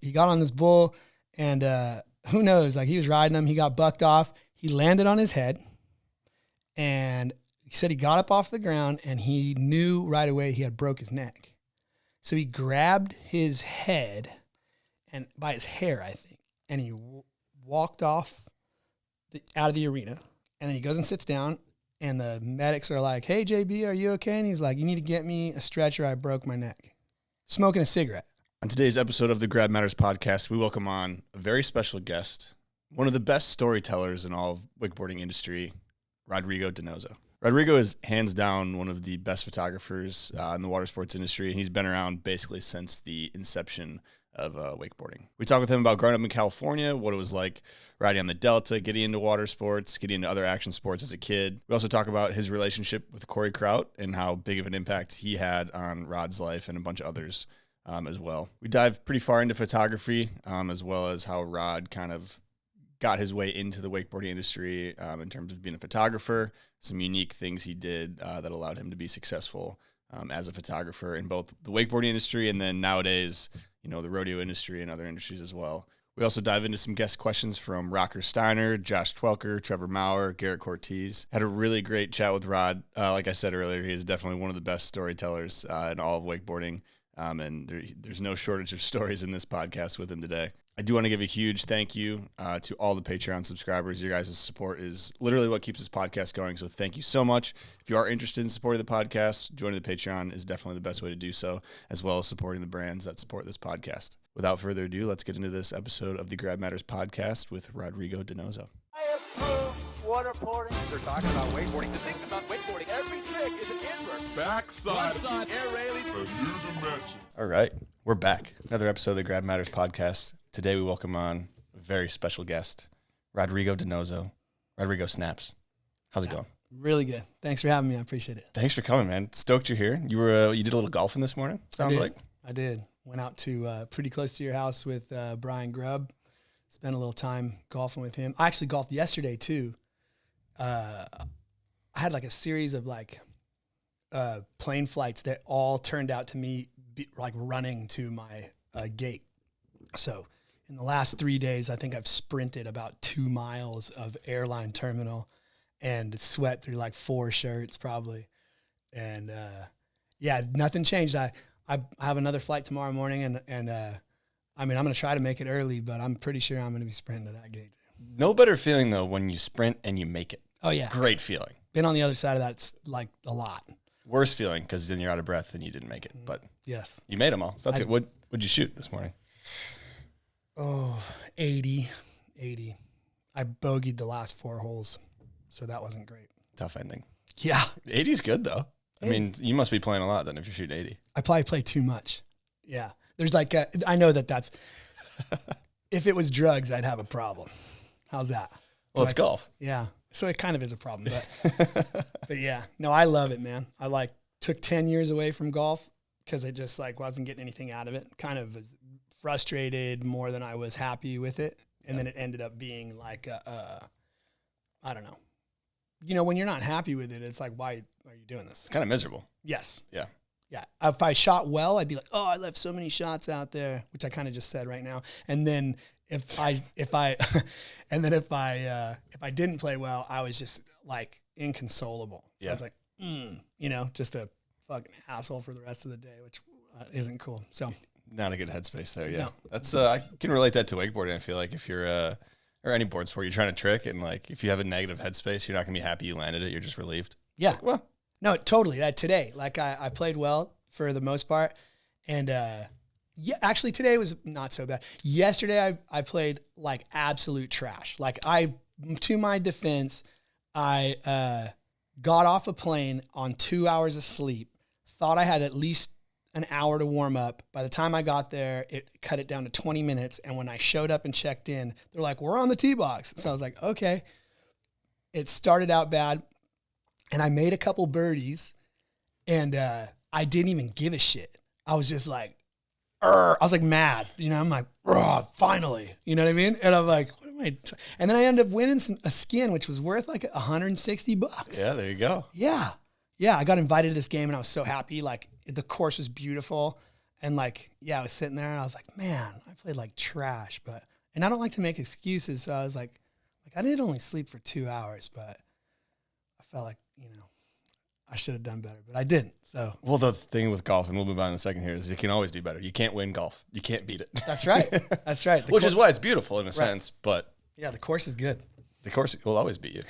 He got on this bull, and who knows? Like, he was riding him. He got bucked off. He landed on his head, and he said he got up off the ground, and he knew right away he had broke his neck. So he grabbed his head, and by his hair, I think, and he walked off out of the arena. And then he goes and sits down, and the medics are like, "Hey, JB, are you okay?" And he's like, "You need to get me a stretcher. I broke my neck." Smoking a cigarette. On today's episode of the Grab Matters podcast, we welcome on a very special guest, one of the best storytellers in all of wakeboarding industry, Rodrigo Donoso. Rodrigo is hands down one of the best photographers in the water sports industry, and he's been around basically since the inception of wakeboarding. We talk with him about growing up in California, what it was like riding on the Delta, getting into water sports, getting into other action sports as a kid. We also talk about his relationship with Corey Kraut and how big of an impact he had on Rod's life and a bunch of others as well. We dive pretty far into photography as well as how Rod kind of got his way into the wakeboarding industry in terms of being a photographer, some unique things he did that allowed him to be successful as a photographer in both the wakeboarding industry and then nowadays, you know, the rodeo industry and other industries as well. We also dive into some guest questions from Rocker Steiner, Josh Twelker, Trever Maurer, Garrett Cortese. Had a really great chat with Rod. Like I said earlier, he is definitely one of the best storytellers in all of wakeboarding. And there's no shortage of stories in this podcast with him today. I do want to give a huge thank you to all the Patreon subscribers. Your guys' support is literally what keeps this podcast going. So thank you so much. If you are interested in supporting the podcast, joining the Patreon is definitely the best way to do so, as well as supporting the brands that support this podcast. Without further ado, let's get into this episode of the Grab Matters podcast with Rodrigo Donoso. I approve waterboarding. They're talking about wakeboarding. The thing about wakeboarding, every trick is an invert. Backside. Air railing. A new dimension. All right, we're back. Another episode of the Grab Matters podcast. Today we welcome on a very special guest, Rodrigo Donoso. Rodrigo Snaps. How's it going? Really good. Thanks for having me. I appreciate it. Thanks for coming, man. Stoked you're here. You did a little golfing this morning, sounds like. I did. Went out to pretty close to your house with Brian Grubb. Spent a little time golfing with him. I actually golfed yesterday too. I had like a series of like plane flights that all turned out to me like running to my gate. So in the last 3 days, I think I've sprinted about 2 miles of airline terminal and sweat through like 4 shirts probably. And yeah, nothing changed. I have another flight tomorrow morning and I mean, I'm going to try to make it early, but I'm pretty sure I'm going to be sprinting to that gate. No better feeling though when you sprint and you make it. Oh yeah. Great feeling. Been on the other side of that, it's like a lot. Worst feeling because then you're out of breath and you didn't make it, but yes, you made them all. So that's it. What'd you shoot this morning? Oh, 80. I bogeyed the last 4 holes, so that wasn't great. Tough ending. Yeah. 80's good, though. I mean, you must be playing a lot then if you're shooting 80. I probably play too much. Yeah. There's like, I know that's, if it was drugs, I'd have a problem. How's that? Well, it's golf. Yeah. So it kind of is a problem, but yeah. No, I love it, man. I took 10 years away from golf because I just wasn't getting anything out of it. Kind of was frustrated more than I was happy with it. And then it ended up being like, I don't know. You know, when you're not happy with it, it's like, why are you doing this? It's kind of miserable. Yes. Yeah. Yeah. If I shot well, I'd be like, oh, I left so many shots out there, which I kind of just said right now. And then if I didn't play well, I was just like inconsolable. So I was like, you know, just a fucking asshole for the rest of the day, which isn't cool. So not a good headspace there. Yeah. No. That's, I can relate that to wakeboarding. I feel like if you're, or any board sport, you're trying to trick and like, if you have a negative headspace, you're not gonna be happy you landed it. You're just relieved. Yeah. Like, well, no, totally. Today, like I played well for the most part. And yeah, actually today was not so bad. Yesterday I played like absolute trash. Like to my defense, I got off a plane on 2 hours of sleep, thought I had at least an hour to warm up. By the time I got there, it cut it down to 20 minutes. And when I showed up and checked in, they're like, we're on the tee box. So I was like, okay. It started out bad. And I made a couple birdies, and I didn't even give a shit. I was just like, I was like mad, you know. I'm like, finally, you know what I mean? And I'm like, what am I? And then I ended up winning a skin, which was worth like $160. yeah, there you go. Yeah, I got invited to this game, and I was so happy. Like the course was beautiful, And like, yeah, I was sitting there and I was like, man, I played like trash, and I don't like to make excuses. So I was like I did only sleep for 2 hours, but I felt like, I should have done better, but I didn't. So, well, the thing with golf, and we'll move on in a second here, is you can always do better. You can't win golf. You can't beat it. That's right. That's right. Which is why it's beautiful in a sense, but yeah, the course is good. the course will always beat you.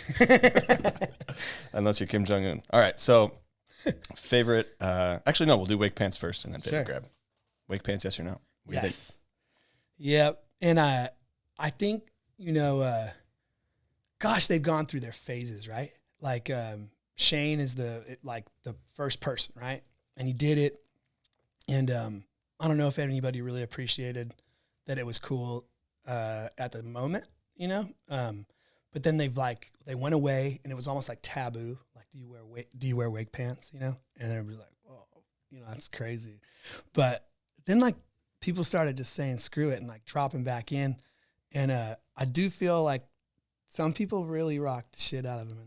Unless you're Kim Jong-un. All right. So favorite, actually, no, we'll do Wakepants first and then favorite grab. Wakepants, yes or no? What do you think? Yes. Yep. And I think, gosh, they've gone through their phases, right? Like Shane is the first person, right? And he did it. And I don't know if anybody really appreciated that it was cool at the moment, but then they went away and it was almost like taboo. Like, do you wear wake pants, And everybody's like, oh, that's crazy. But then like people started just saying screw it and like dropping back in. And I do feel like some people really rock the shit out of them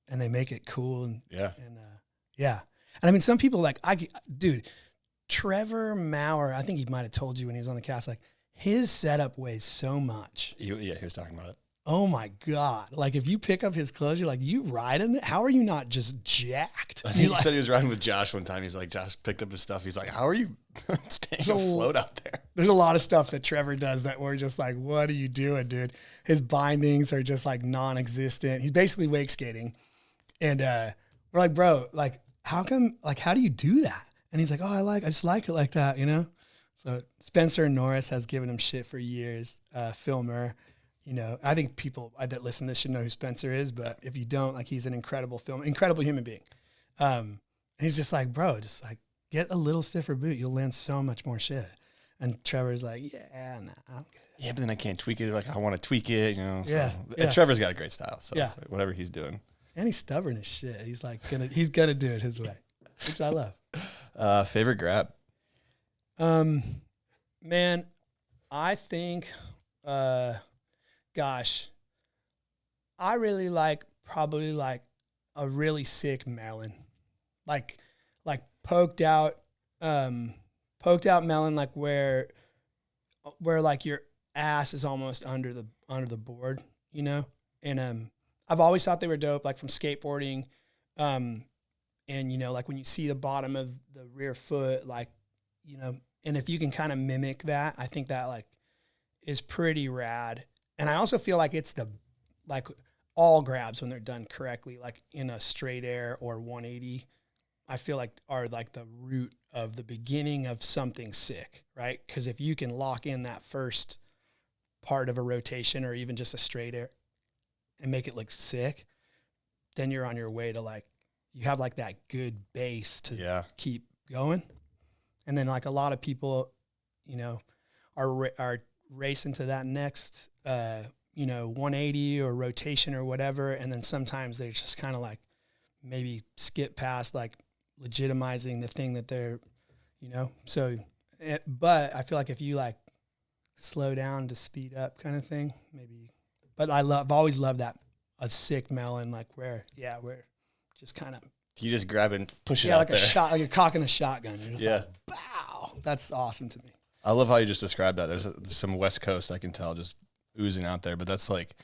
and they make it cool. And yeah. And I mean, some people Trever Maurer, I think he might've told you when he was on the cast, like his setup weighs so much. He was talking about it. Oh my God. Like if you pick up his clothes, you're like, you riding it? How are you not just jacked? I think he said he was riding with Josh one time. He's like, Josh picked up his stuff. He's like, how are you staying afloat out there? There's a lot of stuff that Trever does that we're just like, what are you doing, dude? His bindings are just like non-existent. He's basically wake skating. And we're like, bro, like how do you do that? And he's like, oh, I just like it like that, So Spencer Norris has given him shit for years, filmer. I think people that listen to this should know who Spencer is, but if you don't, like he's an incredible human being. And he's just like, bro, just like get a little stiffer boot. You'll land so much more shit. And Trevor's like, yeah, nah, I'm good. Yeah, but then I can't tweak it. Like I want to tweak it, So. Yeah. Trevor's got a great style. So yeah. Whatever he's doing. And he's stubborn as shit. He's like he's gonna do it his way, which I love. Favorite grab? Man, I think, gosh, I really probably like a really sick melon, like poked out melon, like where like your ass is almost under the board, and I've always thought they were dope, like from skateboarding, and like when you see the bottom of the rear foot, like, and if you can kind of mimic that, I think that like is pretty rad. And I also feel like it's all grabs when they're done correctly, like in a straight air or 180, I feel like are like the root of the beginning of something sick, right? Because if you can lock in that first part of a rotation or even just a straight air and make it look sick, then you're on your way to like, you have like that good base to keep going. And then like a lot of people, are racing to that next, 180 or rotation or whatever. And then sometimes they just kind of like maybe skip past like legitimizing the thing that they're, but I feel like if you like slow down to speed up kind of thing, maybe, but I've always loved that, a sick melon, like where just kind of, you just grab and push it out like there. a shot, like you're cocking a shotgun. You're just yeah. like, wow. That's awesome to me. I love how you just described that. There's some West Coast I can tell just oozing out there, but that's like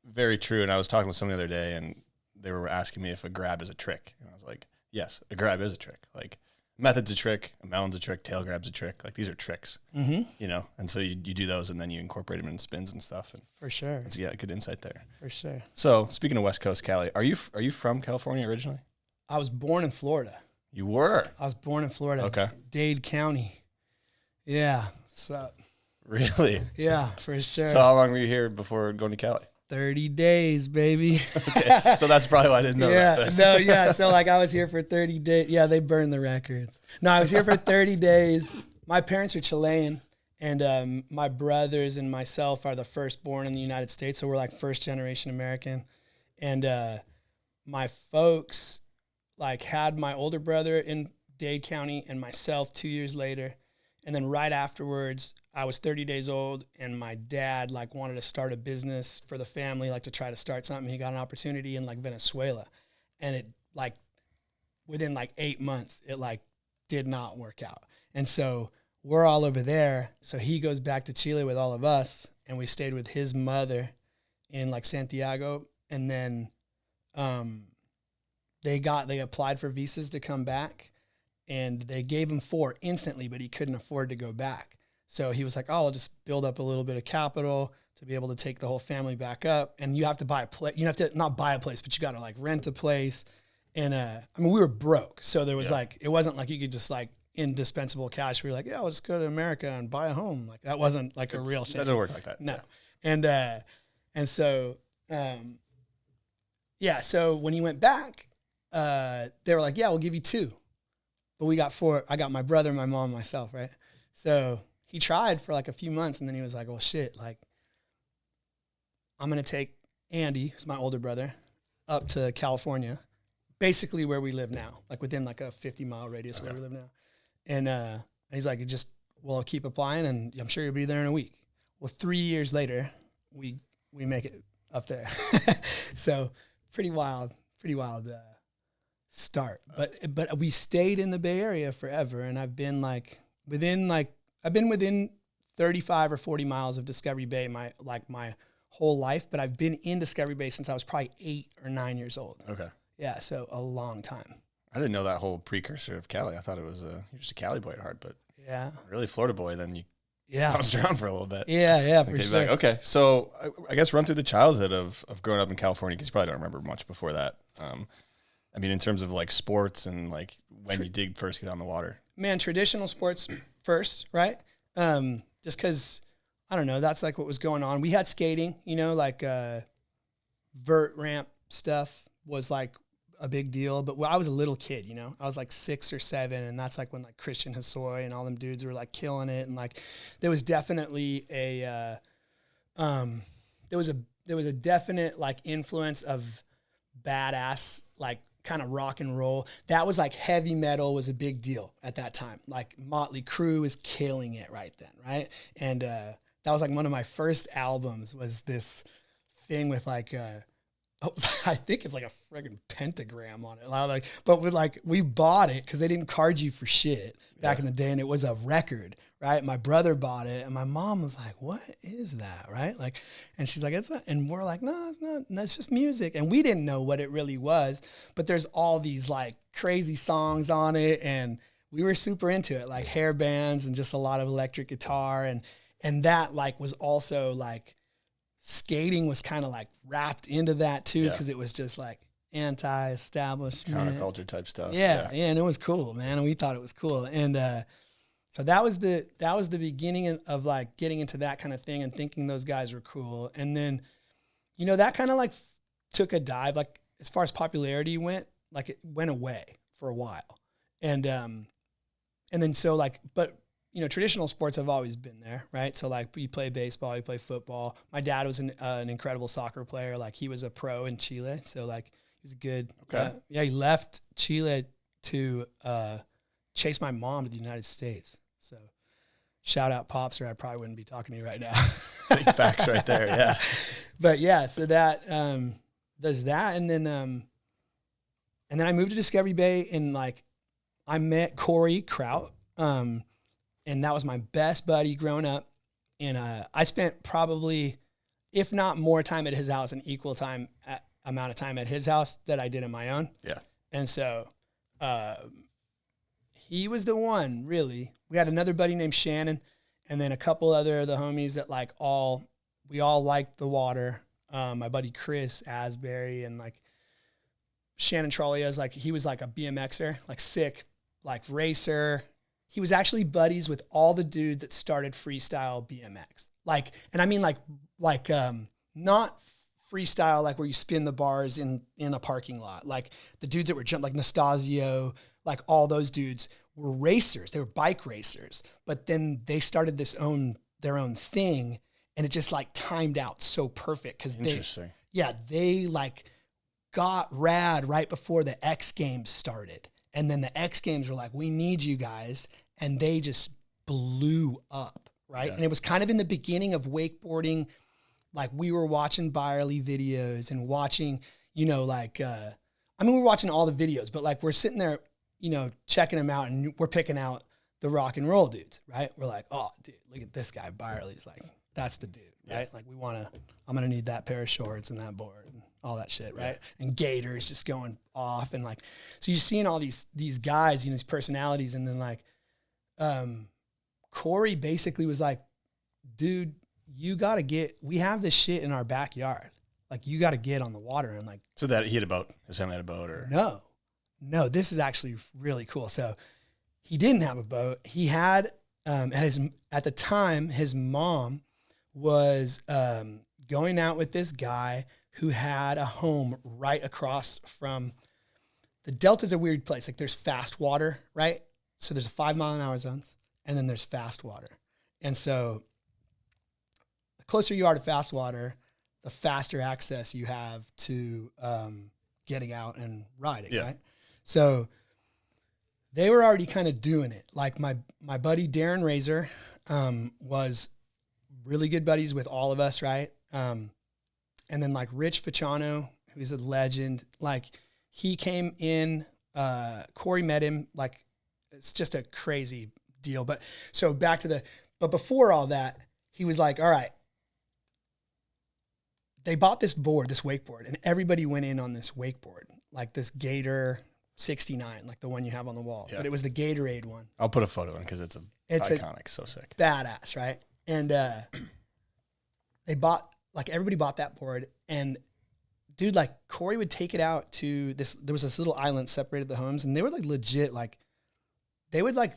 very true. And I was talking with someone the other day and they were asking me if a grab is a trick. And I was like, yes, a grab is a trick. Like method's a trick, a melon's a trick, tail grab's a trick. Like these are tricks, and so you do those and then you incorporate them in spins and stuff. And for sure. It's good insight there. For sure. So speaking of West Coast, Cali, are you from California originally? I was born in Florida. You were? I was born in Florida. Okay. Dade County. Yeah. So. Really? Yeah, for sure. So how long were you here before going to Cali? 30 days, baby. Okay. So that's probably why I didn't know that. So like I was here for 30 days. Yeah, they burned the records. No, I was here for 30 days. My parents are Chilean, and my brothers and myself are the firstborn in the United States. So we're like first generation American. And my folks like had my older brother in Dade County and myself 2 years later. And then right afterwards, I was 30 days old, and my dad like wanted to start a business for the family, like to try to start something. He got an opportunity in like Venezuela, and it like within like 8 months, it like did not work out. And so we're all over there. So he goes back to Chile with all of us, and we stayed with his mother in like Santiago. And then they applied for visas to come back, and they gave him 4 instantly, but he couldn't afford to go back. So he was like, oh, I'll just build up a little bit of capital to be able to take the whole family back up. And you have to buy a place. You have to not buy a place, but you got to like rent a place. And I mean, we were broke. So there was like, it wasn't like you could just like indispensable cash. We were like, yeah, we'll just go to America and buy a home. Like that wasn't like a real thing. That doesn't work like that. No. And so, so when he went back, they were like, yeah, we'll give you 2. But we got 4. I got my brother, my mom, myself, right? So he tried for like a few months, and then he was like, well, shit, like, I'm going to take Andy, who's my older brother, up to California, basically where we live now, like within like a 50-mile radius where we live now. And he's like, I'll keep applying, and I'm sure you'll be there in a week. Well, 3 years later, we make it up there. So pretty wild start. But we stayed in the Bay Area forever, and I've been within 35 or 40 miles of Discovery Bay my whole life, but I've been in Discovery Bay since I was probably 8 or 9 years old. Okay. Yeah, so a long time. I didn't know that whole precursor of Cali. I thought it was you're just a Cali boy at heart, but yeah, really Florida boy. Then you Yeah. bounced around for a little bit. Yeah, for Okay, sure. back. Okay, so I guess run through the childhood of growing up in California, because you probably don't remember much before that. I mean, in terms of like sports and like when you did first get on the water. Man, traditional sports first, right? Just because, I don't know, that's like what was going on. We had skating, like vert ramp stuff was like a big deal. But I was a little kid, I was like 6 or 7, and that's like when like Christian Hosoi and all them dudes were like killing it. And like there was definitely there was a definite like influence of badass like kind of rock and roll. That was like heavy metal was a big deal at that time. Like Motley Crue was killing it right then, right? And that was like one of my first albums was this thing with like I think it's like a friggin' pentagram on it. But with like we bought it because they didn't card you for shit back in the day, and it was a record, right? My brother bought it, and my mom was like, "What is that?" Right? Like, and she's like, "It's not," and we're like, "No, it's not. That's just music." And we didn't know what it really was, but there's all these like crazy songs on it, and we were super into it, like hair bands and just a lot of electric guitar, and that like was also like. Skating was kind of like wrapped into that too, because it was just like anti-establishment, Counterculture type stuff. Yeah, and it was cool, man. And we thought it was cool, and so that was the beginning of like getting into that kind of thing and thinking those guys were cool. And then, that kind of like took a dive. Like as far as popularity went, like it went away for a while, and then so like, but. Traditional sports have always been there, right? So like you play baseball, you play football. My dad was an incredible soccer player. Like he was a pro in Chile. So like he was good. Okay. He left Chile to chase my mom to the United States. So shout out Pops, or I probably wouldn't be talking to you right now. Big facts right there. Yeah. But yeah, so that does that. And then I moved to Discovery Bay, and like I met Corey Kraut. And that was my best buddy growing up. And I spent probably, if not more time at his house, an equal amount of time at his house that I did in my own. Yeah. And so he was the one, really. We had another buddy named Shannon, and then a couple other of the homies that like we all liked the water. My buddy Chris Asbury, and like Shannon Trollia's, like he was like a BMXer, like sick, like racer. He was actually buddies with all the dudes that started freestyle BMX. Like, and I mean like not freestyle like where you spin the bars in a parking lot. Like the dudes that were like Nastasio, like all those dudes were racers. They were bike racers. But then they started their own thing, and it just like timed out so perfect because they like got rad right before the X Games started. And then the X Games were like, we need you guys. And they just blew up, right? Yeah. And it was kind of in the beginning of wakeboarding. Like we were watching Byerly videos and watching, we're watching all the videos, but like we're sitting there, checking them out, and we're picking out the rock and roll dudes, right? We're like, oh, dude, look at this guy, Byerly's like, that's the dude, right? Like I'm going to need that pair of shorts and that board and all that shit, right? And Gators just going off. And like, so you're seeing all these guys, these personalities. And then like, Corey basically was like, dude, you got to we have this shit in our backyard. Like you got to get on the water. And like, So that he had a boat, his family had a boat or? No, this is actually really cool. So he didn't have a boat. He had, at the time, his mom was going out with this guy who had a home right across from, the Delta's a weird place. Like there's fast water, right? So there's a 5 mile an hour zones and then there's fast water. And so the closer you are to fast water, the faster access you have to getting out and riding, right? So they were already kind of doing it. Like my buddy Darren Razor was really good buddies with all of us, right? And then like Rich Ficciano, who's a legend, like he came in, Corey met him, like it's just a crazy deal. But so back to but before all that, he was like, all right, they bought this board, this wakeboard, and everybody went in on this wakeboard, like this Gator 69, like the one you have on the wall. Yeah. But it was the Gatorade one. I'll put a photo in because it's iconic, so sick. Badass, right? And everybody bought that board. And dude, like Corey would take it out to there was this little island separated the homes, and they were like legit, like they would like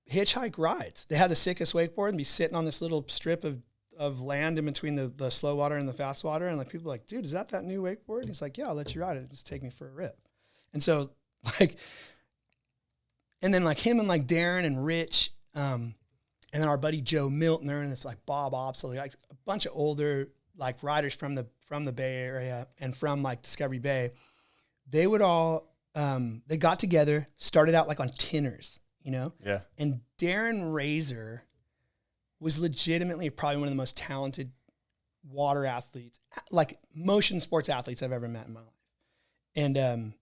hitchhike rides. They had the sickest wakeboard and be sitting on this little strip of land in between the slow water and the fast water. And like people were like, dude, is that new wakeboard? And he's like, yeah, I'll let you ride it. Just take me for a rip. And so like, and then like him and like Darren and Rich, and then our buddy Joe Miltner and this like Bob Opsley, like a bunch of older like riders from the Bay Area and from like Discovery Bay, they would all, they got together, started out like on tinners, you know? Yeah. And Darren Razor was legitimately probably one of the most talented water athletes, like motion sports athletes I've ever met in my life. And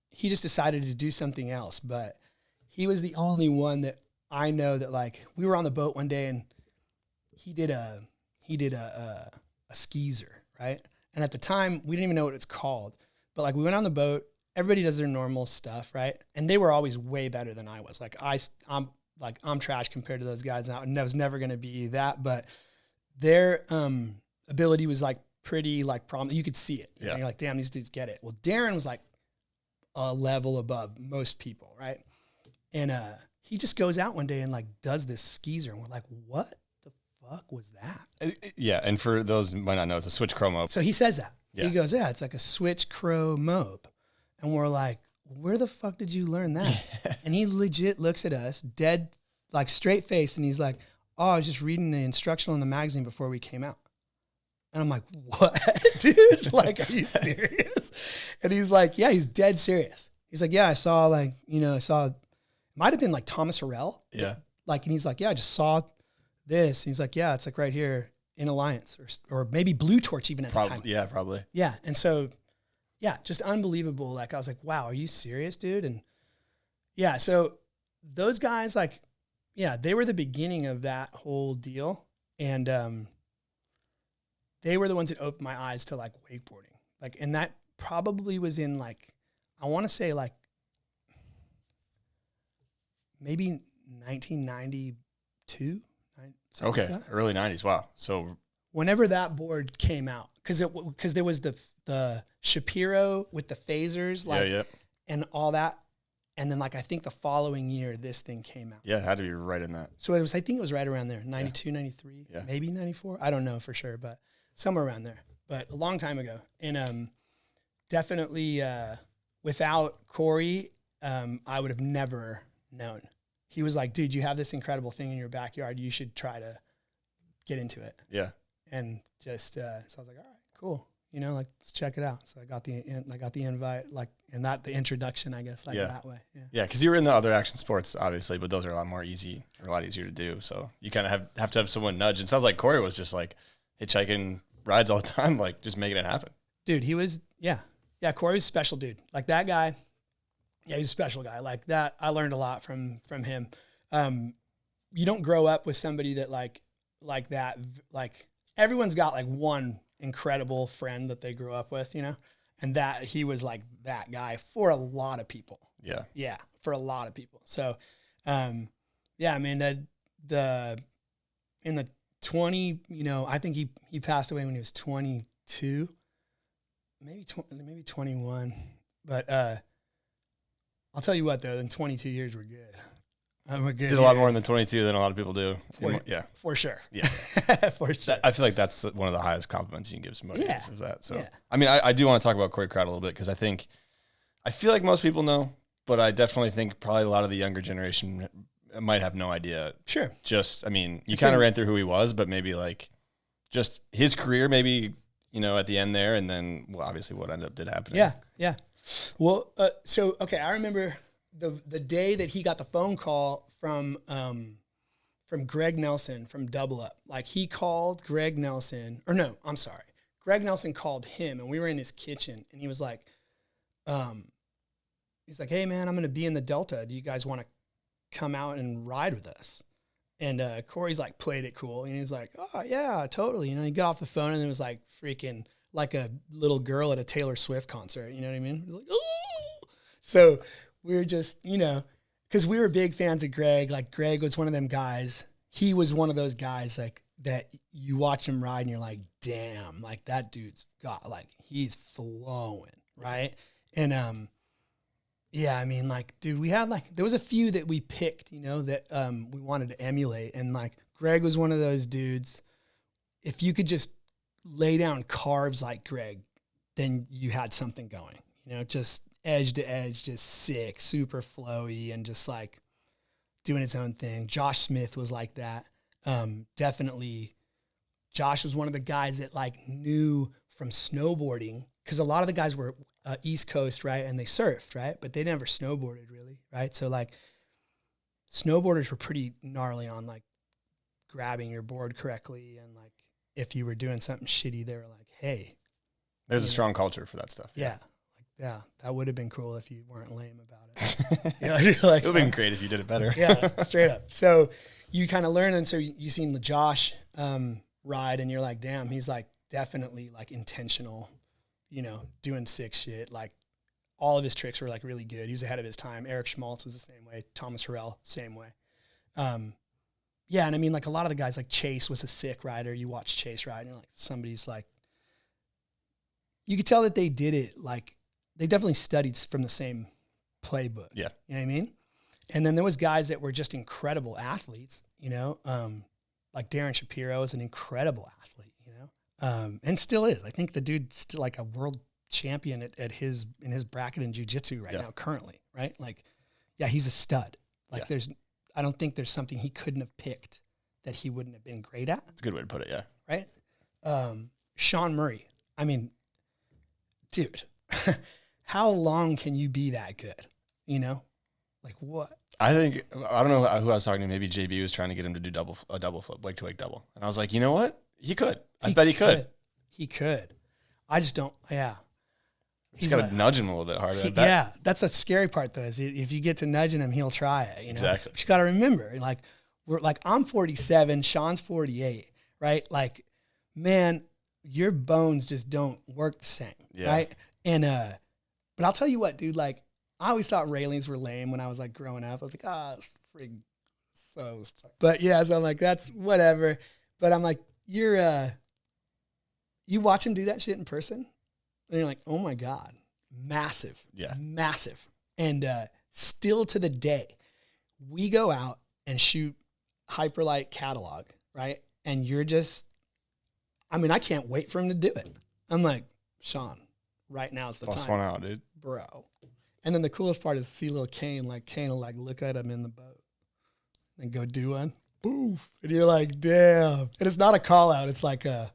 he just decided to do something else, but he was the only one that I know that like we were on the boat one day and he did a skeezer, right? And at the time we didn't even know what it's called, but like we went on the boat, everybody does their normal stuff, right? And they were always way better than I was. Like I'm trash compared to those guys now, and I was never going to be that, but their ability was like pretty like prominent. You could see it. You know, you're like, damn, these dudes get it. Well, Darren was like a level above most people, right? And he just goes out one day and like does this skeezer, and we're like, what the fuck was that? Yeah, and for those who might not know, it's a switch crow mob. So he says that. Yeah. He goes, yeah, it's like a switch crow mob. And we're like, where the fuck did you learn that? And he legit looks at us, dead, like straight face, and he's like, oh, I was just reading the instructional in the magazine before we came out. And I'm like, what, dude? Like, are you serious? And he's like, yeah, he's dead serious. He's like, yeah, I saw like, it might have been like Thomas Harrell. Yeah. Like, and he's like, yeah, I just saw this. And he's like, yeah, it's like right here in Alliance or maybe Blue Torch even at the time. Yeah, probably. Yeah. And so, yeah, just unbelievable. Like, I was like, wow, are you serious, dude? And yeah, so those guys, like, yeah, they were the beginning of that whole deal. And they were the ones that opened my eyes to like wakeboarding. Like, and that probably was in like, I want to say like maybe 1992. Okay, like early 90s. Wow. So whenever that board came out, because there was the Shapiro with the phasers, like, and all that. And then like, I think the following year, this thing came out. Yeah, it had to be right in that. So I think it was right around there, 92, 93, maybe 94. I don't know for sure, but somewhere around there, but a long time ago. And definitely without Corey, I would have never known. He was like, dude, you have this incredible thing in your backyard. You should try to get into it. Yeah. And just, so I was like, all right, cool. Like, let's check it out. So I got the invite, like, and the introduction, I guess, like that way. Yeah. Cause you were in the other action sports, obviously, but those are a lot easier to do. So you kind of have to have someone nudge. And it sounds like Corey was just like hitchhiking rides all the time, like just making it happen. Dude, he was, yeah. Corey was a special dude. Like that guy. Yeah, he's a special guy like that. I learned a lot from him. you don't grow up with somebody that like that. Like everyone's got like one incredible friend that they grew up with, and that he was like that guy for a lot of people. Yeah. Yeah. For a lot of people. So, yeah, I mean, in the 20, I think he passed away when he was 22, maybe 21. But I'll tell you what, though, in 22 years, we're good. Did a lot more than 22 than a lot of people do. For sure. Yeah. For sure. I feel like that's one of the highest compliments you can give somebody of that. So, yeah. I mean, I do want to talk about Corey Kraut a little bit because I feel like most people know, but I definitely think probably a lot of the younger generation might have no idea. Sure. Just, I mean, you kind of ran through who he was, but maybe like just his career, maybe, at the end there, and then, well, obviously what did happen. Yeah. Yeah. Well, okay, I remember the day that he got the phone call from Greg Nelson from Double Up. Like he called Greg Nelson, or no, I'm sorry. Greg Nelson called him, and we were in his kitchen, and he was like, hey man, I'm going to be in the Delta. Do you guys want to come out and ride with us? And Corey's like played it cool, and he's like, oh yeah, totally. He got off the phone, and it was like freaking like a little girl at a Taylor Swift concert. You know what I mean? Like, oh! So we were just, because we were big fans of Greg. Like Greg was one of them guys. He was one of those guys like that you watch him ride and you're like, damn, like that dude's got, like he's flowing, right? And yeah, I mean, like, dude, we had like, there was a few that we picked, that we wanted to emulate. And like Greg was one of those dudes. If you could just lay down carves like Greg, then you had something going, just edge to edge, just sick, super flowy, and just like doing its own thing. Josh Smith was like that. Definitely Josh was one of the guys that like knew from snowboarding, because a lot of the guys were East Coast, right? And they surfed, right? But they never snowboarded really, right? So like snowboarders were pretty gnarly on like grabbing your board correctly, and like if you were doing something shitty, they were like, hey. There's a strong culture for that stuff. Yeah. Yeah, that would have been cool if you weren't lame about it. You're like, it would have been great if you did it better. Yeah, straight up. So you kind of learn, and so you seen the Josh ride, and you're like, damn, he's like definitely like intentional, doing sick shit. Like all of his tricks were like really good. He was ahead of his time. Eric Schmaltz was the same way. Thomas Harrell, same way. Yeah, and I mean, like a lot of the guys, like Chase was a sick rider. You watch Chase ride, and you're like, somebody's like, you could tell that they did it like, they definitely studied from the same playbook. Yeah. You know what I mean? And then there was guys that were just incredible athletes, like Darren Shapiro is an incredible athlete, and still is. I think the dude's still like a world champion in his bracket in jiu-jitsu right now currently, right? Like, yeah, he's a stud. Like I don't think there's something he couldn't have picked that he wouldn't have been great at. That's a good way to put it, yeah. Right? Sean Murray. I mean, dude, how long can you be that good? Like what? I don't know who I was talking to. Maybe JB was trying to get him to do a double flip, wake to wake double. And I was like, you know what? He could. I bet he could. He could. I just don't. Yeah. He's got to nudge him a little bit harder. Yeah. That's the scary part though, is if you get to nudging him, he'll try it. Exactly. But you got to remember, like I'm 47, Sean's 48, right? Like, man, your bones just don't work the same. Yeah. Right. And, but I'll tell you what, dude, like, I always thought railings were lame when I was like growing up. I was like, it's freaking so. But yeah, so I'm like, that's whatever. But I'm like, you watch him do that shit in person, and you're like, oh my God, massive. Yeah. Massive. And still to the day, we go out and shoot Hyperlight catalog, right? And you're just, I mean, I can't wait for him to do it. I'm like, Sean, right now is the time. Bust one out, dude. Bro. And then the coolest part is to see little Kane will like look at him in the boat and go do one. Boof. And you're like, damn. And it's not a call out. It's like a,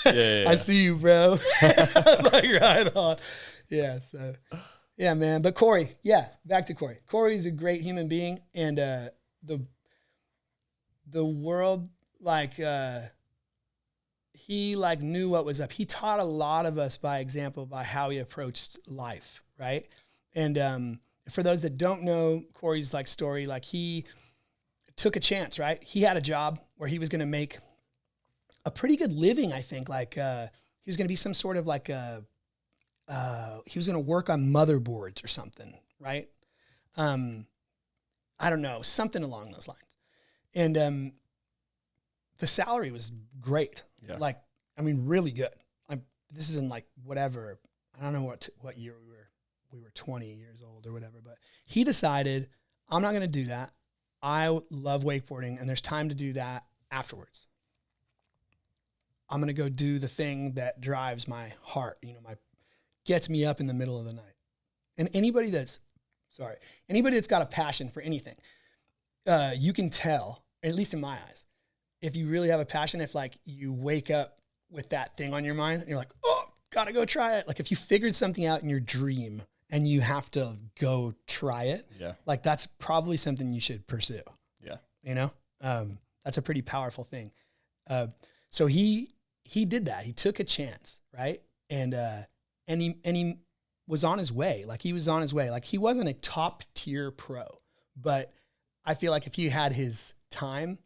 I see you, bro. Like, right on. Yeah. So, yeah, man. But Corey, back to Corey. Corey's a great human being. And the world, like, he like knew what was up. He taught a lot of us by example, by how he approached life. Right. And for those that don't know Corey's like story, like he took a chance, right? He had a job where he was going to make a pretty good living, I think. Like he was going to be some sort of like he was going to work on motherboards or something, right? I don't know, something along those lines. And the salary was great. Yeah. Like, I mean, really good. This is in like whatever, I don't know what year we were 20 years old or whatever, but he decided, I'm not going to do that. I love wakeboarding and there's time to do that afterwards. I'm going to go do the thing that drives my heart, gets me up in the middle of the night. And anybody that's got a passion for anything, you can tell, at least in my eyes, if you really have a passion, if like you wake up with that thing on your mind and you're like, oh, gotta go try it. Like if you figured something out in your dream and you have to go try it, like that's probably something you should pursue. Yeah. That's a pretty powerful thing. So he did that. He took a chance, right? And he was on his way. Like he was on his way. Like he wasn't a top tier pro, but I feel like if he had his time,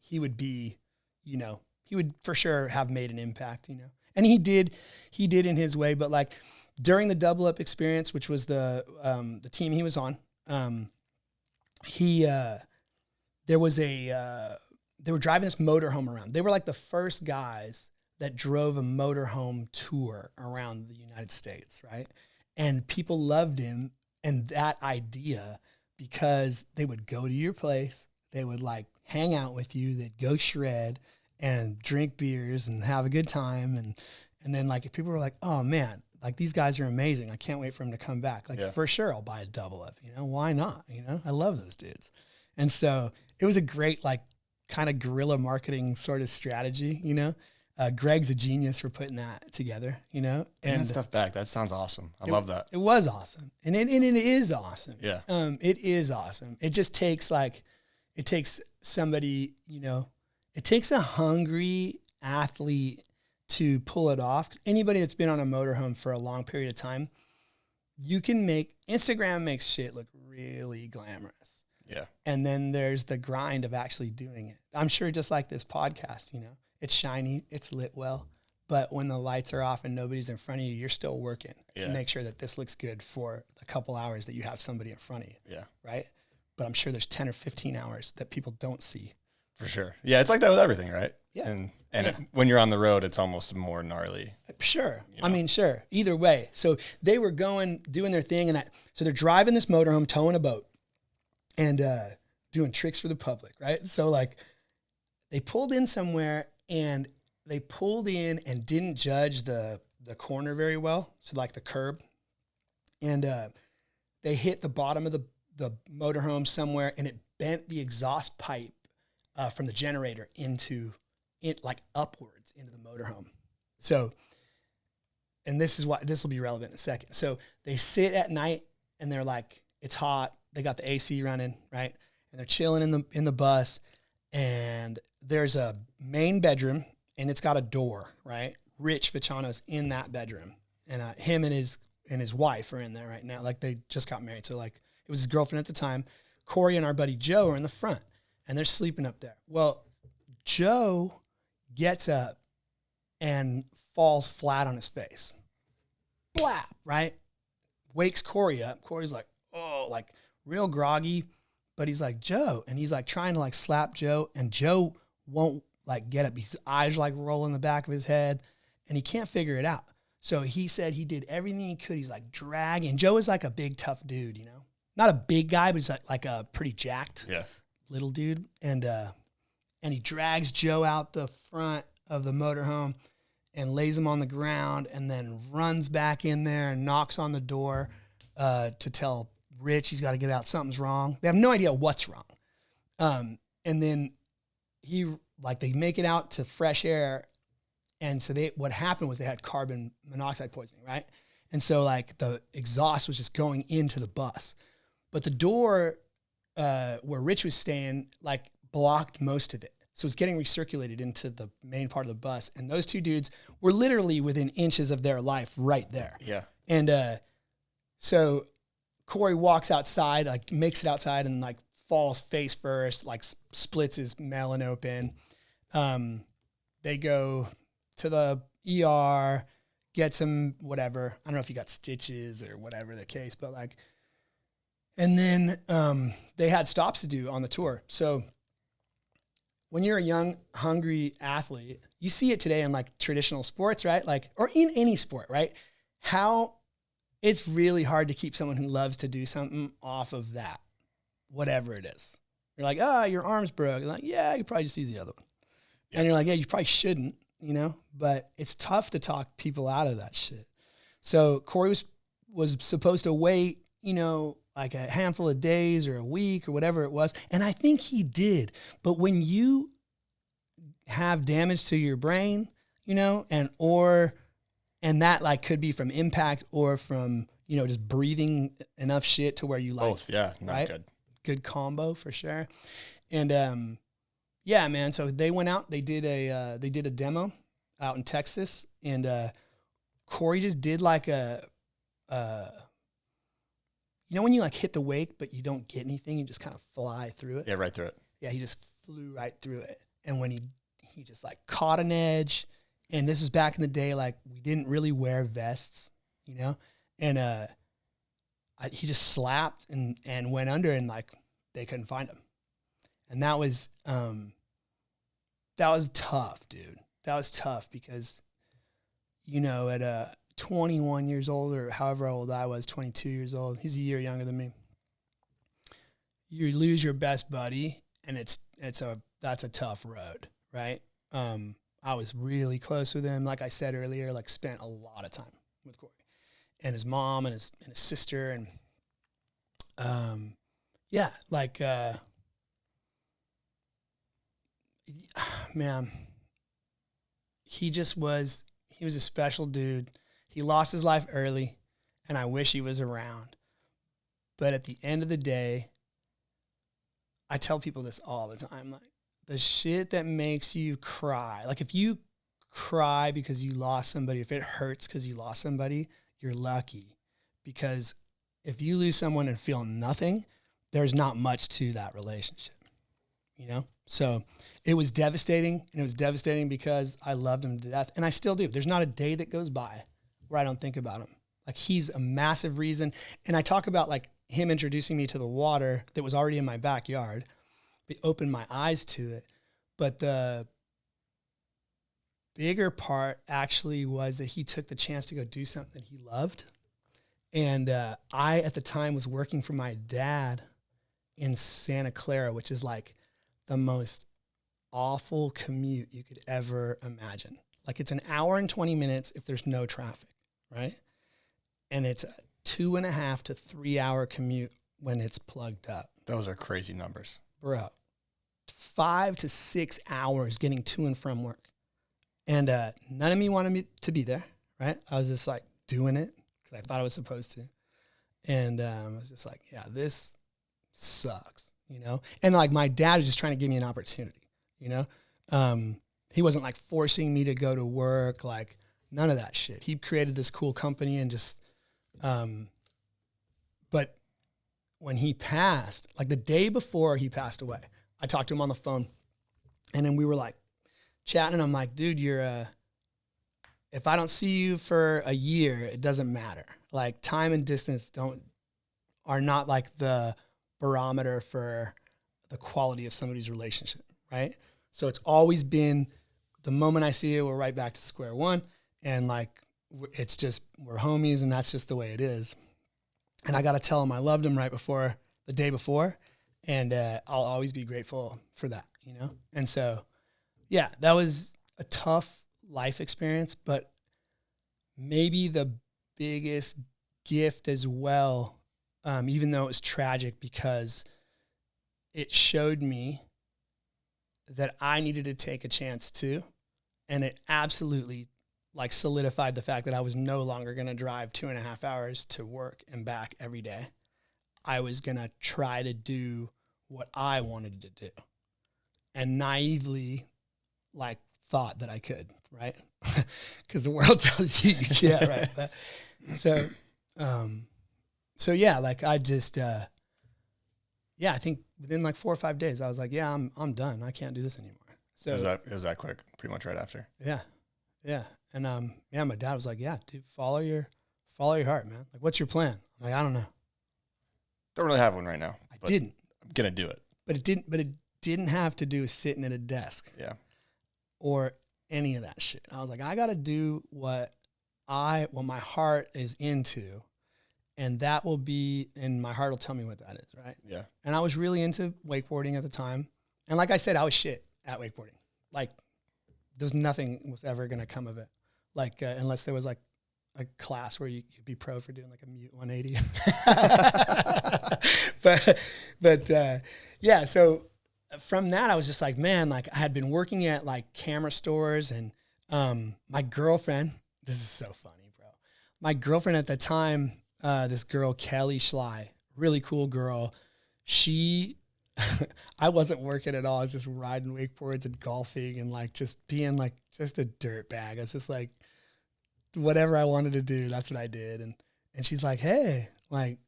he would be, he would for sure have made an impact, and he did in his way. But like during the double up experience, which was the team he was on, they were driving this motorhome around. They were like the first guys that drove a motorhome tour around the United States, right? And people loved him and that idea because they would go to your place, they would like hang out with you, they'd go shred and drink beers and have a good time. And then like if people were like, oh man, like these guys are amazing, I can't wait for them to come back. Like for sure I'll buy a double up, why not? I love those dudes. And so it was a great like kind of guerrilla marketing sort of strategy, Greg's a genius for putting that together, and that stuff back. That sounds awesome. I love that. It was awesome. And it is awesome. Yeah. It is awesome. It just takes somebody, it takes a hungry athlete to pull it off. Anybody that's been on a motorhome for a long period of time, Instagram makes shit look really glamorous. Yeah. And then there's the grind of actually doing it. I'm sure just like this podcast, it's shiny, it's lit well, but when the lights are off and nobody's in front of you, you're still working to make sure that this looks good for a couple hours that you have somebody in front of you. Yeah. Right? But I'm sure there's 10 or 15 hours that people don't see. For sure. Yeah, it's like that with everything, right? Yeah. And when you're on the road, it's almost more gnarly. Sure. I mean, sure. Either way. So they were doing their thing, so they're driving this motorhome, towing a boat, and doing tricks for the public, right? So like they pulled in somewhere and they pulled in and didn't judge the corner very well. So like the curb, and they hit the bottom of the motorhome somewhere, and it bent the exhaust pipe from the generator like upwards into the motorhome. So, and this will be relevant in a second. So they sit at night and they're like, it's hot. They got the AC running, right? And they're chilling in the bus, and there's a main bedroom and it's got a door, right? Rich Vachano's in that bedroom, and him and his wife are in there right now. Like they just got married. So like it was his girlfriend at the time. Corey and our buddy Joe are in the front and they're sleeping up there. Well, Joe gets up and falls flat on his face. Blap, right? Wakes Corey up. Corey's like, oh, like real groggy, but he's like, Joe. And he's like trying to like slap Joe, and Joe won't like get up. His eyes like roll in the back of his head and he can't figure it out. So he said he did everything he could. He's like dragging. Joe is like a big, tough dude, not a big guy, but he's like a pretty jacked little dude. And he drags Joe out the front of the motorhome and lays him on the ground, and then runs back in there and knocks on the door to tell Rich he's got to get out. Something's wrong. They have no idea what's wrong. And then they make it out to fresh air. And so what happened was they had carbon monoxide poisoning, right? And so like the exhaust was just going into the bus. But the door where Rich was staying like blocked most of it. So it's getting recirculated into the main part of the bus. And those two dudes were literally within inches of their life right there. Yeah. And so Corey walks outside, like makes it outside and like falls face first, like splits his melon open. They go to the ER, get some whatever. I don't know if he got stitches or whatever the case, but like, and then they had stops to do on the tour. So when you're a young, hungry athlete, you see it today in like traditional sports, right? Like, or in any sport, right? How it's really hard to keep someone who loves to do something off of that, whatever it is. You're like, your arm's broke. You're like, yeah, you probably just use the other one. Yeah. And you're like, yeah, you probably shouldn't, but it's tough to talk people out of that shit. So Corey was supposed to wait, like a handful of days or a week or whatever it was. And I think he did. But when you have damage to your brain, and that like could be from impact or from, just breathing enough shit to where you like both. Yeah. Not right? Good combo for sure. And, yeah, man. So they went out, they did a demo out in Texas, and, Corey just did like when you like hit the wake, but you don't get anything, you just kind of fly through it. Yeah, right through it. Yeah, he just flew right through it. And when he just like caught an edge, and this is back in the day, like we didn't really wear vests, and he just slapped and went under, and like they couldn't find him. And that was tough, dude. That was tough because, at 21 years old or however old I was, 22 years old. He's a year younger than me. You lose your best buddy, and that's a tough road, right? I was really close with him. Like I said earlier, like spent a lot of time with Corey and his mom and his sister, and man, he was a special dude. He lost his life early, and I wish he was around. But at the end of the day, I tell people this all the time, like the shit that makes you cry, like if you cry because you lost somebody, if it hurts because you lost somebody, you're lucky. Because if you lose someone and feel nothing, there's not much to that relationship, So it was devastating, and it was devastating because I loved him to death, and I still do. There's not a day that goes by where I don't think about him. Like he's a massive reason. And I talk about like him introducing me to the water that was already in my backyard. It opened my eyes to it. But the bigger part actually was that he took the chance to go do something that he loved. And I, at the time, was working for my dad in Santa Clara, which is like the most awful commute you could ever imagine. Like it's an hour and 20 minutes if there's no traffic, right? And it's a 2.5 to 3 hour commute when it's plugged up. Those are crazy numbers. Bro, 5 to 6 hours getting to and from work. And none of me wanted me to be there, right? I was just like doing it because I thought I was supposed to. And I was just like, yeah, this sucks, And like my dad was just trying to give me an opportunity, He wasn't like forcing me to go to work, like none of that shit. He created this cool company and just, but when he passed, like the day before he passed away, I talked to him on the phone, and then we were like chatting, and I'm like, dude, if I don't see you for a year, it doesn't matter. Like time and distance are not like the barometer for the quality of somebody's relationship, right? So it's always been the moment I see it, we're right back to square one. And like, it's just, we're homies, and that's just the way it is. And I got to tell him I loved him the day before. And I'll always be grateful for that, And so, yeah, that was a tough life experience, but maybe the biggest gift as well, even though it was tragic, because it showed me that I needed to take a chance too. And it absolutely like solidified the fact that I was no longer going to drive 2.5 hours to work and back every day. I was going to try to do what I wanted to do, and naively like thought that I could, right? Because the world tells you you can't, right? So yeah, like I just, yeah, I think within like 4 or 5 days, I was like, yeah, I'm done. I can't do this anymore. So It was that quick, pretty much right after. yeah. Yeah. And yeah, my dad was like, yeah, dude, follow your heart, man. Like, what's your plan? I'm like, I don't know. Don't really have one right now. I didn't. I'm gonna do it. But it didn't have to do with sitting at a desk. Yeah. Or any of that shit. I was like, I gotta do what my heart is into, and that will be, and my heart will tell me what that is, right? Yeah. And I was really into wakeboarding at the time. And like I said, I was shit at wakeboarding. Like, nothing was ever going to come of it. Like, unless there was like a class where you could be pro for doing like a mute 180. but yeah, so from that, I was just like, man, like I had been working at like camera stores, and my girlfriend, this is so funny, bro. My girlfriend at the time, this girl, Kelly Schley, really cool girl. I wasn't working at all. I was just riding wakeboards and golfing and like just being like just a dirt bag. I was just like, whatever I wanted to do, that's what I did. And she's like, hey, like,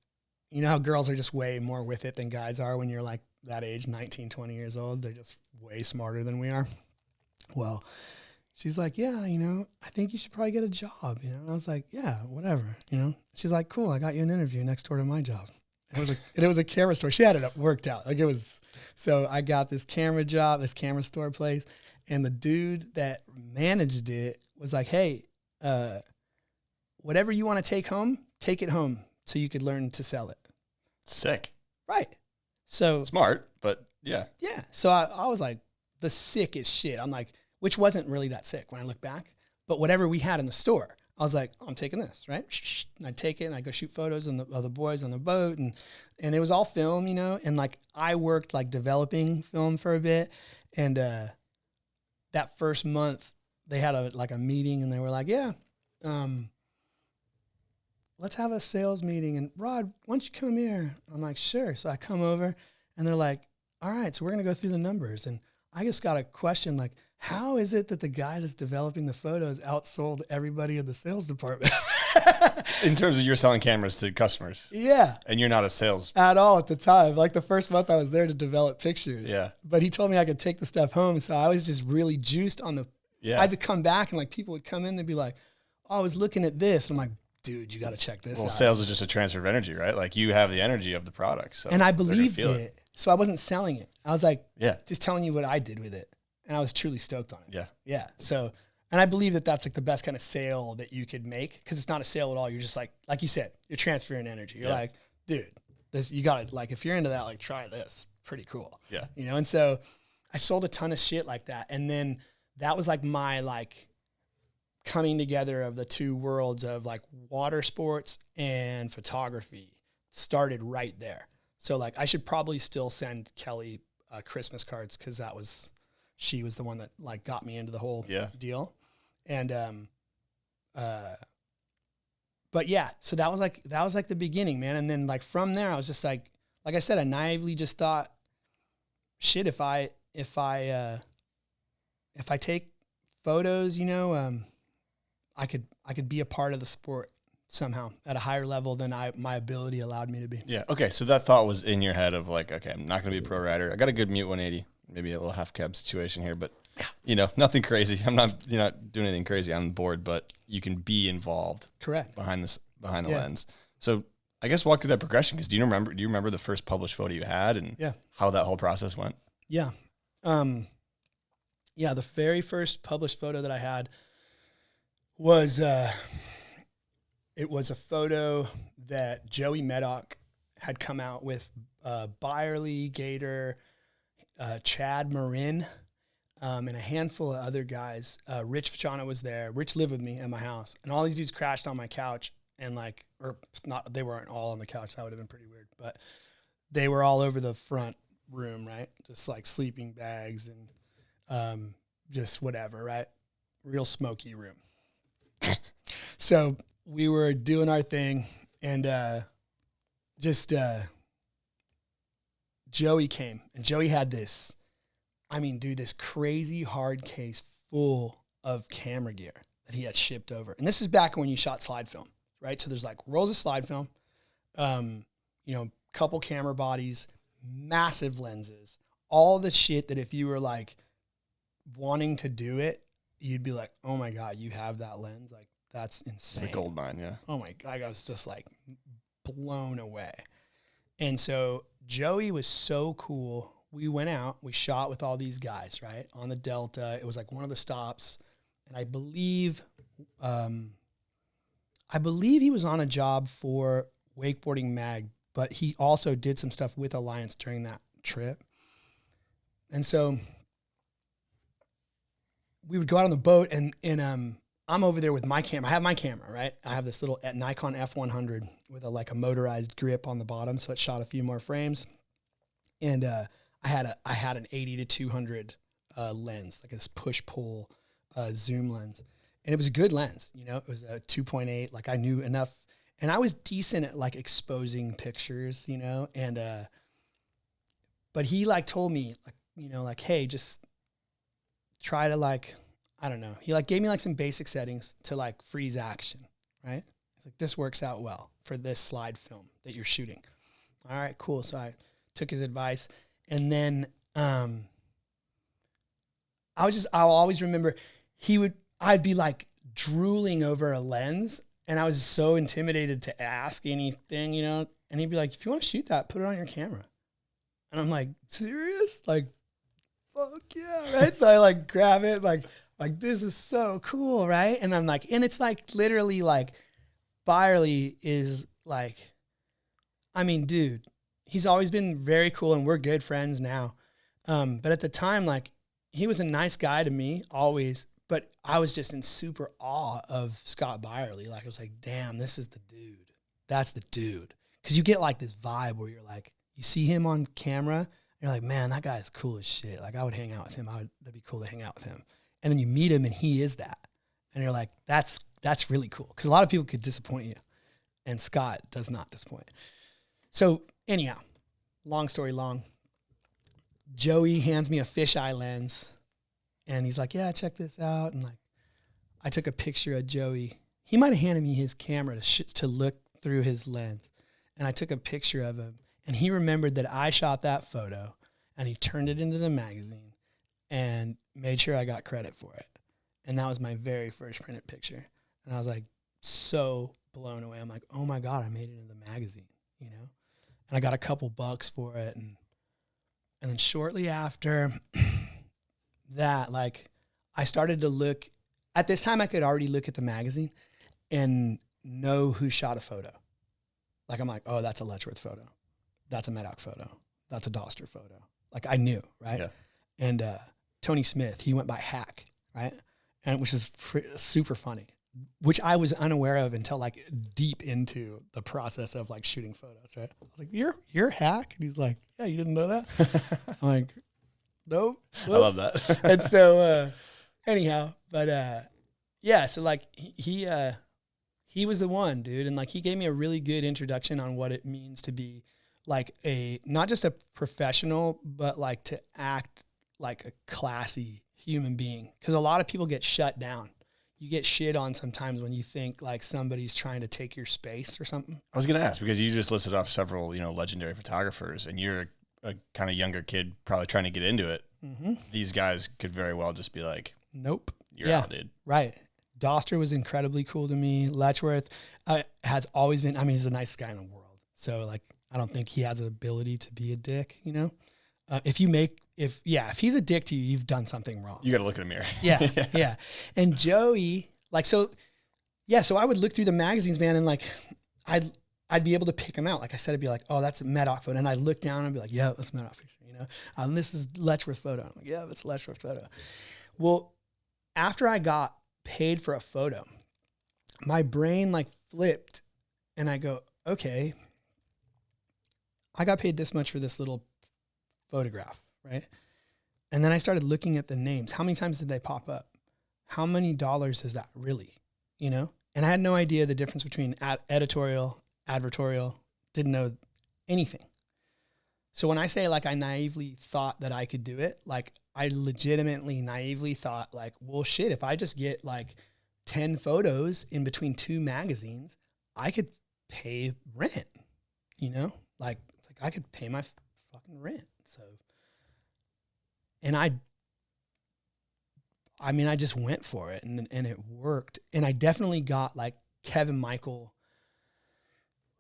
you know how girls are just way more with it than guys are when you're like that age, 19, 20 years old. They're just way smarter than we are. Well, she's like, yeah, you know, I think you should probably get a job, you know? And I was like, yeah, whatever, you know? She's like, cool, I got you an interview next door to my job. It was a camera store. She had it worked out. Like it was, so I got this camera job, this camera store place, and the dude that managed it was like, hey, whatever you want to take it home so you could learn to sell it. Sick. Right. So Smart, but yeah. Yeah. So I was like the sickest shit. I'm like, which wasn't really that sick when I look back, but whatever we had in the store, I was like, oh, I'm taking this, right? And I'd take it and I'd go shoot photos of the boys on the boat, and it was all film, you know? And like I worked like developing film for a bit, and that first month they had a meeting, and they were like, yeah, let's have a sales meeting, and Rod, why don't you come here? I'm like, sure. So I come over, and they're like, all right, so we're going to go through the numbers. And I just got a question, like, how is it that the guy that's developing the photos outsold everybody in the sales department? In terms of you're selling cameras to customers. Yeah. And you're not a sales. At all at the time. Like the first month I was there to develop pictures. Yeah. But he told me I could take the stuff home. So I was just really juiced on the, Yeah. I'd come back and like people would come in, they'd be like, oh, I was looking at this. I'm like, dude, you got to check this out. Well, sales is just a transfer of energy, right? Like you have the energy of the product. So and I they're gonna believed feel it. So I wasn't selling it. I was like, Yeah. just telling you what I did with it. And I was truly stoked on it. Yeah. Yeah. So, and I believe that that's like the best kind of sale that you could make, because it's not a sale at all. You're just like you said, you're transferring energy. You're like, dude, this, you got to, like, if you're into that, like, try this. Pretty cool. Yeah. You know? And so I sold a ton of shit like that. And then that was like my, like, coming together of the two worlds of like water sports and photography started right there. So like I should probably still send Kelly Christmas cards, because she was the one that like got me into the whole deal. And but yeah, so that was like the beginning, man. And then like from there I was just like I said, I naively just thought, shit, if I take photos, you know, I could be a part of the sport somehow at a higher level than my ability allowed me to be. Yeah. Okay. So that thought was in your head of like, okay, I'm not going to be a pro rider. I got a good mute 180, maybe a little half cab situation here, but you know, nothing crazy. You're not doing anything crazy on the board, but you can be involved. Correct. Behind the lens. So I guess walk through that progression. Cause do you remember the first published photo you had and how that whole process went? Yeah. The very first published photo that I had was, it was a photo that Joey Meddock had come out with, Byerly, Gator, Chad Marin, and a handful of other guys. Rich Fachano was there. Rich lived with me at my house, and all these dudes crashed on my couch, and like, or not, they weren't all on the couch. That would have been pretty weird, but they were all over the front room, right? Just like sleeping bags and just whatever, right? Real smoky room. So we were doing our thing, and Joey came, and Joey had this, this crazy hard case full of camera gear that he had shipped over. And this is back when you shot slide film, right? So there's like rolls of slide film, couple camera bodies, massive lenses, all the shit that if you were like wanting to do it, you'd be like, oh my God, you have that lens. Like that's insane. It's the gold mine. Yeah. Oh my God. I was just like blown away. And so Joey was so cool. We went out, we shot with all these guys, right? On the Delta. It was like one of the stops. And I believe he was on a job for Wakeboarding Mag, but he also did some stuff with Alliance during that trip. And so we would go out on the boat and I'm over there with my camera. I have my camera, right? I have this little Nikon F100 with a motorized grip on the bottom. So it shot a few more frames. And I had an 80 to 200 lens, like this push-pull zoom lens. And it was a good lens, you know, it was a 2.8. Like I knew enough, and I was decent at like exposing pictures, you know, and, but he like told me like, you know, like, hey, just try to like, I don't know. He like gave me like some basic settings to like freeze action, right? He's like, this works out well for this slide film that you're shooting. All right, cool. So I took his advice, and then, I'll always remember I'd be like drooling over a lens, and I was so intimidated to ask anything, you know, and he'd be like, if you want to shoot that, put it on your camera. And I'm like, serious? Like, fuck yeah, right? So I like grab it, like this is so cool, right? And I'm like, and it's like literally like Byerly is like, I mean, dude, he's always been very cool, and we're good friends now. But at the time, like, he was a nice guy to me always, but I was just in super awe of Scott Byerly. Like, I was like, damn, this is the dude. That's the dude. Because you get like this vibe where you're like, you see him on camera, and you're like, man, that guy's cool as shit. Like, I would hang out with him. That'd be cool to hang out with him. And then you meet him, and he is that. And you're like, that's really cool. Because a lot of people could disappoint you, and Scott does not disappoint. So anyhow, long story long, Joey hands me a fisheye lens, and he's like, yeah, check this out. And like, I took a picture of Joey. He might have handed me his camera to look through his lens. And I took a picture of him, and he remembered that I shot that photo, and he turned it into the magazine and made sure I got credit for it. And that was my very first printed picture. And I was like so blown away. I'm like, oh my God, I made it in the magazine, you know? And I got a couple bucks for it. And then shortly after that, like, I started to look. At this time, I could already look at the magazine and know who shot a photo. Like, I'm like, oh, that's a Letchworth photo. That's a Medoc photo. That's a Doster photo. Like, I knew, right? Yeah. And Tony Smith, he went by Hack, right? And which is super funny, which I was unaware of until like deep into the process of like shooting photos, right? I was like, you're Hack? And he's like, yeah, you didn't know that? I'm like, nope. I love that. And so anyhow, but yeah, so like he was the one, dude. And like, he gave me a really good introduction on what it means to be like not just a professional, but like to act like a classy human being. Cause a lot of people get shut down. You get shit on sometimes when you think like somebody's trying to take your space or something. I was going to ask, because you just listed off several, you know, legendary photographers, and you're a kind of younger kid probably trying to get into it. Mm-hmm. These guys could very well just be like, nope, you're out, dude. Right. Doster was incredibly cool to me. Letchworth has always been, I mean, he's the nicest guy in the world. So like, I don't think he has the ability to be a dick, you know? If he's a dick to you, you've done something wrong. You got to look in a mirror. Yeah. Yeah. And Joey, like, so I would look through the magazines, man. And like, I'd be able to pick them out. Like I said, I'd be like, oh, that's a Medoc photo. And I'd look down and be like, yeah, that's a Medoc picture, you know? And this is Letchworth photo. I'm like, yeah, that's a Letchworth photo. Well, after I got paid for a photo, my brain like flipped, and I go, okay, I got paid this much for this little photograph, right? And then I started looking at the names. How many times did they pop up? How many dollars is that really, you know? And I had no idea the difference between editorial, advertorial, didn't know anything. So when I say like I naively thought that I could do it, like I legitimately naively thought like, well, shit, if I just get like 10 photos in between 2 magazines, I could pay rent, you know? Like, it's like I could pay my fucking fucking rent. So, and I mean, I just went for it and it worked. And I definitely got like Kevin Michael,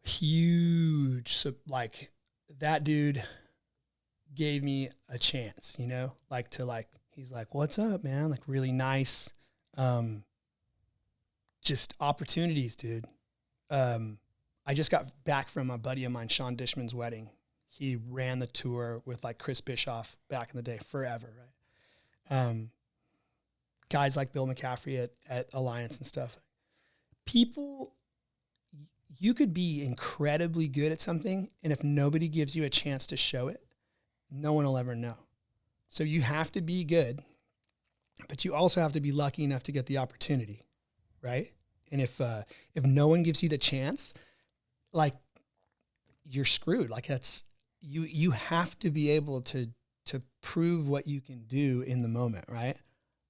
huge. So like that dude gave me a chance, you know, like to like, he's like, what's up, man? Like really nice, just opportunities, dude. I just got back from a buddy of mine, Sean Dishman's wedding. He ran the tour with like Chris Bischoff back in the day, forever, right? Guys like Bill McCaffrey at Alliance and stuff. People, you could be incredibly good at something, and if nobody gives you a chance to show it, no one will ever know. So you have to be good, but you also have to be lucky enough to get the opportunity, right? And if no one gives you the chance, like you're screwed. Like that's you have to be able to prove what you can do in the moment, right?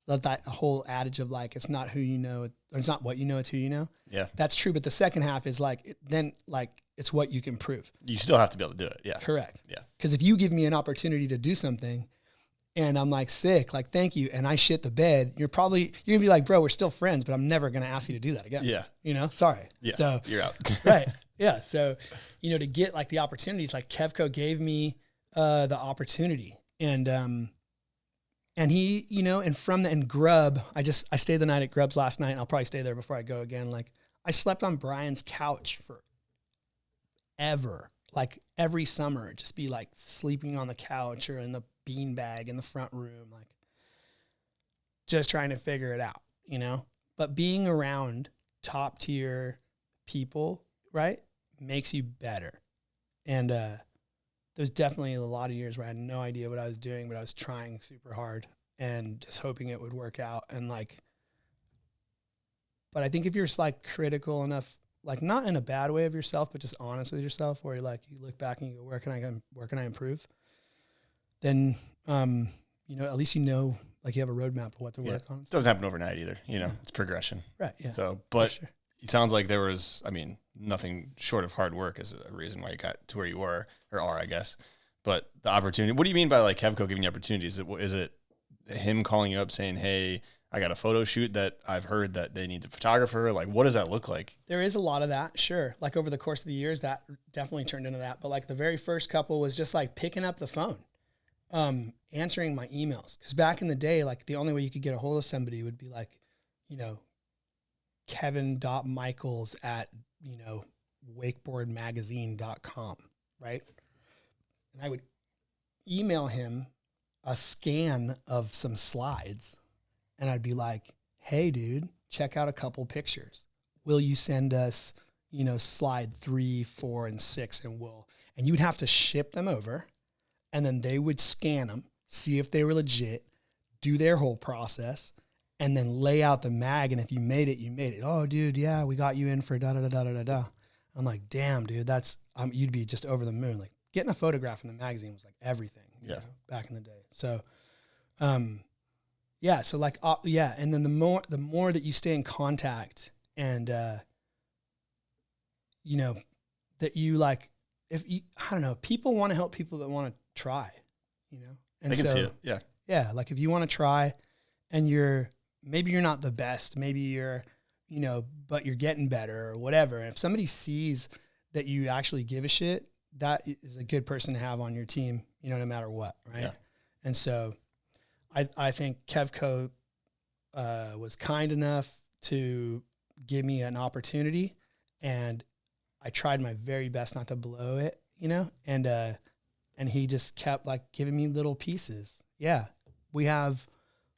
That whole adage of like, it's not who you know, or it's not what you know, it's who you know. Yeah. That's true. But the second half is like, then like, it's what you can prove. You still have to be able to do it. Yeah. Correct. Yeah. Because if you give me an opportunity to do something and I'm like sick, like, thank you, and I shit the bed, you're gonna be like, bro, we're still friends, but I'm never going to ask you to do that again. Yeah. You know, sorry. Yeah. So you're out. right. Yeah. So, you know, to get like the opportunities, like Kevco gave me the opportunity, and he, you know, and Grub, I stayed the night at Grub's last night, and I'll probably stay there before I go again. Like I slept on Brian's couch forever, like every summer, just be like sleeping on the couch or in the beanbag in the front room, like just trying to figure it out, you know, but being around top tier people, right, makes you better. And there's definitely a lot of years where I had no idea what I was doing, but I was trying super hard and just hoping it would work out. And like, but I think if you're just like critical enough, like not in a bad way of yourself, but just honest with yourself, where you're like, you look back and you go, where can I improve? Then, you know, at least you know, like you have a roadmap of what to work on. It doesn't happen overnight either. You know, it's progression. Right. Yeah. So, but sure. It sounds like there was, I mean, nothing short of hard work is a reason why you got to where you were or are, I guess. But the opportunity, what do you mean by like Kevco giving you opportunities? Is it him calling you up saying, hey, I got a photo shoot that I've heard that they need a photographer? Like, what does that look like? There is a lot of that. Sure. Like over the course of the years, that definitely turned into that. But like the very first couple was just like picking up the phone, answering my emails. Cause back in the day, like the only way you could get a hold of somebody would be like, you know, Kevin.Michaels at, you know, wakeboardmagazine.com. Right. And I would email him a scan of some slides, and I'd be like, hey dude, check out a couple pictures. Will you send us, you know, slide 3, 4, and 6, and you would have to ship them over, and then they would scan them, see if they were legit, do their whole process, and then lay out the mag. And if you made it, you made it. Oh dude, yeah, we got you in for da-da-da-da-da-da. I'm like, damn dude, that's, you'd be just over the moon. Like getting a photograph in the magazine was like everything, you know, back in the day. So, yeah. So like, yeah. And then the more that you stay in contact and, you know, that you like, I don't know, people want to help people that want to try, you know? And I can see it. Yeah. Yeah. Like if you want to try and maybe you're not the best, maybe you're, you know, but you're getting better or whatever. And if somebody sees that you actually give a shit, that is a good person to have on your team, you know, no matter what. Right. Yeah. And so I think Kevco was kind enough to give me an opportunity, and I tried my very best not to blow it, you know, and he just kept like giving me little pieces. Yeah. We have,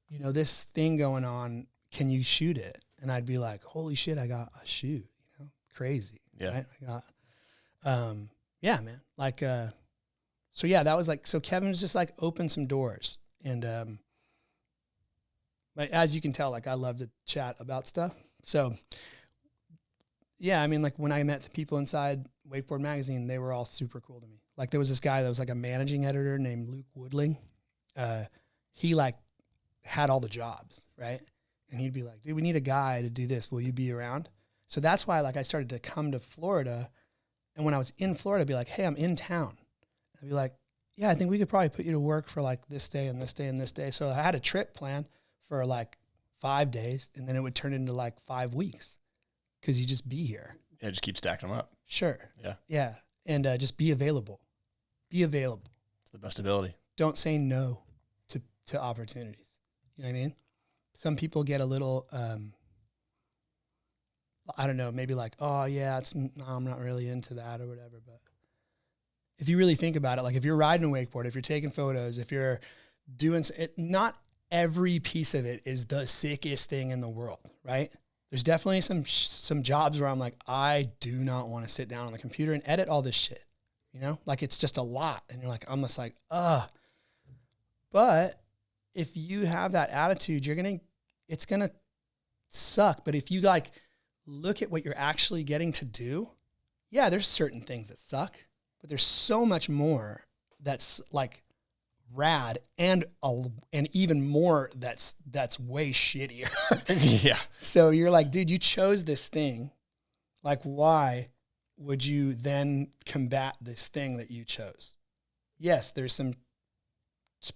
you know, this thing going on. Can you shoot it? And I'd be like, holy shit, I got a shoot, you know, crazy. Yeah. Right? I got, yeah, man. Like, so yeah, that was like, so Kevin was just like opened some doors, and, like, as you can tell, like I love to chat about stuff. So yeah, I mean, like when I met the people inside Wakeboard Magazine, they were all super cool to me. Like there was this guy that was like a managing editor named Luke Woodling. He like had all the jobs, right? And he'd be like, dude, we need a guy to do this. Will you be around? So that's why like I started to come to Florida. And when I was in Florida, I'd be like, hey, I'm in town. I'd be like, yeah, I think we could probably put you to work for like this day and this day and this day. So I had a trip planned for like 5 days, and then it would turn into like 5 weeks because you just be here. Yeah, just keep stacking them up. Sure. Yeah. Yeah. And just be available. Be available. It's the best ability. Don't say no to opportunities. You know what I mean? Some people get a little, I don't know, maybe like, oh yeah, I'm not really into that or whatever. But if you really think about it, like if you're riding a wakeboard, if you're taking photos, if you're doing it, not every piece of it is the sickest thing in the world, right? There's definitely some jobs where I'm like, I do not want to sit down on the computer and edit all this shit. You know, like it's just a lot. And you're like, I'm just like, ugh. But if you have that attitude, it's going to suck. But if you like look at what you're actually getting to do, yeah, there's certain things that suck, but there's so much more that's like rad and even more that's way shittier. Yeah. So you're like, dude, you chose this thing. Like, why would you then combat this thing that you chose? Yes, there's some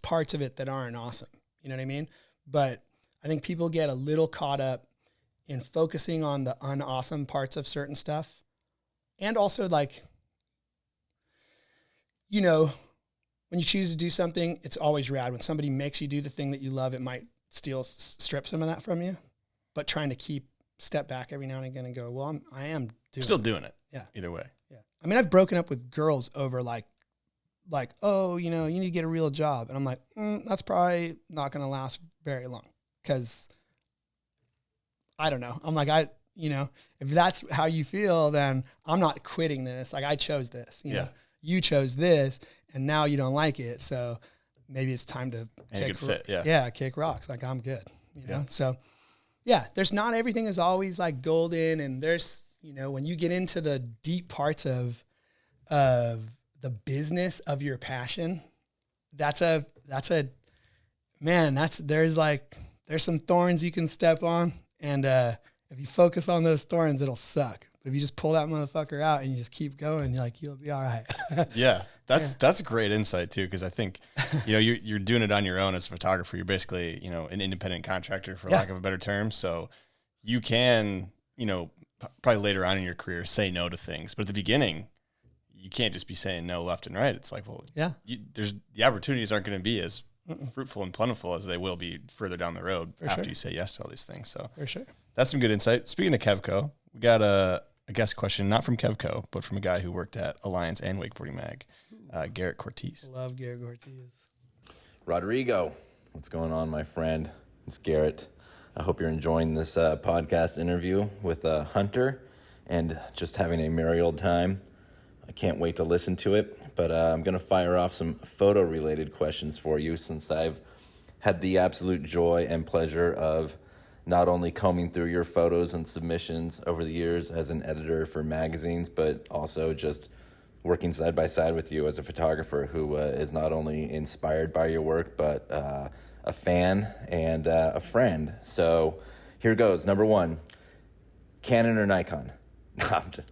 parts of it that aren't awesome. You know what I mean? But I think people get a little caught up in focusing on the unawesome parts of certain stuff. And also like, you know, when you choose to do something, it's always rad. When somebody makes you do the thing that you love, it might strip some of that from you. But trying to step back every now and again and go, well, I am doing it. Yeah. Either way. Yeah. I mean, I've broken up with girls over like, oh, you know, you need to get a real job. And I'm like, that's probably not going to last very long. Cause I don't know. I'm like, you know, if that's how you feel, then I'm not quitting this. Like I chose this, you know, you chose this and now you don't like it. So maybe it's time to kick rocks. Like I'm good, you know? So yeah, there's not everything is always like golden. And there's, you know, when you get into the deep parts of the business of your passion, there's some thorns you can step on. And if you focus on those thorns, it'll suck. But if you just pull that motherfucker out and you just keep going, you'll be all right. Yeah. That's a great insight too. Cause I think, you know, you're doing it on your own as a photographer. You're basically, you know, an independent contractor for lack of a better term. So you can, you know, probably later on in your career, say no to things, but at the beginning, you can't just be saying no left and right. It's like, well, the opportunities aren't going to be as fruitful and plentiful as they will be further down the road after you say yes to all these things. So for sure, that's some good insight. Speaking of Kevco, we got a guest question, not from Kevco, but from a guy who worked at Alliance and Wakeboarding Mag, Garrett Cortese. Love Garrett Cortese. Rodrigo, what's going on, my friend? It's Garrett. I hope you're enjoying this podcast interview with Hunter and just having a merry old time. I can't wait to listen to it, but I'm going to fire off some photo-related questions for you since I've had the absolute joy and pleasure of not only combing through your photos and submissions over the years as an editor for magazines, but also just working side by side with you as a photographer who is not only inspired by your work, but a fan and a friend. So here goes. Number one, Canon or Nikon?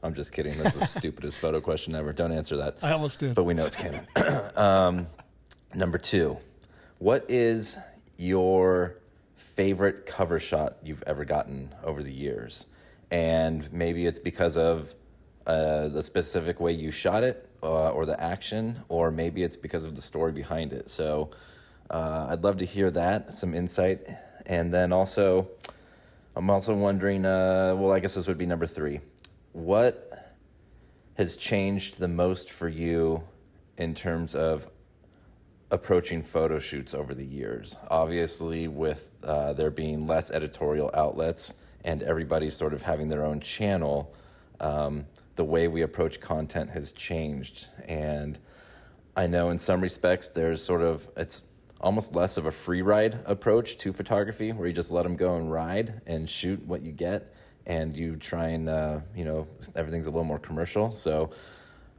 I'm just kidding. That's the stupidest photo question ever. Don't answer that. I almost did. But we know it's Canon. Number two, what is your favorite cover shot you've ever gotten over the years? And maybe it's because of the specific way you shot it or the action, or maybe it's because of the story behind it. So I'd love to hear that, some insight. And then also, I'm also wondering, I guess this would be number three. What has changed the most for you in terms of approaching photo shoots over the years? Obviously, with there being less editorial outlets and everybody sort of having their own channel, the way we approach content has changed. And I know in some respects it's almost less of a free ride approach to photography where you just let them go and ride and shoot what you get. And you try and, everything's a little more commercial. So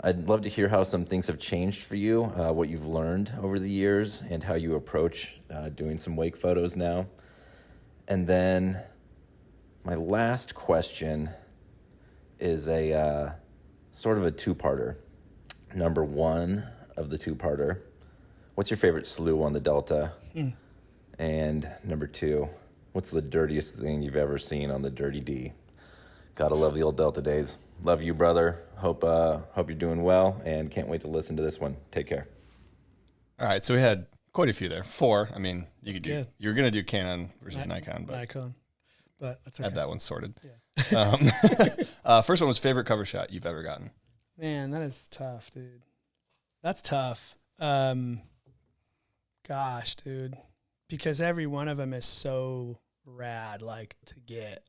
I'd love to hear how some things have changed for you, what you've learned over the years, and how you approach doing some wake photos now. And then my last question is a sort of a two-parter. Number one of the two-parter, what's your favorite slough on the Delta? And number 2, what's the dirtiest thing you've ever seen on the Dirty D? Gotta love the old Delta days. Love you, brother. Hope you're doing well, and can't wait to listen to this one. Take care. All right, so we had quite a few there. 4. I mean, you could do. good. You were gonna do Canon versus Nikon, but Nikon, but that's okay. had that one sorted. Yeah. First one was favorite cover shot you've ever gotten. Man, that is tough, dude. That's tough. Gosh, dude, because every one of them is so rad, like to get.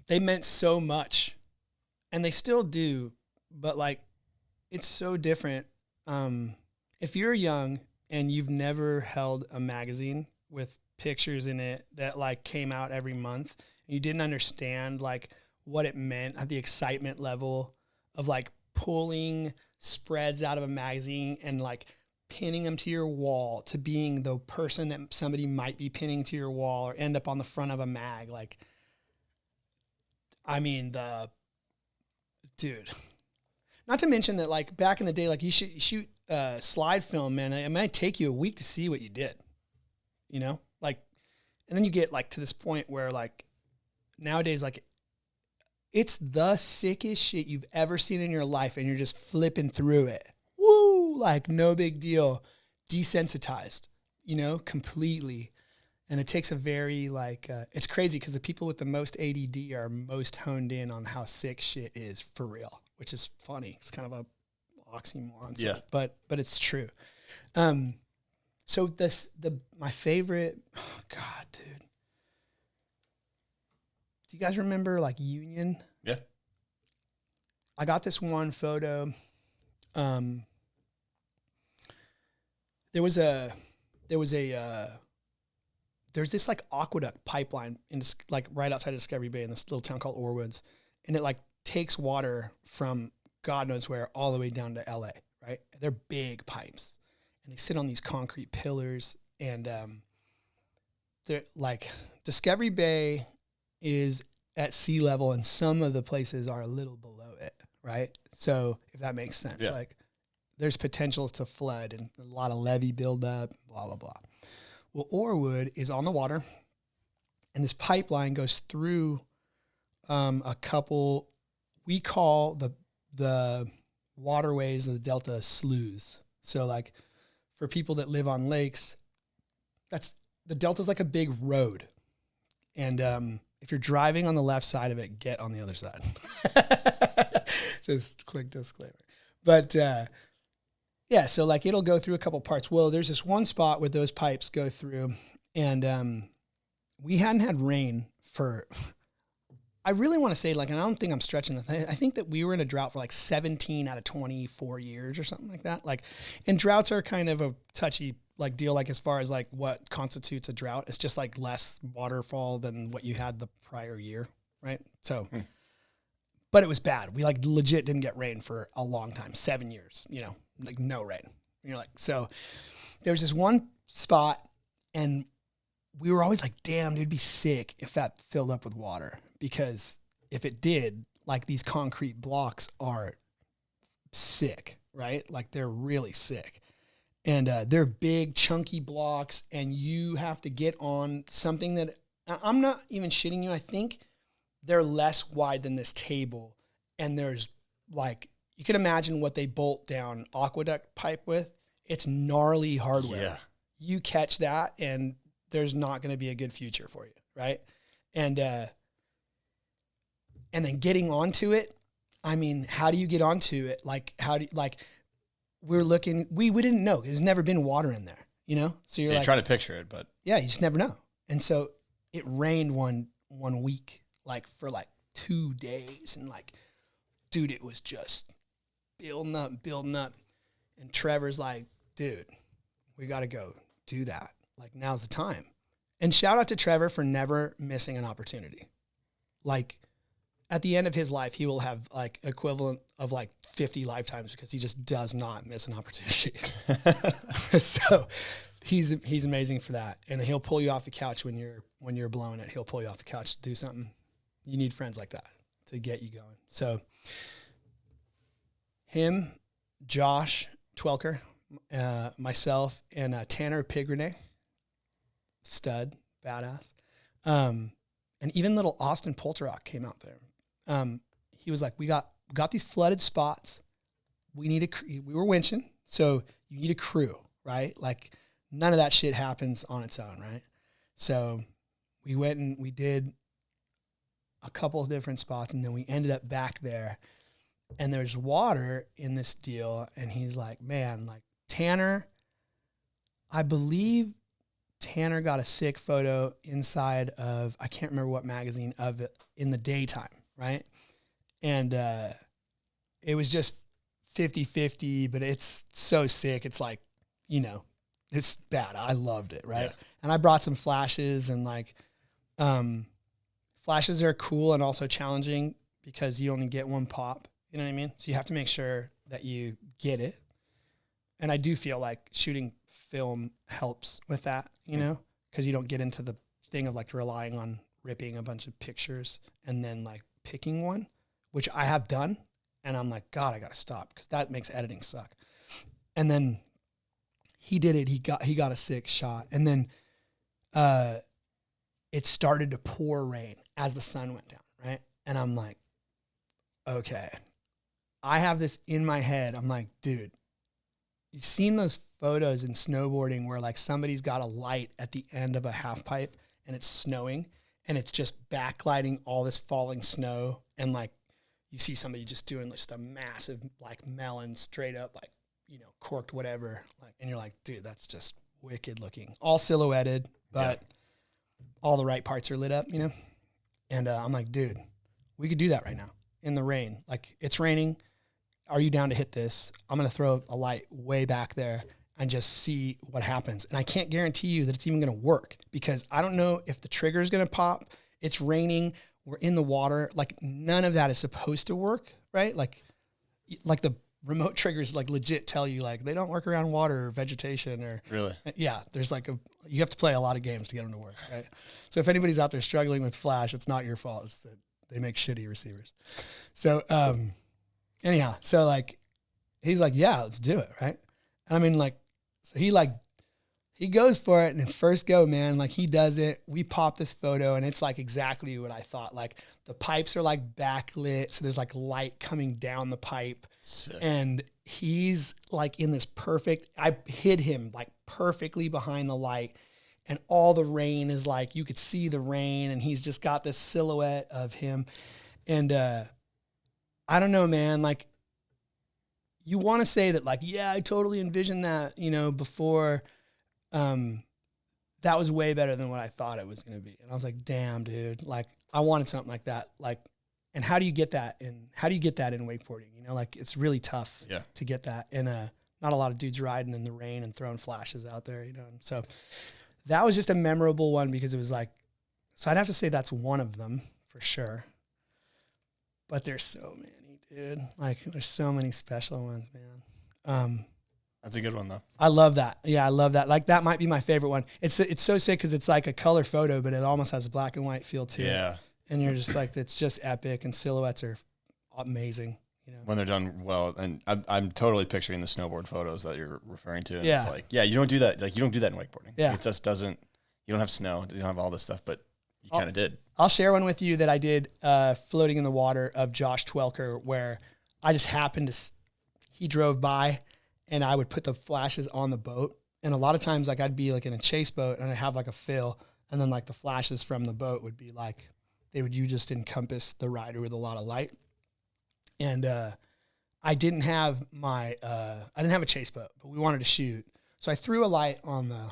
They meant so much, and they still do, but like, it's so different. If you're young and you've never held a magazine with pictures in it that like came out every month, and you didn't understand like what it meant, the excitement level of like pulling spreads out of a magazine and like pinning them to your wall, to being the person that somebody might be pinning to your wall or end up on the front of a mag. Like, I mean, dude, not to mention that like back in the day, like you shoot slide film, man. It might take you a week to see what you did, you know, like, and then you get like to this point where like nowadays, like it's the sickest shit you've ever seen in your life, and you're just flipping through it. Woo! Like no big deal. Desensitized, you know, completely. And it takes a very like, it's crazy because the people with the most ADD are most honed in on how sick shit is for real, which is funny. It's kind of a oxymoron. Yeah. But it's true. So my favorite, oh God, dude. Do you guys remember like Union? Yeah. I got this one photo. There's this like aqueduct pipeline in like right outside of Discovery Bay in this little town called Orwoods, and it like takes water from God knows where all the way down to LA, right? They're big pipes, and they sit on these concrete pillars, and they're like Discovery Bay is at sea level, and some of the places are a little below it, right? So if that makes sense, Yeah. like there's potentials to flood and a lot of levee buildup, blah, blah, blah. Well, Orwood is on the water, and this pipeline goes through a couple, we call the waterways of the Delta sloughs. So like for people that live on lakes, the Delta's like a big road. And if you're driving on the left side of it, get on the other side. Just quick disclaimer. But yeah, so like it'll go through a couple parts. Well, there's this one spot where those pipes go through, and we hadn't had rain for, I really want to say like, and I don't think I'm stretching this. I think that we were in a drought for like 17 out of 24 years or something like that. Like, and droughts are kind of a touchy like deal, like as far as like what constitutes a drought. It's just like less waterfall than what you had the prior year, right? So, but it was bad. We like legit didn't get rain for a long time, 7 years, you know, like no rain. You're like, so there was this one spot, and we were always like, damn, dude, it'd be sick if that filled up with water, because if it did, like these concrete blocks are sick, right? Like they're really sick. And they're big, chunky blocks, and you have to get on something that, I'm not even shitting you. I think they're less wide than this table, and there's like, you can imagine what they bolt down aqueduct pipe with. It's gnarly hardware. Yeah. You catch that, and there's not going to be a good future for you, right? And then getting onto it, I mean, how do you get onto it? Like, we're looking, we didn't know. There's never been water in there, you know? So you're like, trying to picture it, but yeah, you just never know. And so it rained one week, like for like 2 days. And like, dude, it was just building up. And Trevor's like, dude, we got to go do that. Like, now's the time. And shout out to Trever for never missing an opportunity. Like, at the end of his life, he will have like equivalent of like 50 lifetimes, because he just does not miss an opportunity. So he's amazing for that. And he'll pull you off the couch when you're blowing it. He'll pull you off the couch to do something. You need friends like that to get you going. So him, Josh Twelker, myself, and Tanner Pigrene, stud, badass. And even little Austin Polterock came out there. He was like, we got these flooded spots. We were winching, so you need a crew, right? Like none of that shit happens on its own, right? So we went and we did a couple of different spots, and then we ended up back there, and there's water in this deal. And he's like, man, like Tanner, I believe Tanner got a sick photo inside of, I can't remember what magazine, of it in the daytime, right? And it was just 50-50, but it's so sick. It's like, you know, it's bad. I loved it, right? Yeah. And I brought some flashes, and like flashes are cool and also challenging because you only get one pop, you know what I mean? So you have to make sure that you get it. And I do feel like shooting film helps with that, you know, because you don't get into the thing of like relying on ripping a bunch of pictures and then like picking one, which I have done. And I'm like, God, I got to stop because that makes editing suck. And then he did it. He got a sick shot. And then it started to pour rain as the sun went down, right? And I'm like, okay. I have this in my head. I'm like, dude, you've seen those photos in snowboarding where like somebody's got a light at the end of a half pipe and it's snowing and it's just backlighting all this falling snow, and like you see somebody just doing just a massive like melon straight up, like, you know, corked whatever, like, and you're like, dude, that's just wicked looking, all silhouetted, but all the right parts are lit up, you know? And I'm like, dude, we could do that right now in the rain. Like, it's raining. Are you down to hit this? I'm going to throw a light way back there and just see what happens. And I can't guarantee you that it's even going to work because I don't know if the trigger is going to pop. It's raining. We're in the water. Like, none of that is supposed to work, right? Like the remote triggers like legit tell you like they don't work around water or vegetation or really. Yeah, there's like you have to play a lot of games to get them to work, right? So if anybody's out there struggling with flash, it's not your fault. It's that they make shitty receivers. So anyhow, so like he's like, yeah, let's do it, right? And I mean, like, so he goes for it, and in first go, man, like he does it. We pop this photo, and it's like exactly what I thought. Like the pipes are like backlit, so there's like light coming down the pipe. Sick. And he's like in this perfect, I hid him like perfectly behind the light, and all the rain is like, you could see the rain, and he's just got this silhouette of him. And I don't know, man, like you want to say that like, yeah, I totally envisioned that, you know, before. That was way better than what I thought it was going to be. And I was like, damn, dude, like I wanted something like that. Like, and how do you get that in wakeboarding? You know, like it's really tough to get that. And, not a lot of dudes riding in the rain and throwing flashes out there, you know? And so that was just a memorable one because it was like, so I'd have to say that's one of them for sure. But there's so many, dude. Like there's so many special ones, man. That's a good one though. I love that. Yeah, I love that. Like that might be my favorite one. It's so sick because it's like a color photo, but it almost has a black and white feel too. Yeah. And you're just like, it's just epic, and silhouettes are amazing. You know, when they're done well. And I'm totally picturing the snowboard photos that you're referring to. And yeah. It's like, yeah, you don't do that. Like you don't do that in wakeboarding. Yeah. It just doesn't. You don't have snow. You don't have all this stuff, but you kind of did. I'll share one with you that I did floating in the water of Josh Twelker, where I just happened to. He drove by. And I would put the flashes on the boat. And a lot of times, like, I'd be, like, in a chase boat, and I'd have, like, a fill. And then, like, the flashes from the boat would be, like, you just encompass the rider with a lot of light. And I didn't have a chase boat, but we wanted to shoot. So I threw a light on the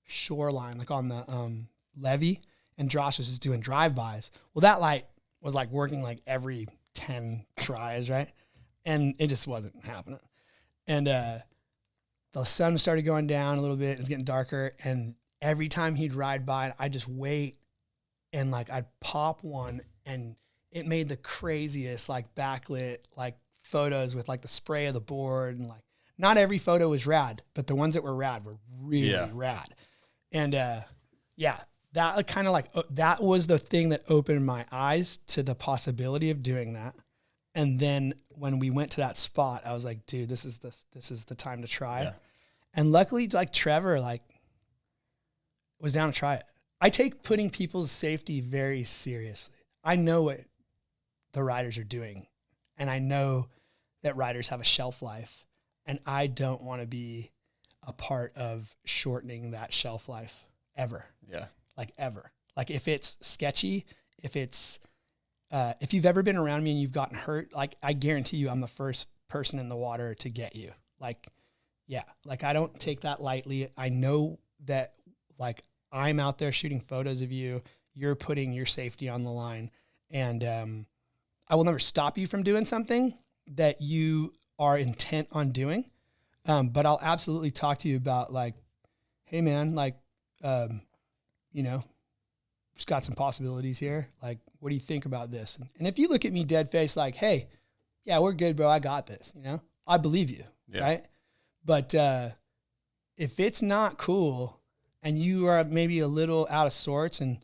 shoreline, like, on the levee, and Josh was just doing drive-bys. Well, that light was, like, working, like, every 10 tries, right? And it just wasn't happening. And the sun started going down a little bit. It was getting darker. And every time he'd ride by, I'd just wait. And, like, I'd pop one. And it made the craziest, like, backlit, like, photos with, like, the spray of the board. And, like, not every photo was rad. But the ones that were rad were really rad. And, that kind of, like, that was the thing that opened my eyes to the possibility of doing that. And then when we went to that spot, I was like, dude, this is the time to try. Yeah. And luckily, like Trever, like was down to try it. I take putting people's safety very seriously. I know what the riders are doing, and I know that riders have a shelf life, and I don't want to be a part of shortening that shelf life ever. Yeah. Like ever. Like if it's sketchy, if it's, if you've ever been around me and you've gotten hurt, like I guarantee you I'm the first person in the water to get you. Like, yeah, like I don't take that lightly. I know that like I'm out there shooting photos of you. You're putting your safety on the line, and I will never stop you from doing something that you are intent on doing. But I'll absolutely talk to you about like, hey man, like, you know, just got some possibilities here. Like, what do you think about this? And if you look at me dead face, like, hey, yeah, we're good, bro. I got this. You know, I believe you. Yeah. Right. But, if it's not cool and you are maybe a little out of sorts and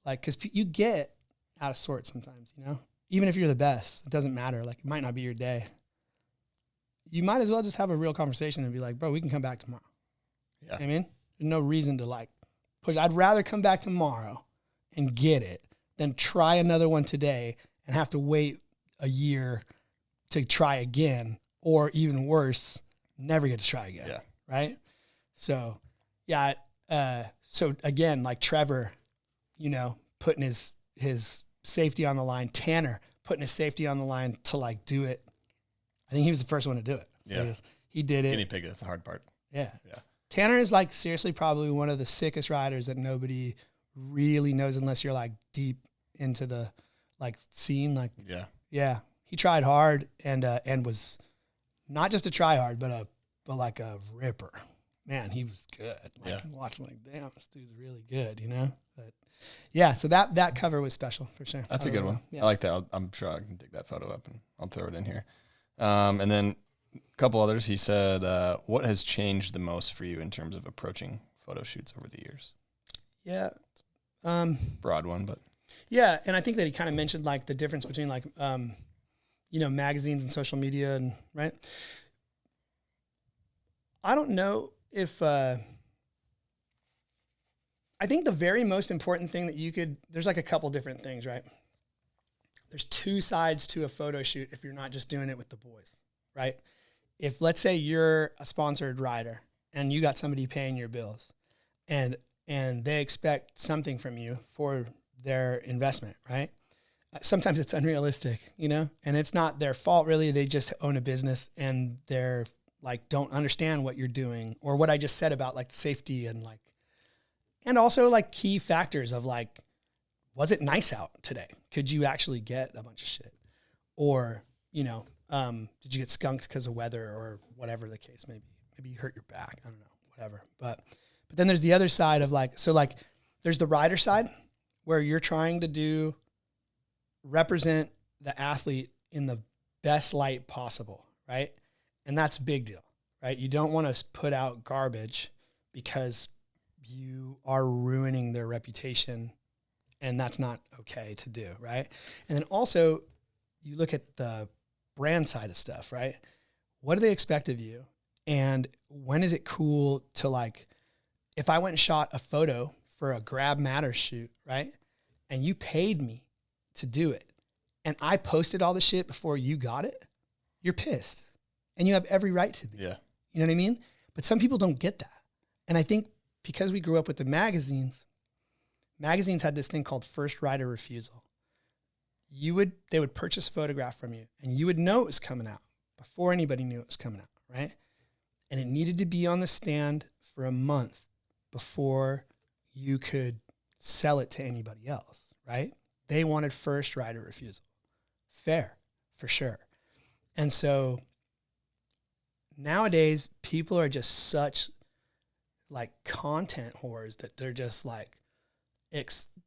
like, cause you get out of sorts sometimes, you know, even if you're the best, it doesn't matter. Like it might not be your day. You might as well just have a real conversation and be like, bro, we can come back tomorrow. Yeah. You know what I mean, there's no reason to like push. I'd rather come back tomorrow and get it than try another one today and have to wait a year to try again, or even worse, never get to try again. Yeah. Right. So yeah. So again, like Trever, you know, putting his safety on the line, Tanner putting his safety on the line to like do it. I think he was the first one to do it. So yeah. He did it. Guinea pig, that's the hard part. Yeah. Yeah. Tanner is like seriously probably one of the sickest riders that nobody really knows unless you're like deep into the like scene. Like, yeah. Yeah. He tried hard and was not just a try hard, but like a ripper. Man, he was good. Like, yeah. Watching like, damn, this dude's really good, you know? But yeah, so that cover was special for sure. That's a good one. Yeah. I like that. I'm sure I can dig that photo up and I'll throw it in here. And then a couple others. He said, what has changed the most for you in terms of approaching photo shoots over the years? Yeah. Broad one, but. Yeah, and I think that he kind of mentioned like the difference between like, you know, magazines and social media and, right? I don't know if, I think the very most important thing that there's like a couple different things, right? There's two sides to a photo shoot if you're not just doing it with the boys, right? If let's say you're a sponsored rider and you got somebody paying your bills and they expect something from you for their investment, right? Sometimes it's unrealistic, you know, and it's not their fault really. They just own a business and they're like, don't understand what you're doing or what I just said about like safety and like, and also like key factors of like, was it nice out today? Could you actually get a bunch of shit? Or, you know, did you get skunked because of weather or whatever the case may be? Maybe you hurt your back. I don't know, whatever. But then there's the other side of like, so like there's the rider side where you're trying to represent the athlete in the best light possible, right? And that's a big deal, right? You don't want to put out garbage because you are ruining their reputation, and that's not okay to do, right? And then also you look at the brand side of stuff, right? What do they expect of you? And when is it cool to like, if I went and shot a photo for a Grab Matters shoot, right? And you paid me to do it, and I posted all the shit before you got it, you're pissed. And you have every right to be. Yeah. You know what I mean? But some people don't get that. And I think because we grew up with the magazines had this thing called first rider refusal. They would purchase a photograph from you and you would know it was coming out before anybody knew it was coming out, right? And it needed to be on the stand for a month before you could sell it to anybody else, right? They wanted first rider refusal. Fair, for sure. And so nowadays, people are just such like content whores that they're just like,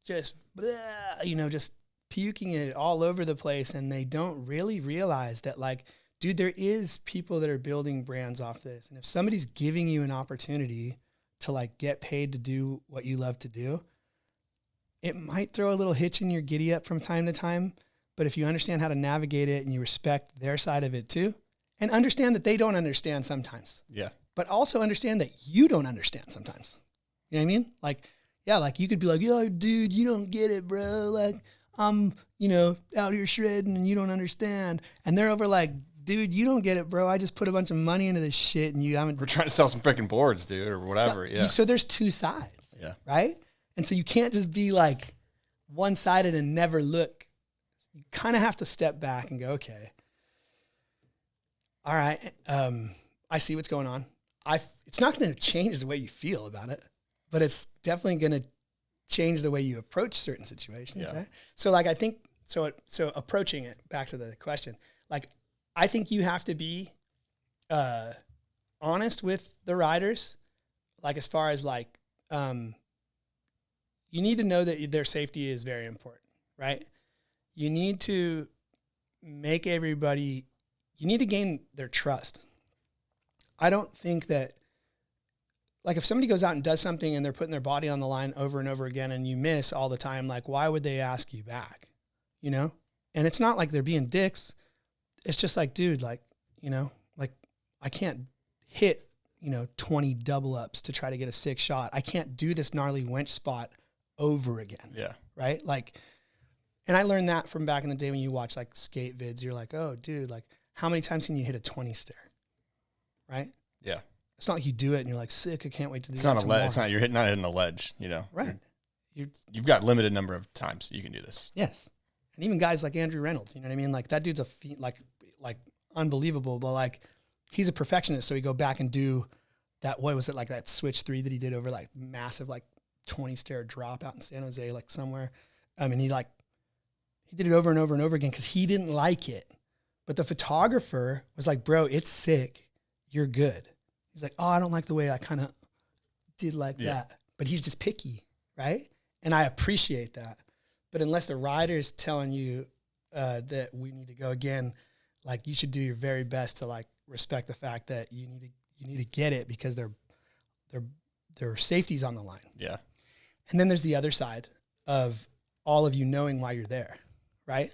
just puking it all over the place, and they don't really realize that like, dude, there is people that are building brands off this, and if somebody's giving you an opportunity to like get paid to do what you love to do, it might throw a little hitch in your giddy up from time to time, but if you understand how to navigate it and you respect their side of it too, and understand that they don't understand sometimes. Yeah. but also understand that you don't understand sometimes. You know what I mean? Like, yeah, like you could be like, yo, dude, you don't get it, bro. Like, I'm, out here shredding and you don't understand. And they're over like, dude, you don't get it, bro. I just put a bunch of money into this shit and you haven't. We're trying to sell some freaking boards, dude, or whatever. So there's two sides. Yeah. Right? And so you can't just be like one-sided and never look. You kind of have to step back and go, okay, all right, I see what's going on. It's not going to change the way you feel about it, but it's definitely going to change the way you approach certain situations, right? So like, I think, so approaching it, back to the question, like, I think you have to be honest with the riders, like as far as like, you need to know that their safety is very important, right? You need to make everybody, you need to gain their trust. I don't think that, like if somebody goes out and does something and they're putting their body on the line over and over again and you miss all the time, like why would they ask you back, And it's not like they're being dicks. It's just like, dude, like, like I can't hit, 20 double ups to try to get a 6 shot. I can't do this gnarly winch spot over again. Yeah. Right? Like, and I learned that from back in the day when you watch like skate vids, you're like, oh dude, like how many times can you hit a 20 stair? Right? Yeah. It's not like you do it and you're like, sick, I can't wait to do It's that not a ledge. tomorrow. It's not, you're not hitting a ledge, Right. You've got limited number of times you can do this. Yes. And even guys like Andrew Reynolds, you know what I mean? Like that dude's like unbelievable, but like he's a perfectionist. So he go back and do that. What was it? Like that switch 3 that he did over like massive, like 20 stair drop out in San Jose, like somewhere. And he did it over and over and over again because he didn't like it. But the photographer was like, bro, it's sick. You're good. He's like, oh, I don't like the way I kind of did like that. But he's just picky, right? And I appreciate that. But unless the rider's telling you that we need to go again, like you should do your very best to like respect the fact that you need to get it because their safety's on the line. Yeah. And then there's the other side of all of you knowing why you're there, right?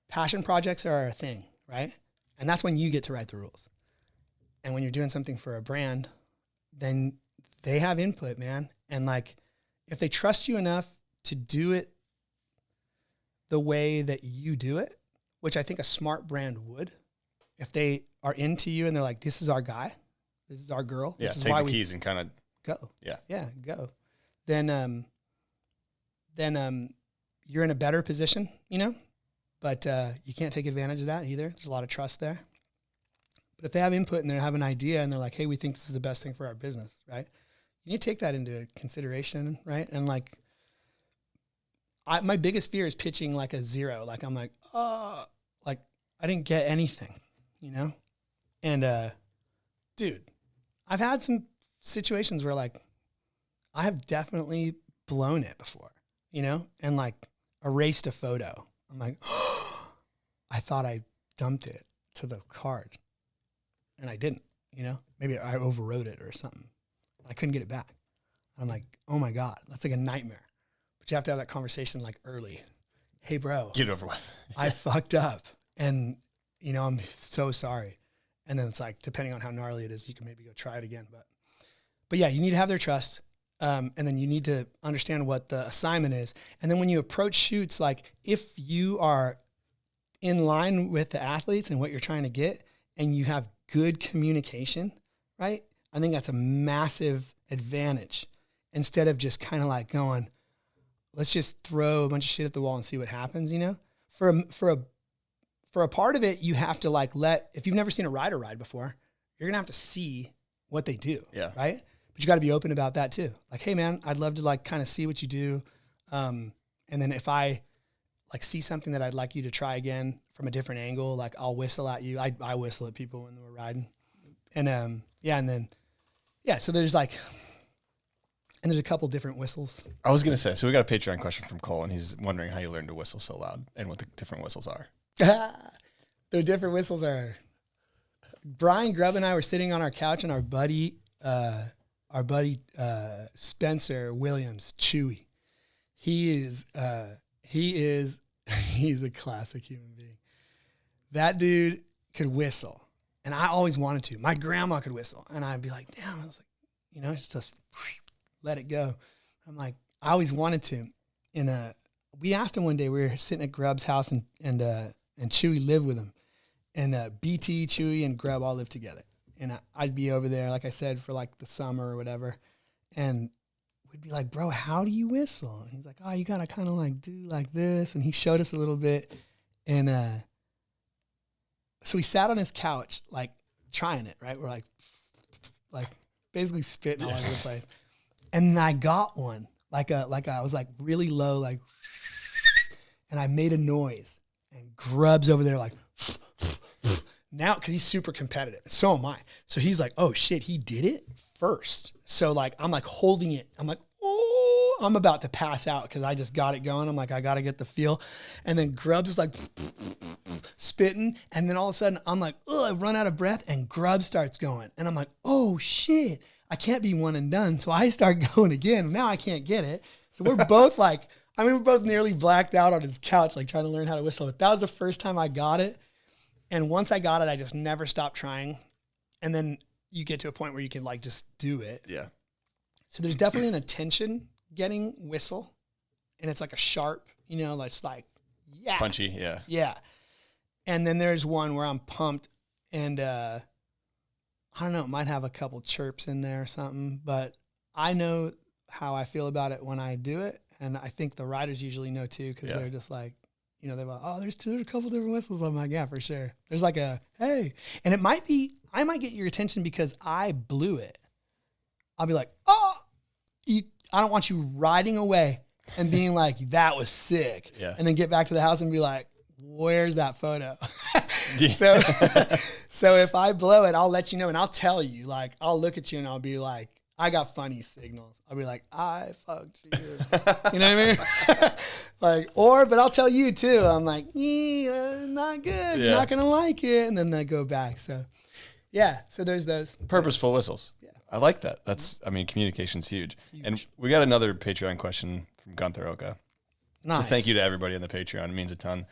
Passion projects are a thing, right? And that's when you get to write the rules. And when you're doing something for a brand, then they have input, man. And like, if they trust you enough to do it the way that you do it, which I think a smart brand would, if they are into you and they're like, this is our guy, this is our girl. Yeah, this is take why the keys and kind of go. Yeah. Yeah, go. Then you're in a better position, but you can't take advantage of that either. There's a lot of trust there. But if they have input and they have an idea and they're like, hey, we think this is the best thing for our business, right? You need to take that into consideration, right? And like, my biggest fear is pitching like a 0. Like I'm like, oh, like I didn't get anything, And dude, I've had some situations where like I have definitely blown it before, and like erased a photo. I'm like, oh, I thought I dumped it to the card and I didn't, maybe I overwrote it or something. I couldn't get it back. I'm like, oh my God, that's like a nightmare. But you have to have that conversation like early. Hey bro, get it over with. I fucked up and I'm so sorry. And then it's like, depending on how gnarly it is, you can maybe go try it again. But yeah, you need to have their trust. And then you need to understand what the assignment is. And then when you approach shoots, like if you are in line with the athletes and what you're trying to get, and you have good communication, right? I think that's a massive advantage instead of just kind of like going, let's just throw a bunch of shit at the wall and see what happens, For a part of it, you have to like if you've never seen a rider ride before, you're going to have to see what they do. Yeah. Right. But you got to be open about that too. Like, hey man, I'd love to like kind of see what you do. And then if I like see something that I'd like you to try again from a different angle, like I'll whistle at you. I whistle at people when we're riding. And so there's like, and there's a couple different whistles. I was going to say, so we got a Patreon question from Cole, and he's wondering how you learned to whistle so loud and what the different whistles are. The different whistles are, Brian Grubb and I were sitting on our couch, and our buddy Spencer Williams, Chewy, he's a classic human being. That dude could whistle. And I always wanted to. My grandma could whistle. And I'd be like, damn, I was like, it's just let it go. I'm like, I always wanted to. And we asked him one day, we were sitting at Grub's house and Chewy lived with him. And BT, Chewy, and Grub all lived together. And I'd be over there, like I said, for like the summer or whatever. And we'd be like, bro, how do you whistle? And he's like, oh, you gotta kind of like do like this. And he showed us a little bit. And so we sat on his couch, like trying it, right? We're like basically spitting all over the place. And I got one, I was like really low, like, and I made a noise. And Grub's over there like, now, because he's super competitive. So am I. So he's like, oh shit, he did it first. So like, I'm like holding it. I'm like, oh, I'm about to pass out because I just got it going. I'm like, I got to get the feel. And then Grubs is like spitting. And then all of a sudden I'm like, oh, I run out of breath and Grub starts going. And I'm like, oh shit, I can't be one and done. So I start going again. Now I can't get it. So we're both like, we're both nearly blacked out on his couch, like trying to learn how to whistle. But that was the first time I got it. And once I got it, I just never stopped trying. And then you get to a point where you can like just do it. Yeah. So there's definitely an attention getting whistle. And it's like a sharp, it's like, yeah. Punchy, yeah. Yeah. And then there's one where I'm pumped and I don't know, it might have a couple chirps in there or something, but I know how I feel about it when I do it. And I think the riders usually know too, because they're just like, they're like, oh, there's a couple different whistles. I'm like, yeah, for sure. There's like a, hey. And it might be, I might get your attention because I blew it. I'll be like, oh, I don't want you riding away and being like, that was sick. Yeah. And then get back to the house and be like, where's that photo? So if I blow it, I'll let you know and I'll tell you. Like, I'll look at you and I'll be like, I got funny signals. I'll be like, I fucked you. You know what I mean? But I'll tell you too. I'm like, not good. Yeah. You're not going to like it. And then I go back. So yeah. So there's those. Purposeful whistles. Yeah. I like that. Communication's huge. And we got another Patreon question from Gunther Oka. Nice. So thank you to everybody on the Patreon. It means a ton.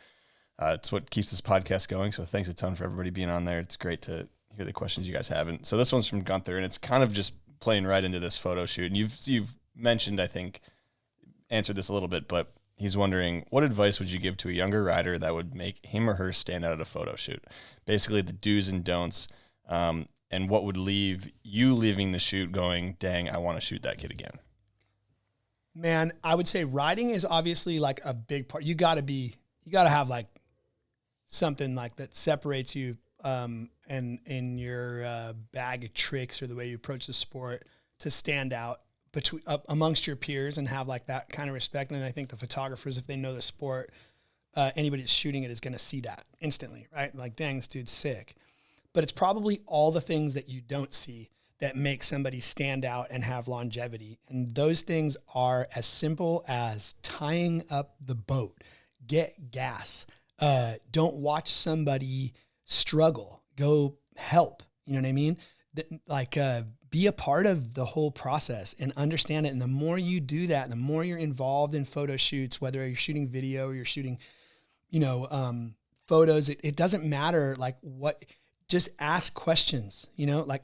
It's what keeps this podcast going. So thanks a ton for everybody being on there. It's great to hear the questions you guys have. And so this one's from Gunther, and it's kind of just playing right into this photo shoot. And you've mentioned, I think, answered this a little bit, but he's wondering, what advice would you give to a younger rider that would make him or her stand out at a photo shoot? Basically the do's and don'ts, and what would leave you leaving the shoot going, dang, I want to shoot that kid again? Man, I would say riding is obviously like a big part. You got to have like something like that separates you and in your bag of tricks or the way you approach the sport to stand out between amongst your peers and have like that kind of respect. And I think the photographers, if they know the sport, anybody that's shooting it is going to see that instantly, right? Like, dang, this dude's sick. But it's probably all the things that you don't see that make somebody stand out and have longevity. And those things are as simple as tying up the boat, get gas. Don't watch somebody struggle, go help. You know what I mean? Be a part of the whole process and understand it. And the more you do that, the more you're involved in photo shoots, whether you're shooting video or you're shooting, photos, it doesn't matter like what, just ask questions,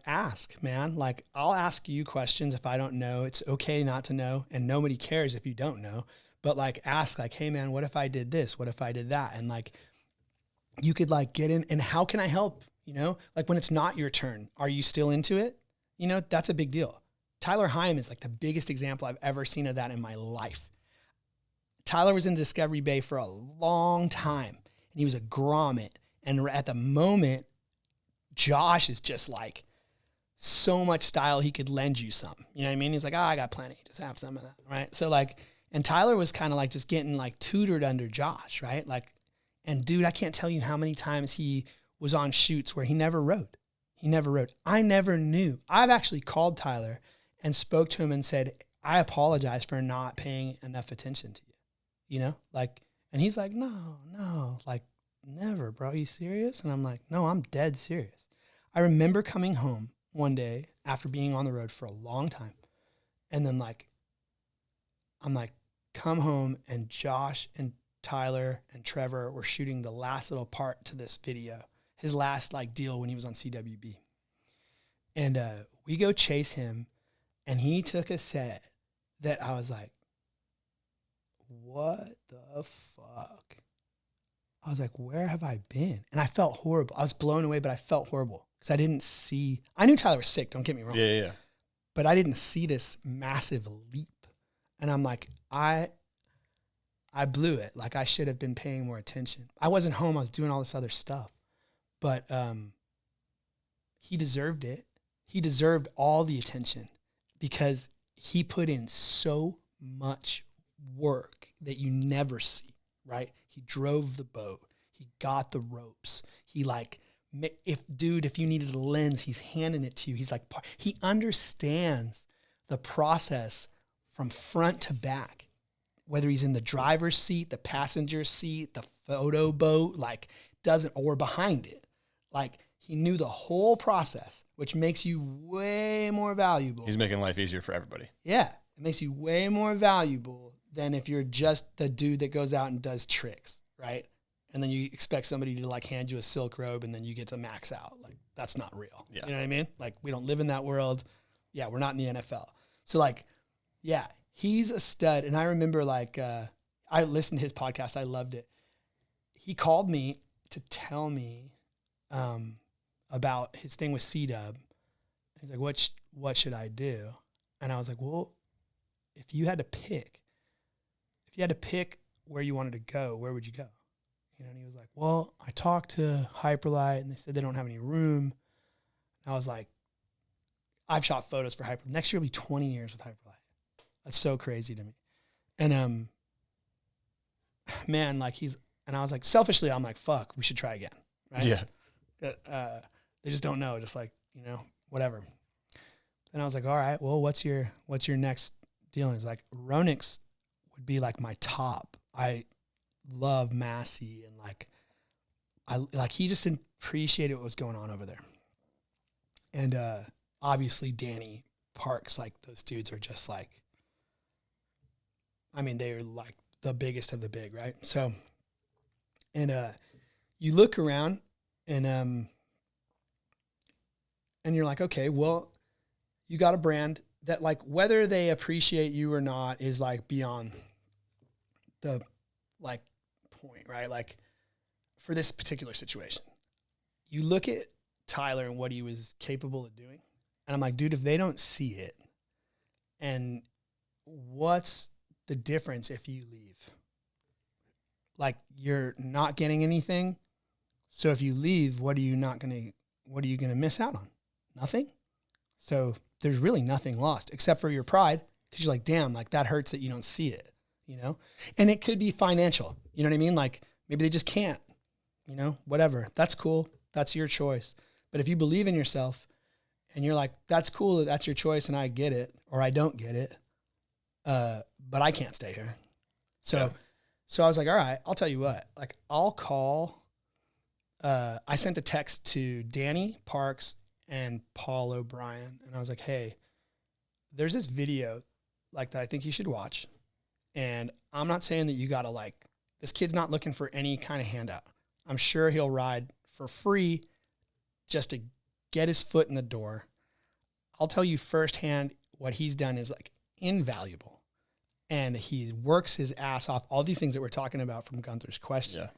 ask, man. Like, I'll ask you questions if I don't know. It's okay not to know, and nobody cares if you don't know. But like, ask, like, hey man, what if I did this? What if I did that? And like, you could like get in, and how can I help? Like when it's not your turn, are you still into it? That's a big deal. Tyler Heim is like the biggest example I've ever seen of that in my life. Tyler was in Discovery Bay for a long time, and he was a grommet. And at the moment, Josh is just like so much style, he could lend you some. You know what I mean? He's like, I got plenty. Just have some of that, right? So like, and Tyler was kind of like just getting like tutored under Josh, right? Like, and dude, I can't tell you how many times he was on shoots where he never rode. I never knew. I've actually called Tyler and spoke to him and said, I apologize for not paying enough attention to you, and he's like, no, like never, bro. Are you serious? And I'm like, no, I'm dead serious. I remember coming home one day after being on the road for a long time. And then I'm like, come home, and Josh and Tyler and Trever were shooting the last little part to this video. his last like deal when he was on CWB. And we go chase him, and he took a set that I was like, what the fuck? I was like, where have I been? And I felt horrible. I was blown away, but I felt horrible because I didn't see, I knew Tyler was sick, don't get me wrong. Yeah. But I didn't see this massive leap. And I'm like, I blew it. Like I should have been paying more attention. I wasn't home. I was doing all this other stuff. But he deserved it. He deserved all the attention because he put in so much work that you never see, right? He drove the boat. He got the ropes. He like, if you needed a lens, he's handing it to you. He's like, he understands the process from front to back, whether he's in the driver's seat, the passenger seat, the photo boat, like or behind it. Like he knew the whole process, which makes you way more valuable. He's making life easier for everybody. Yeah. It makes you way more valuable than if you're just the dude that goes out and does tricks, right? And then you expect somebody to like hand you a silk robe and then you get to max out. Like that's not real. Yeah. You know what I mean? Like we don't live in that world. Yeah, we're not in the NFL. So like, yeah, he's a stud. And I remember like, I listened to his podcast. I loved it. He called me to tell me about his thing with C-Dub. He's like, what should I do? And I was like, well, if you had to pick where you wanted to go, where would you go? You know, and he was like, well, I talked to Hyperlight and they said they don't have any room. And I was like, I've shot photos for Hyperlight. Next year will be 20 years with Hyperlight. That's so crazy to me. And man, like and I was like, selfishly, I'm like, fuck, we should try again. Right? Yeah. They just don't know, just like, you know, whatever. And I was like, all right, well, what's your next deal? And he's like, Ronix would be like my top. I love Massey and like he just appreciated what was going on over there. And obviously Danny Parks, like those dudes are just like, I mean, they're like the biggest of the big, right? So, and you look around and you're like, okay, well, you got a brand that like whether they appreciate you or not is like beyond the like point, right? Like for this particular situation, you look at Tyler and what he was capable of doing. And I'm like, dude, if they don't see it, and what's the difference if you leave? Like you're not getting anything. So if you leave, what are you going to miss out on? Nothing. So there's really nothing lost except for your pride. Cause you're like, damn, like that hurts that you don't see it, you know? And it could be financial. You know what I mean? Like maybe they just can't, you know, whatever. That's cool. That's your choice. But if you believe in yourself and you're like, that's cool. That's your choice. And I get it, or I don't get it. But I can't stay here. So I was like, all right, I'll tell you what, like I'll call, I sent a text to Danny Parks and Paul O'Brien. And I was like, hey, there's this video like that I think you should watch. And I'm not saying that you got to like, this kid's not looking for any kind of handout. I'm sure he'll ride for free just to get his foot in the door. I'll tell you firsthand what he's done is like invaluable. And he works his ass off. All these things that we're talking about from Gunther's question. Yeah.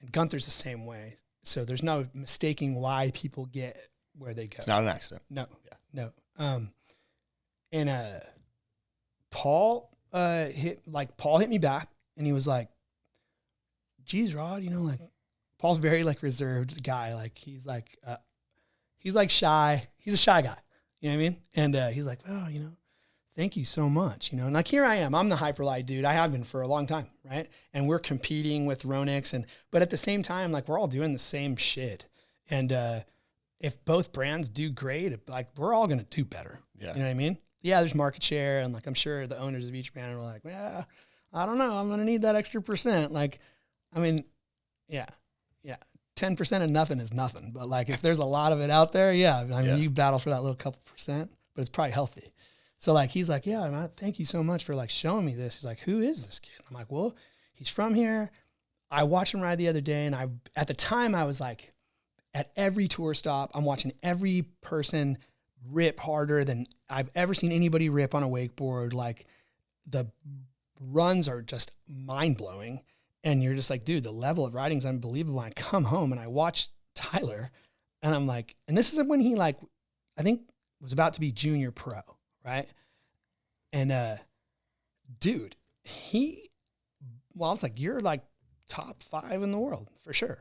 And Gunther's the same way. So there's no mistaking why people get where they go. It's not an accident. No. Yeah. No. And Paul hit me back and he was like, geez, Rod, you know, like Paul's very like reserved guy. Like he's like shy. He's a shy guy. You know what I mean? And he's like, oh, you know, thank you so much. You know, and like here I am. I'm the Hyperlight dude. I have been for a long time, right? And we're competing with Ronix, but at the same time, like we're all doing the same shit. And if both brands do great, like we're all gonna do better. Yeah. You know what I mean? Yeah, there's market share, and like I'm sure the owners of each brand are like, yeah, I don't know, I'm gonna need that extra percent. Like, I mean, yeah. 10% of nothing is nothing. But like if there's a lot of it out there, I mean, you battle for that little couple percent, but it's probably healthy. So like he's like, yeah, man, thank you so much for like showing me this. He's like, who is this kid? I'm like, well, he's from here. I watched him ride the other day, and at the time I was like, at every tour stop. I'm watching every person rip harder than I've ever seen anybody rip on a wakeboard. Like the runs are just mind blowing. And you're just like, dude, the level of riding is unbelievable. I come home and I watch Tyler and I'm like, and this is when he like, I think was about to be junior pro. Right. And, dude, I was like, you're like top 5 in the world for sure.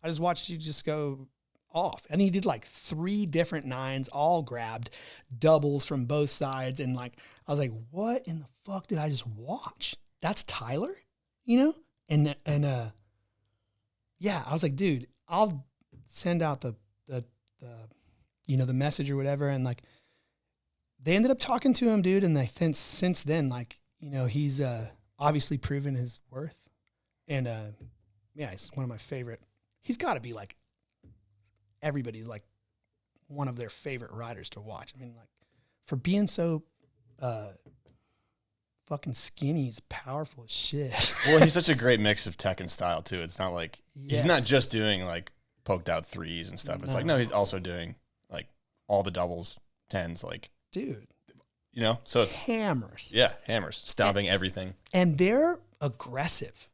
I just watched you just go off. And he did like 3 different 9s, all grabbed, doubles from both sides. And like, I was like, what in the fuck did I just watch? That's Tyler, you know? And yeah, I was like, dude, I'll send out the message or whatever. And like, they ended up talking to him, dude. And I think since then, like, you know, he's obviously proven his worth. And yeah, he's one of my favorite. He's got to be like, everybody's like one of their favorite riders to watch. I mean, like, for being so fucking skinny, he's powerful as shit. Well, he's such a great mix of tech and style too. It's not like he's not just doing like poked out 3s and stuff. It's like, no, he's also doing like all the doubles, 10s, like, dude, you know, so it's hammers. Yeah, hammers, stomping everything. And they're aggressive.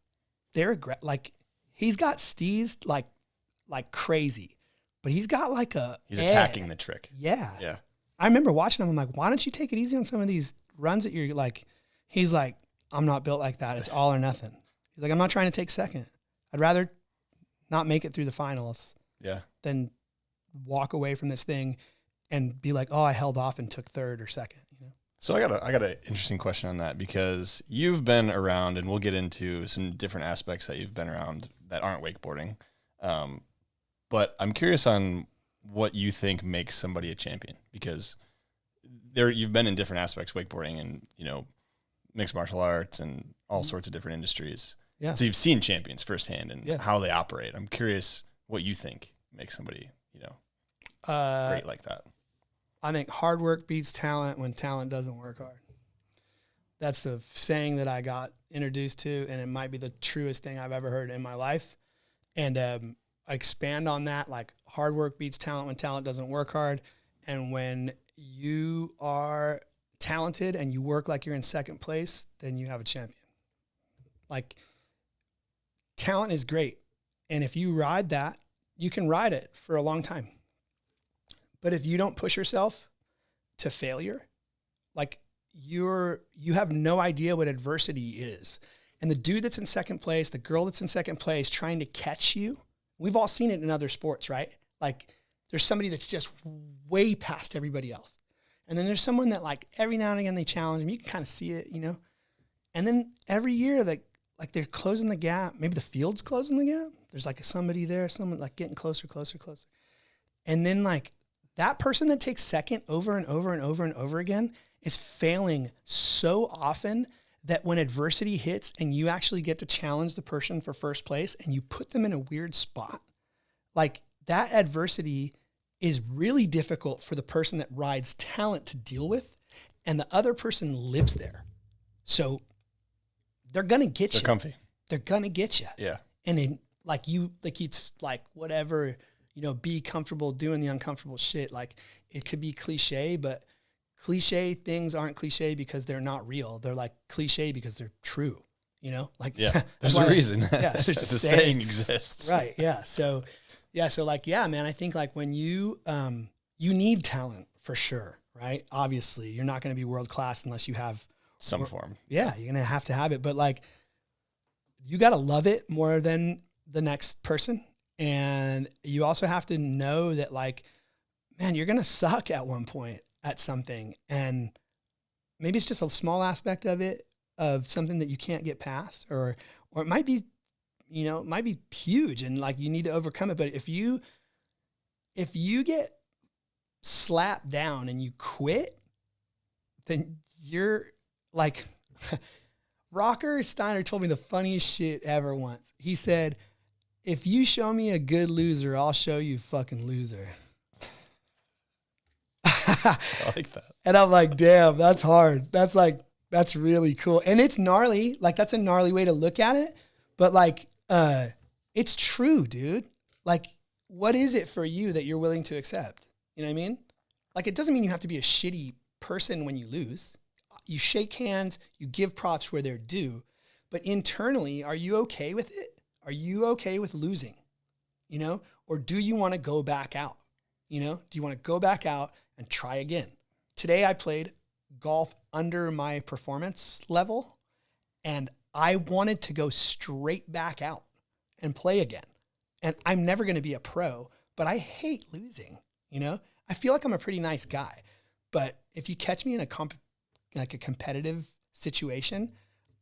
Like, he's got steez like crazy, but he's got like he's attacking the trick. Yeah. Yeah. I remember watching him. I'm like, why don't you take it easy on some of these runs that you're like, he's like, I'm not built like that. It's all or nothing. He's like, I'm not trying to take second. I'd rather not make it through the finals. Yeah. Than walk away from this thing and be like, oh, I held off and took 3rd or 2nd. You know? So I got an interesting question on that, because you've been around, and we'll get into some different aspects that you've been around that aren't wakeboarding. But I'm curious on what you think makes somebody a champion, because you've been in different aspects, wakeboarding and, you know, mixed martial arts and all sorts of different industries. Yeah. So you've seen champions firsthand and how they operate. I'm curious what you think makes somebody, you know, great like that. I think hard work beats talent when talent doesn't work hard. That's the saying that I got introduced to, and it might be the truest thing I've ever heard in my life. And I expand on that, like, hard work beats talent when talent doesn't work hard. And when you are talented and you work like you're in second place, then you have a champion. Like, talent is great. And if you ride that, you can ride it for a long time. But if you don't push yourself to failure, like, you have no idea what adversity is. And the dude that's in second place, the girl that's in second place trying to catch you, we've all seen it in other sports, right? Like, there's somebody that's just way past everybody else. And then there's someone that, like, every now and again they challenge them. You can kind of see it, you know? And then every year, like they're closing the gap. Maybe the field's closing the gap. There's like somebody there, someone like getting closer. And then, like, that person that takes second over and over and over and over again is failing so often that when adversity hits and you actually get to challenge the person for first place and you put them in a weird spot, like, that adversity is really difficult for the person that rides talent to deal with, and the other person lives there. So they're going to get you. They're comfy. They're going to get you. Yeah. And then, it's like, whatever, you know, be comfortable doing the uncomfortable shit. Like, it could be cliche, but cliche things aren't cliche because they're not real. They're like cliche because they're true, you know? Like, yeah, there's a reason. Yeah, there's a saying exists. Right. Yeah. So like, yeah, man, I think, like, when you need talent for sure, right? Obviously, you're not going to be world class unless you have some form. Yeah, you're going to have it, but, like, you got to love it more than the next person. And you also have to know that, like, man, you're going to suck at one point at something. And maybe it's just a small aspect of it, of something that you can't get past, or it might be, you know, it might be huge and, like, you need to overcome it. But if you get slapped down and you quit, then you're like, Rocker Steiner told me the funniest shit ever once. He said, if you show me a good loser, I'll show you fucking loser. I like that. And I'm like, damn, that's hard. That's really cool. And it's gnarly. Like, that's a gnarly way to look at it. But, like, it's true, dude. Like, what is it for you that you're willing to accept? You know what I mean? Like, it doesn't mean you have to be a shitty person when you lose. You shake hands, you give props where they're due, but internally, are you okay with it? Are you okay with losing? You know, or do you want to go back out? You know, do you want to go back out and try again? Today I played golf under my performance level, and I wanted to go straight back out and play again. And I'm never going to be a pro, but I hate losing. You know, I feel like I'm a pretty nice guy, but if you catch me in a competitive situation,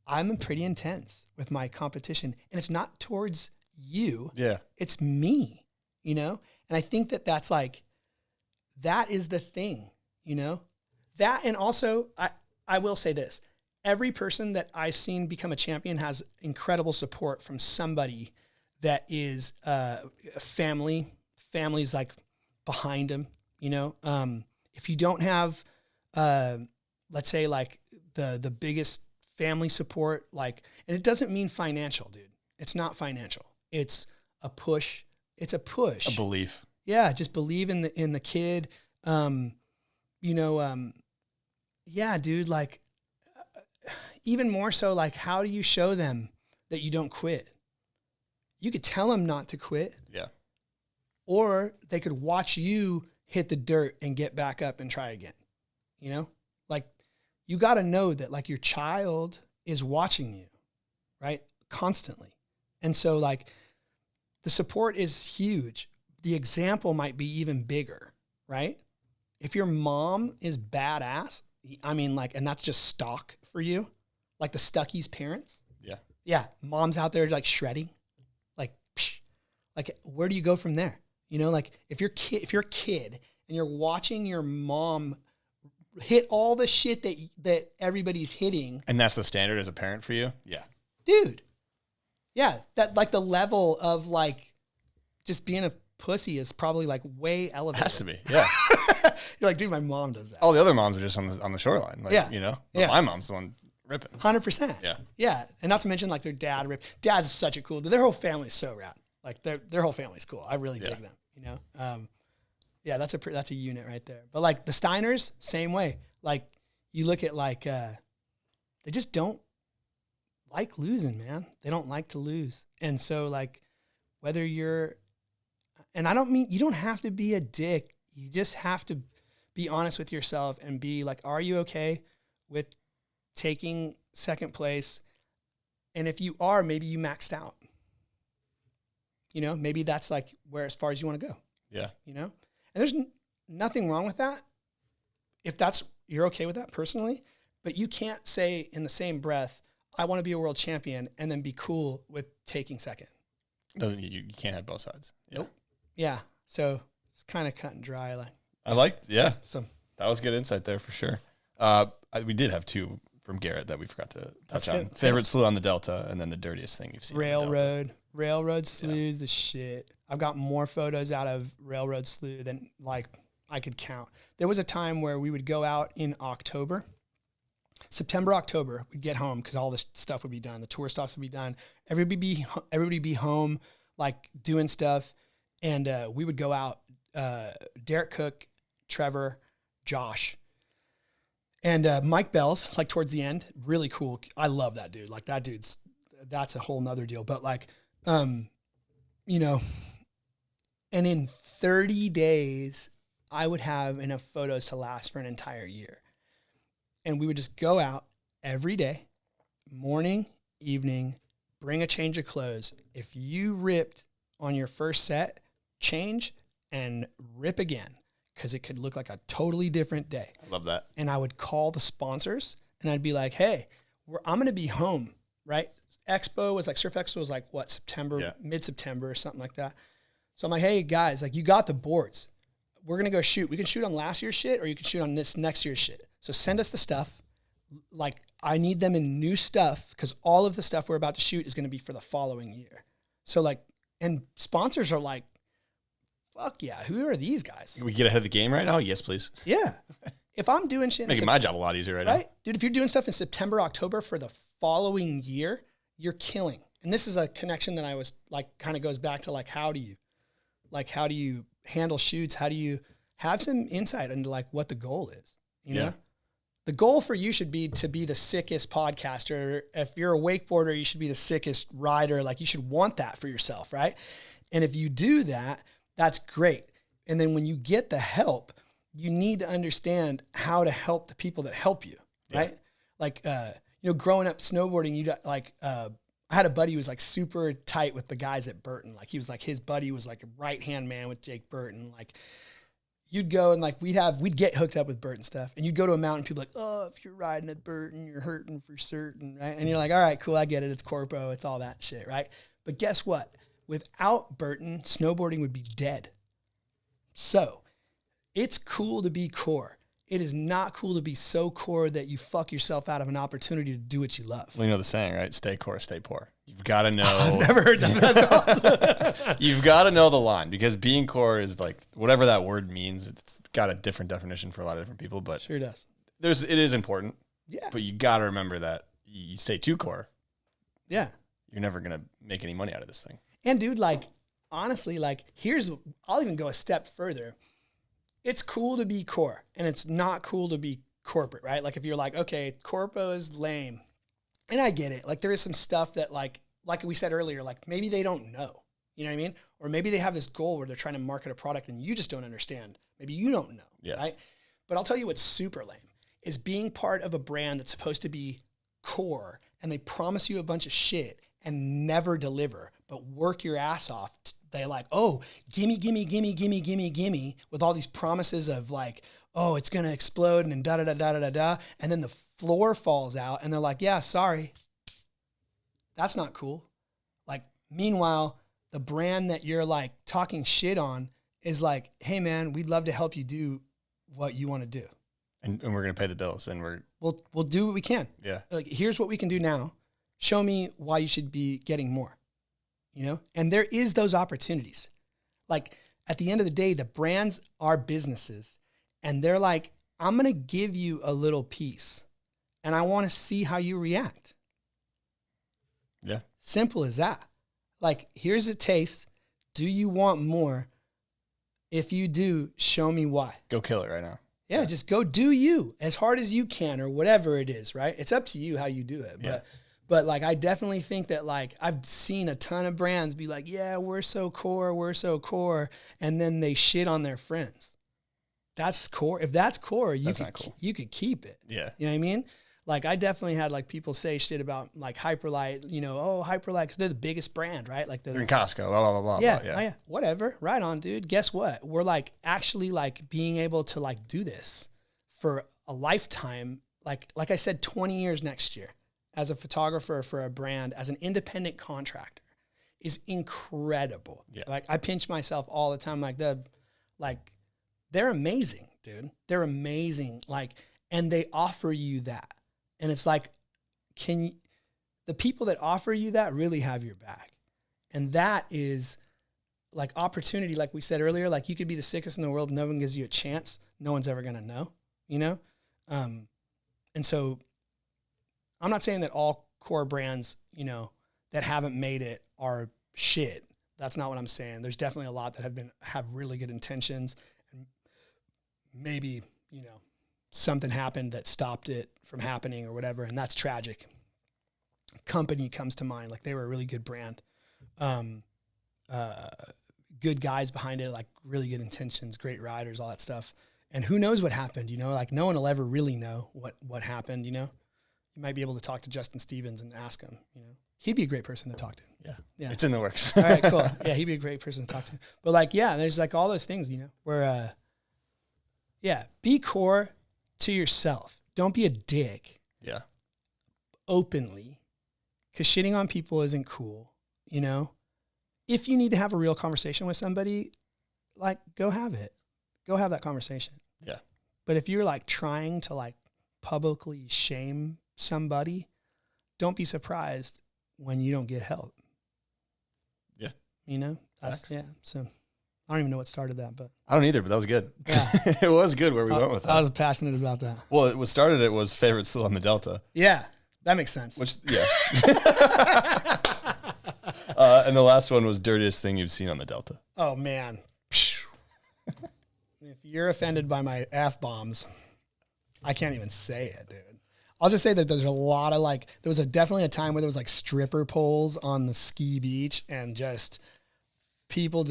I'm pretty intense with my competition, and it's not towards you. Yeah. It's me, you know? And I think that that's like, that is the thing, you know? That, and also I will say this, every person that I've seen become a champion has incredible support from somebody that is family's like behind them, you know? If you don't have, let's say like the biggest family support, like, and it doesn't mean financial, dude. It's not financial. It's a push. It's a push. A belief. Yeah. Just believe in the kid. You know, yeah, dude, like even more so, like, how do you show them that you don't quit? You could tell them not to quit. Yeah. Or they could watch you hit the dirt and get back up and try again. You know, like, you got to know that like your child is watching you, right? Constantly. And so like the support is huge. The example might be even bigger, right? If your mom is badass, I mean, like, and that's just stock for you, like the Stuckey's parents. Yeah. Yeah. Mom's out there like shredding, like, psh, like, where do you go from there? You know, like if you're a kid and you're watching your mom hit all the shit that everybody's hitting. And that's the standard as a parent for you? Yeah. Dude. Yeah. That like the level of like just being a pussy is probably like way elevated. Has to be. Yeah. You're like, dude, my mom does that. All the other moms are just on the shoreline. Like, Yeah. You know, Yeah. My mom's the one ripping. 100%. Yeah. Yeah. And not to mention like their dad ripped. Dad's such a cool, their whole family's so rad. Like their whole family's cool. I really dig them, you know? Yeah, that's a unit right there. But like the Steiners, same way. Like you look at like, they just don't like losing, man. They don't like to lose. And so like whether you're, and I don't mean, you don't have to be a dick. You just have to be honest with yourself and be like, are you okay with taking second place? And if you are, maybe you maxed out. You know, maybe that's like where as far as you want to go. Yeah. You know? And there's nothing wrong with that. If you're okay with that personally, but you can't say in the same breath, I want to be a world champion and then be cool with taking second. You can't have both sides. Yeah. Nope. Yeah. So it's kind of cut and dry. Like I liked, yeah. So That was good insight there for sure. We did have two from Garrett that we forgot to touch on. it. Favorite slough on the Delta, and then the dirtiest thing you've seen. on the Delta. Railroad sloughs, the shit. I've got more photos out of railroad slough than like I could count. There was a time where we would go out in October, September, October. We'd get home because all this stuff would be done. The tour stops would be done. Everybody be home, like doing stuff, and we would go out. Derek Cook, Trever, Josh, and Mike Bells. Like towards the end, really cool. I love that dude. Like that's a whole nother deal. But like, you know, and in 30 days, I would have enough photos to last for an entire year. And we would just go out every day, morning, evening, bring a change of clothes. If you ripped on your first set, change and rip again, because it could look like a totally different day. I love that. And I would call the sponsors and I'd be like, hey, I'm going to be home, right? Expo was like, Surf Expo was like, what, September, mid-September or something like that. So I'm like, hey, guys, like you got the boards. We're going to go shoot. We can shoot on last year's shit or you can shoot on this next year's shit. So send us the stuff. Like I need them in new stuff because all of the stuff we're about to shoot is going to be for the following year. So like, and sponsors are like, fuck yeah, who are these guys? Can we get ahead of the game right now? Yes, please. Yeah. If I'm doing shit, Making my job a lot easier right now. Dude, if you're doing stuff in September, October for the following year, you're killing. And this is a connection that I was like, kind of goes back to like, how do you, Like, how do you handle shoots? How do you have some insight into like what the goal is? You know, the goal for you should be to be the sickest podcaster. If you're a wakeboarder, you should be the sickest rider. Like, you should want that for yourself, right? And if you do that, that's great. And then when you get the help, you need to understand how to help the people that help you, right? Like, growing up snowboarding, you got like, I had a buddy who was like super tight with the guys at Burton. Like, he was like, his buddy was like a right-hand man with Jake Burton. Like, you'd go and like, we'd get hooked up with Burton stuff, and you'd go to a mountain, people like, oh, if you're riding at Burton, you're hurting for certain, right? And you're like, all right, cool, I get it. It's corpo, it's all that shit, right? But guess what? Without Burton, snowboarding would be dead. So it's cool to be core. It is not cool to be so core that you fuck yourself out of an opportunity to do what you love. Well, you know the saying, right? Stay core, stay poor. You've got to know. I've never heard that. That's awesome. You've got to know the line, because being core is like, whatever that word means, it's got a different definition for a lot of different people, but Sure does. it is important. Yeah. But you got to remember that you stay too core, Yeah. you're never going to make any money out of this thing. And dude, like, honestly, like, I'll even go a step further. It's cool to be core, and it's not cool to be corporate, right? Like, if you're like, okay, corpo is lame, and I get it. Like, there is some stuff that like we said earlier, like, maybe they don't know, you know what I mean? Or maybe they have this goal where they're trying to market a product and you just don't understand. Maybe you don't know, right? But I'll tell you what's super lame is being part of a brand that's supposed to be core, and they promise you a bunch of shit and never deliver, but work your ass off. They like, oh, gimme, with all these promises of like, oh, it's going to explode and then da-da-da-da-da-da. And then the floor falls out and they're like, yeah, sorry. That's not cool. Like, meanwhile, the brand that you're like talking shit on is like, hey man, we'd love to help you do what you want to do. And we're going to pay the bills, and We'll do what we can. Yeah. Like, here's what we can do now. Show me why you should be getting more, you know? And there is those opportunities. Like, at the end of the day, the brands are businesses, and they're like, I'm going to give you a little piece, and I want to see how you react. Yeah. Simple as that. Like, here's a taste. Do you want more? If you do, show me why. Go kill it right now. Yeah, just go do you as hard as you can, or whatever it is, right? It's up to you how you do it. But like, I definitely think that, like, I've seen a ton of brands be like, yeah, we're so core. And then they shit on their friends. That's core. If that's core, you could keep it. Yeah. You know what I mean? Like, I definitely had like people say shit about like Hyperlite, you know, oh, Hyperlite, because they're the biggest brand, right? Like, they're in Costco, blah, blah, blah, yeah, blah. Oh, yeah, whatever. Right on, dude. Guess what? We're like actually like being able to like do this for a lifetime. Like I said, 20 years next year as a photographer for a brand, as an independent contractor, is incredible. Yeah. Like, I pinch myself all the time. They're amazing, dude. They're amazing. Like, and they offer you that. And it's like, the people that offer you that really have your back. And that is like opportunity. Like we said earlier, like, you could be the sickest in the world. No one gives you a chance. No one's ever going to know, you know? And so I'm not saying that all core brands, you know, that haven't made it are shit. That's not what I'm saying. There's definitely a lot that have really good intentions, and maybe, you know, something happened that stopped it from happening or whatever, and that's tragic. Company comes to mind. Like, they were a really good brand. Good guys behind it, like really good intentions, great riders, all that stuff. And who knows what happened, you know? Like, no one will ever really know what happened, you know? You might be able to talk to Justin Stevens and ask him, you know? He'd be a great person to talk to. Yeah. It's in the works. All right, cool. Yeah, he'd be a great person to talk to. But like, yeah, there's like all those things, you know, where, be core to yourself. Don't be a dick. Yeah. Openly. Because shitting on people isn't cool, you know? If you need to have a real conversation with somebody, like, go have it. Go have that conversation. Yeah. But if you're like trying to like publicly shame somebody, don't be surprised when you don't get help. Yeah. You know? So I don't even know what started that, but I don't either, but that was good. Yeah. It was good where we went with that. I was passionate about that. Well, it was favorite still on the Delta. Yeah. That makes sense. Which, yeah. And the last one was dirtiest thing you've seen on the Delta. Oh man. If you're offended by my F-bombs, I can't even say it, dude. I'll just say that there's a lot of there was definitely a time where there was like stripper poles on the ski beach and just people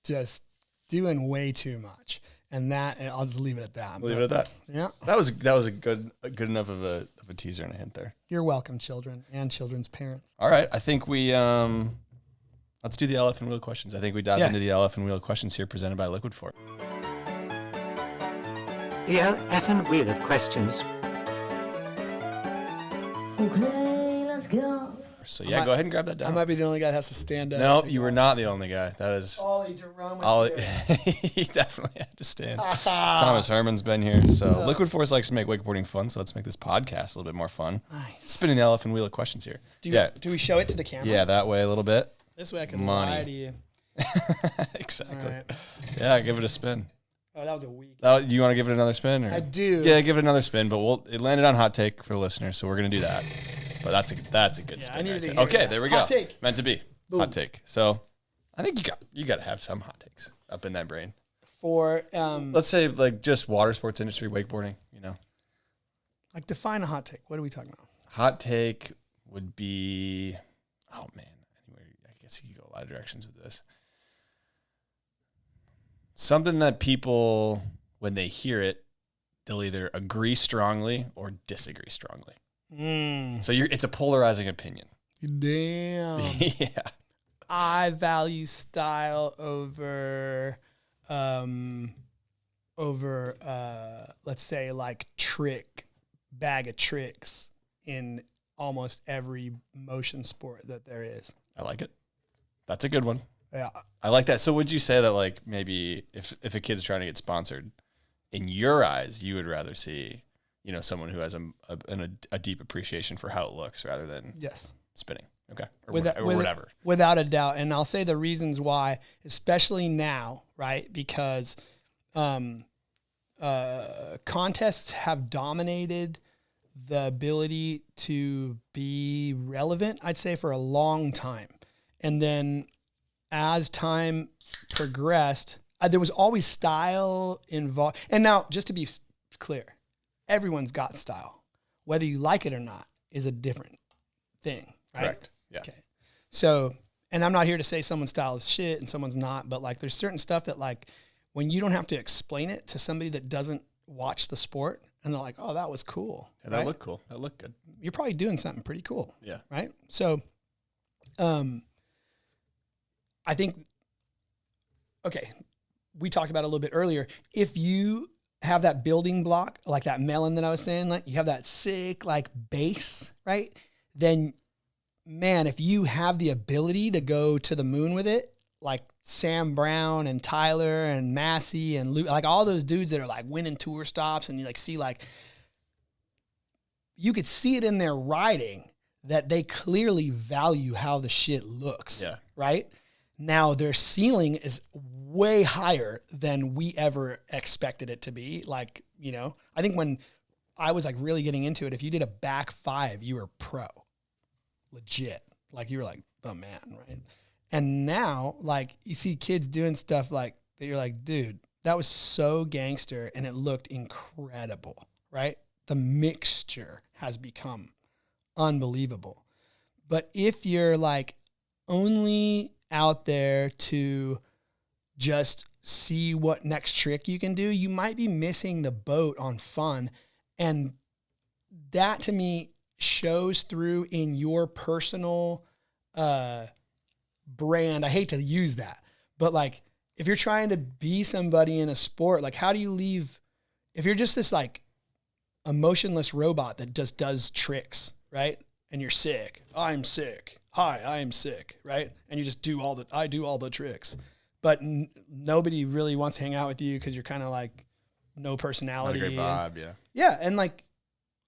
just doing way too much. And I'll just leave it at that. Leave it at that. Yeah. That was a good enough of a teaser and a hint there. You're welcome, children and children's parents. All right. I think we, let's do the LF'n Wheel questions. I think we dive into the LF'n Wheel questions here presented by Liquid Fork. The LF'n Wheel of questions. Okay, let's go. So yeah, go ahead and grab that down. I might be the only guy that has to stand up. No, you were not the only guy. That is Ollie Jerome. he definitely had to stand. Thomas Herman's been here. So Liquid Force likes to make wakeboarding fun, so let's make this podcast a little bit more fun. Nice. Spinning the LF'n Wheel of questions here. Do we show it to the camera? Yeah, that way a little bit. This way I can lie to you. Exactly. Right. Yeah, give it a spin. Oh, that was a weak. You want to give it another spin? Or? I do. Yeah, give it another spin, but it landed on hot take for the listeners, so we're going to do that. But that's a good spin. I needed right to there. hear Okay, that. there we go. Hot take. Meant to be. Boom. Hot take. So I think you got to have some hot takes up in that brain. For Let's say like just water sports industry, wakeboarding, like define a hot take. What are we talking about? Hot take would be, oh man, I guess you could go a lot of directions with this. Something that people, when they hear it, they'll either agree strongly or disagree strongly. So it's a polarizing opinion. Damn. Yeah. I value style over let's say like bag of tricks in almost every motion sport that there is. I like it. That's a good one. Yeah. I like that. So would you say that like maybe if a kid's trying to get sponsored, in your eyes, you would rather see, someone who has a deep appreciation for how it looks rather than spinning. Okay. Or whatever. Without a doubt. And I'll say the reasons why, especially now, right? Because contests have dominated the ability to be relevant, I'd say, for a long time. And then as time progressed, there was always style involved. And now, just to be clear, everyone's got style. Whether you like it or not is a different thing, right? Correct. Yeah. Okay. So, and I'm not here to say someone's style is shit and someone's not, but like there's certain stuff that like when you don't have to explain it to somebody that doesn't watch the sport and they're like, oh, that was cool. Yeah, that looked cool. That looked good. You're probably doing something pretty cool. Yeah. Right. So, I think, okay, we talked about it a little bit earlier. If you have that building block, like that melon that I was saying, like you have that sick like base, right? Then, man, if you have the ability to go to the moon with it, like Sam Brown and Tyler and Massey and Luke, like all those dudes that are like winning tour stops, and you like see like, you could see it in their riding that they clearly value how the shit looks. Yeah. Right? Now their ceiling is way higher than we ever expected it to be. Like, I think when I was like really getting into it, if you did a back 5, you were pro. Legit. Like you were like the man, right? And now like you see kids doing stuff like that, you're like, dude, that was so gangster and it looked incredible, right? The mixture has become unbelievable. But if you're like only out there to just see what next trick you can do, you might be missing the boat on fun. And that to me shows through in your personal brand. I hate to use that, but like if you're trying to be somebody in a sport, like how do you leave, if you're just this like emotionless robot that just does tricks, right? And you're sick. I'm sick. Hi, I am sick, right? And you just I do all the tricks. But nobody really wants to hang out with you because you're kind of like no personality. Not a great vibe, yeah. Yeah, and like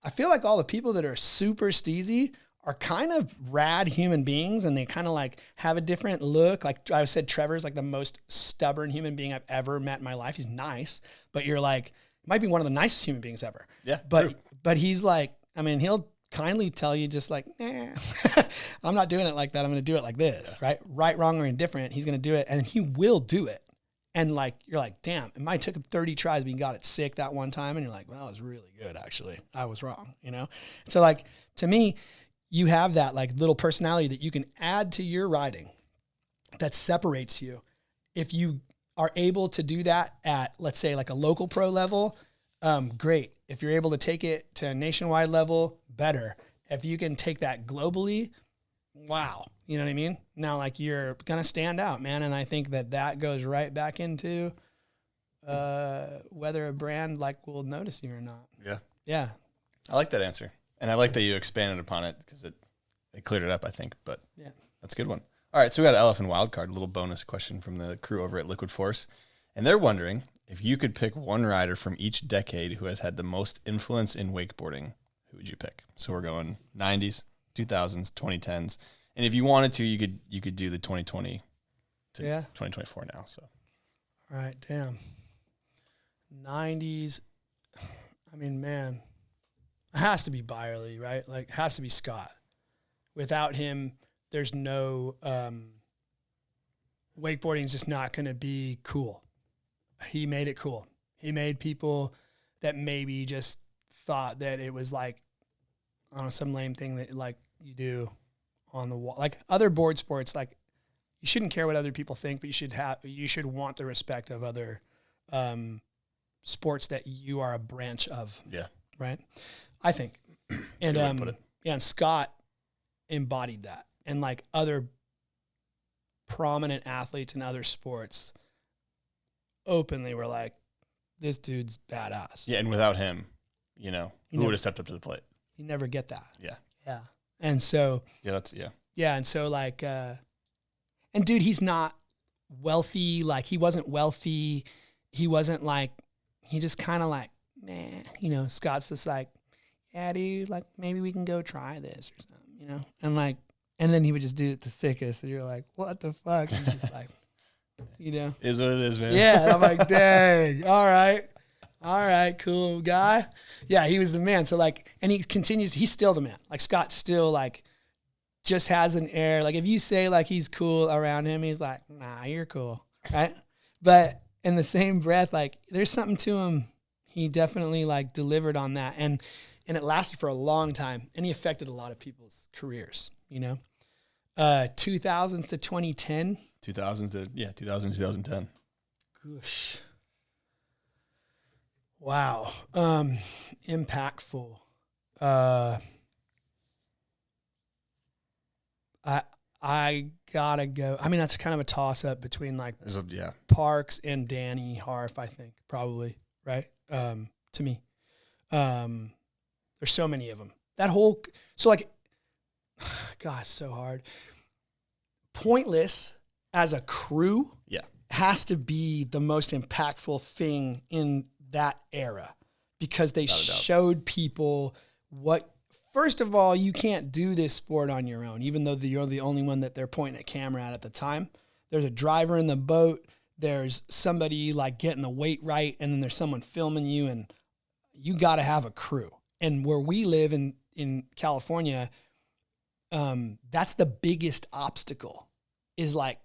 I feel like all the people that are super steezy are kind of rad human beings, and they kind of like have a different look. Like I said, Trevor's like the most stubborn human being I've ever met in my life. He's nice, but you're like, might be one of the nicest human beings ever. Yeah, But he's like, I mean, he'll kindly tell you just like, nah, I'm not doing it like that. I'm going to do it like this, right? Right, wrong, or indifferent. He's going to do it, and he will do it. And like, you're like, damn, it might took him 30 tries, but he got it sick that one time. And you're like, well, that was really good, actually. I was wrong, you know? So like, to me, you have that like little personality that you can add to your riding that separates you. If you are able to do that at, let's say, like a local pro level, great. If you're able to take it to a nationwide level, better. If you can take that globally, wow. You know what I mean? Now, like, you're going to stand out, man. And I think that goes right back into whether a brand like will notice you or not. Yeah. Yeah. I like that answer. And I like that you expanded upon it because it cleared it up, I think. But yeah, that's a good one. All right. So we got an LF'n Wildcard, a little bonus question from the crew over at Liquid Force. And they're wondering if you could pick one rider from each decade who has had the most influence in wakeboarding, who would you pick? So we're going 90s, 2000s, 2010s. And if you wanted to, you could do the 2020 to 2024 now. So, all right, damn. 90s. I mean, man, it has to be Byerly, right? Like, it has to be Scott. Without him, there's no wakeboarding is just not going to be cool. He made it cool. He made people that maybe just thought that it was like, I don't know, some lame thing that like you do on the wall. Like other board sports, like you shouldn't care what other people think, but you should want the respect of other sports that you are a branch of. Yeah. Right. I think. And and Scott embodied that. And like other prominent athletes in other sports openly were like, this dude's badass. Yeah, and without him, who would have stepped up to the plate? You never get that. Yeah. Yeah. And so Yeah, and so like and dude, he's not wealthy, like he wasn't wealthy. He wasn't like, he just kind of like, man, Scott's just like, yeah, dude, like maybe we can go try this or something, And like, and then he would just do it the sickest and you're like, what the fuck? And he's just like, Is what it is, man. Yeah, and I'm like, dang, all right, cool guy. Yeah, he was the man. So like, and he continues, he's still the man. Like Scott still like just has an air. Like if you say like he's cool around him, he's like, nah, you're cool, right? But in the same breath, like there's something to him. He definitely like delivered on that. And it lasted for a long time. And he affected a lot of people's careers, 2000s to 2010. 2000s to 2010. Gosh. Wow. Impactful. I gotta go. I mean, that's kind of a toss up between like Parks and Danny Harf, I think, probably, right? To me. There's so many of them. Gosh, so hard. Pointless as a crew has to be the most impactful thing in that era because they showed people first of all, you can't do this sport on your own, even though you're the only one that they're pointing a camera at the time. There's a driver in the boat. There's somebody like getting the weight right. And then there's someone filming you, and you got to have a crew. And where we live in California, that's the biggest obstacle is like,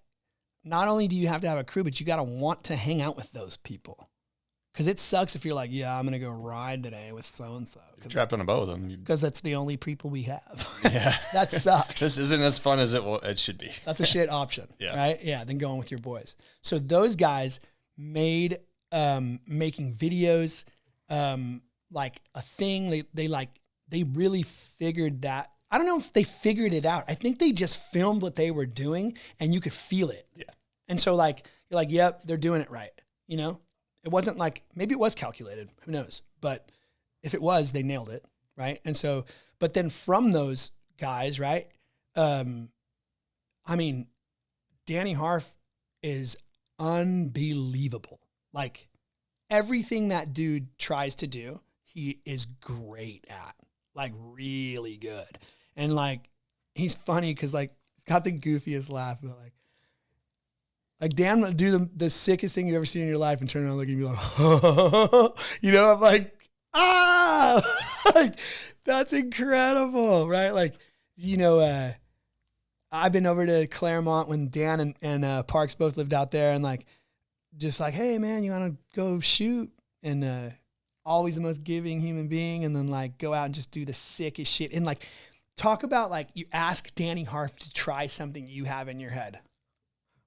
not only do you have to have a crew, but you got to want to hang out with those people. Because it sucks if you're like, yeah, I'm going to go ride today with so-and-so. Trapped on a boat with them. Because that's the only people we have. Yeah. That sucks. This isn't as fun as it should be. That's a shit option, right? Yeah, than going with your boys. So those guys made making videos like a thing. They really figured that. I don't know if they figured it out. I think they just filmed what they were doing and you could feel it. Yeah. And so like, you're like, yep, they're doing it right. It wasn't like, maybe it was calculated, who knows? But if it was, they nailed it, right? And so, but then from those guys, right? I mean, Danny Harf is unbelievable. Like everything that dude tries to do, he is great at, like really good. And like, he's funny because like, he's got the goofiest laugh, but like Dan will do the sickest thing you've ever seen in your life and turn around and look at you and be like, I'm like, like, That's incredible, right? Like, I've been over to Claremont when Dan and Parks both lived out there, and like, just like, hey man, you want to go shoot? And always the most giving human being, and then like go out and just do the sickest shit. And like, talk about like, you ask Danny Harf to try something you have in your head,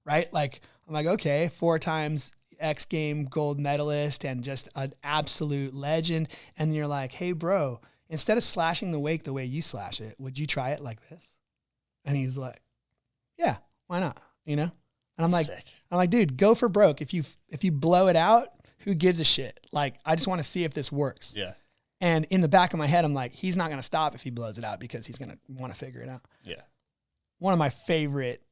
right? Like, I'm like, okay, 4 times X Game gold medalist and just an absolute legend. And you're like, hey bro, instead of slashing the wake the way you slash it, would you try it like this? And he's like, yeah, why not? And I'm like, Sick. Dude, go for broke. If you blow it out, who gives a shit? Like, I just want to see if this works. Yeah. And in the back of my head, I'm like, he's not going to stop if he blows it out because he's going to want to figure it out. Yeah. One of my favorite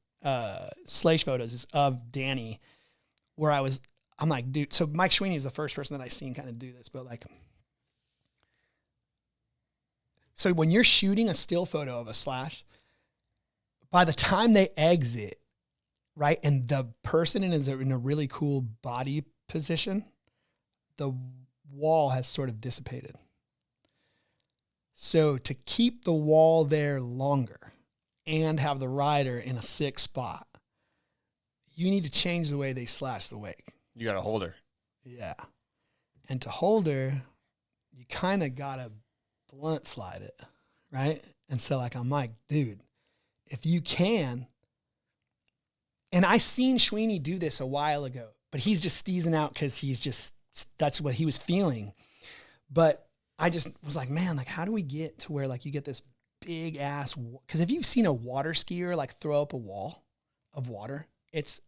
Slash photos is of Danny, where I'm like, dude, so Mike Sweeney is the first person that I seen kind of do this, but like, so when you're shooting a still photo of a slash, by the time they exit, right, and the person is in a really cool body position, the wall has sort of dissipated. So to keep the wall there longer and have the rider in a sick spot, you need to change the way they slash the wake. You got to hold her. Yeah. And to hold her, you kind of got to blunt slide it, right? And so like, I'm like, dude, if you can, and I seen Sweeney do this a while ago, but he's just steezing out because that's what he was feeling. But I just was like, man, like, how do we get to where like you get this big ass, because if you've seen a water skier like throw up a wall of water, it's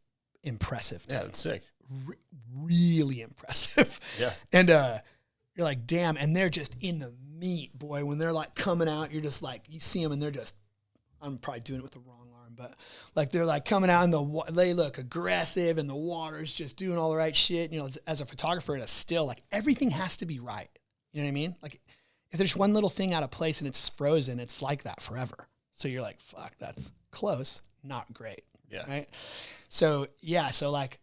impressive. Yeah, that's sick. Really impressive. Yeah. And you're like, damn, and they're just in the meat, boy. When they're like coming out, you're just like, you see them and they're just, I'm probably doing it with the wrong arm, but like they're like coming out and they look aggressive and the water's just doing all the right shit. As a photographer, it's still like everything has to be right. You know what I mean? Like if there's one little thing out of place and it's frozen, it's like that forever. So you're like, fuck, that's close, not great. Yeah. Right. So yeah. So like,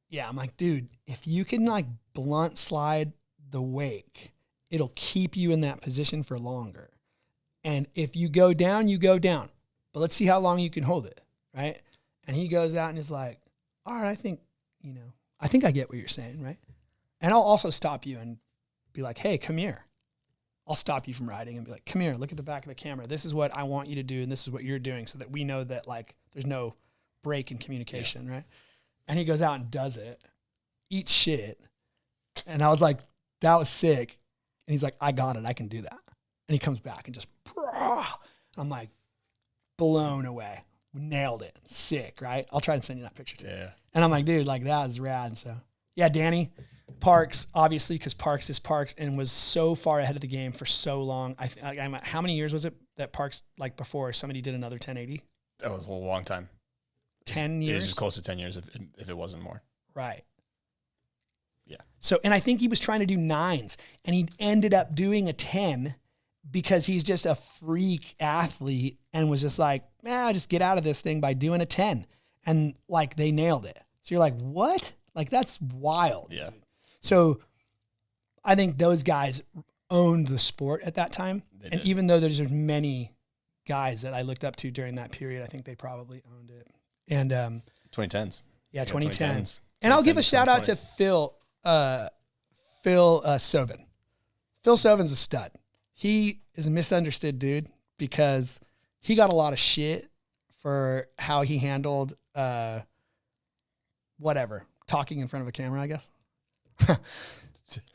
yeah, I'm like, dude, if you can like blunt slide the wake, it'll keep you in that position for longer. And if you go down, you go down. But let's see how long you can hold it, right? And he goes out and is like, all right, I think I get what you're saying, right? And I'll also stop you and be like, hey, come here. I'll stop you from riding and be like, come here, look at the back of the camera. This is what I want you to do, and this is what you're doing, so that we know that like there's no break in communication, right? And he goes out and does it, eats shit. And I was like, that was sick. And he's like, I got it. I can do that. And he comes back and just, I'm like, blown away. Nailed it. Sick, right? I'll try to send you that picture too. Yeah. And I'm like, dude, like that is rad. So yeah, Danny, Parks, obviously, because Parks is Parks and was so far ahead of the game for so long. How many years was it that Parks, like before somebody did another 1080? That was a long time. 10 years? It was close to 10 years if it wasn't more. Right. Yeah. So, and I think he was trying to do 9s and he ended up doing a 10 because he's just a freak athlete and was just like, just get out of this thing by doing a 10. And like, they nailed it. So you're like, what? Like, that's wild. Yeah. Dude. So I think those guys owned the sport at that time. And even though there's many guys that I looked up to during that period, I think they probably owned it. And 2010s. Yeah, 2010s. 2010s. And I'll give a shout out to Phil Sovin. Phil Sovin's a stud. He is a misunderstood dude because he got a lot of shit for how he handled talking in front of a camera, I guess.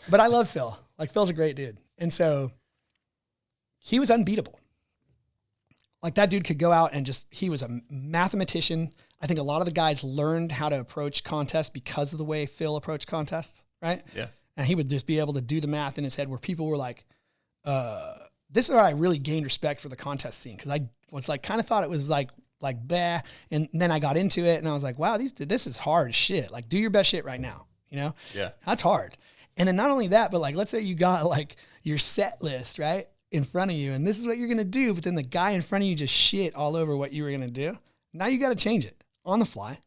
But I love Phil. Like, Phil's a great dude. And so he was unbeatable. Like, that dude could go out and he was a mathematician. I think a lot of the guys learned how to approach contests because of the way Phil approached contests, right? Yeah. And he would just be able to do the math in his head where people were like, this is where I really gained respect for the contest scene. Cause I was like, kind of thought it was like bah. And then I got into it and I was like, wow, this is hard as shit. Like, do your best shit right now. Yeah. That's hard. And then not only that, but like, let's say you got like your set list, right, in front of you, and this is what you're going to do. But then the guy in front of you just shit all over what you were going to do. Now you got to change it on the fly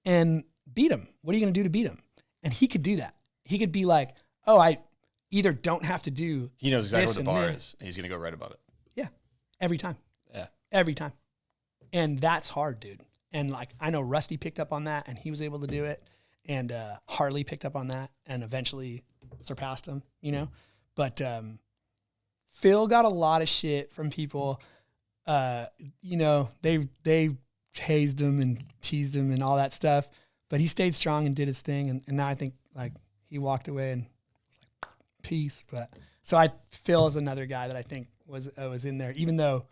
and beat him. What are you going to do to beat him? And he could do that. He could be like, oh, either don't have to do He knows exactly this what the and bar this. is, and he's going to go right about it. Yeah, every time. Yeah. Every time. And that's hard, dude. And like, I know Rusty picked up on that and he was able to do it. And Harley picked up on that and eventually surpassed him, you know? But Phil got a lot of shit from people. You know, they hazed him and teased him and all that stuff. But he stayed strong and did his thing. And now I think like he walked away and was like, peace. But so Phil is another guy that I think was in there, even though,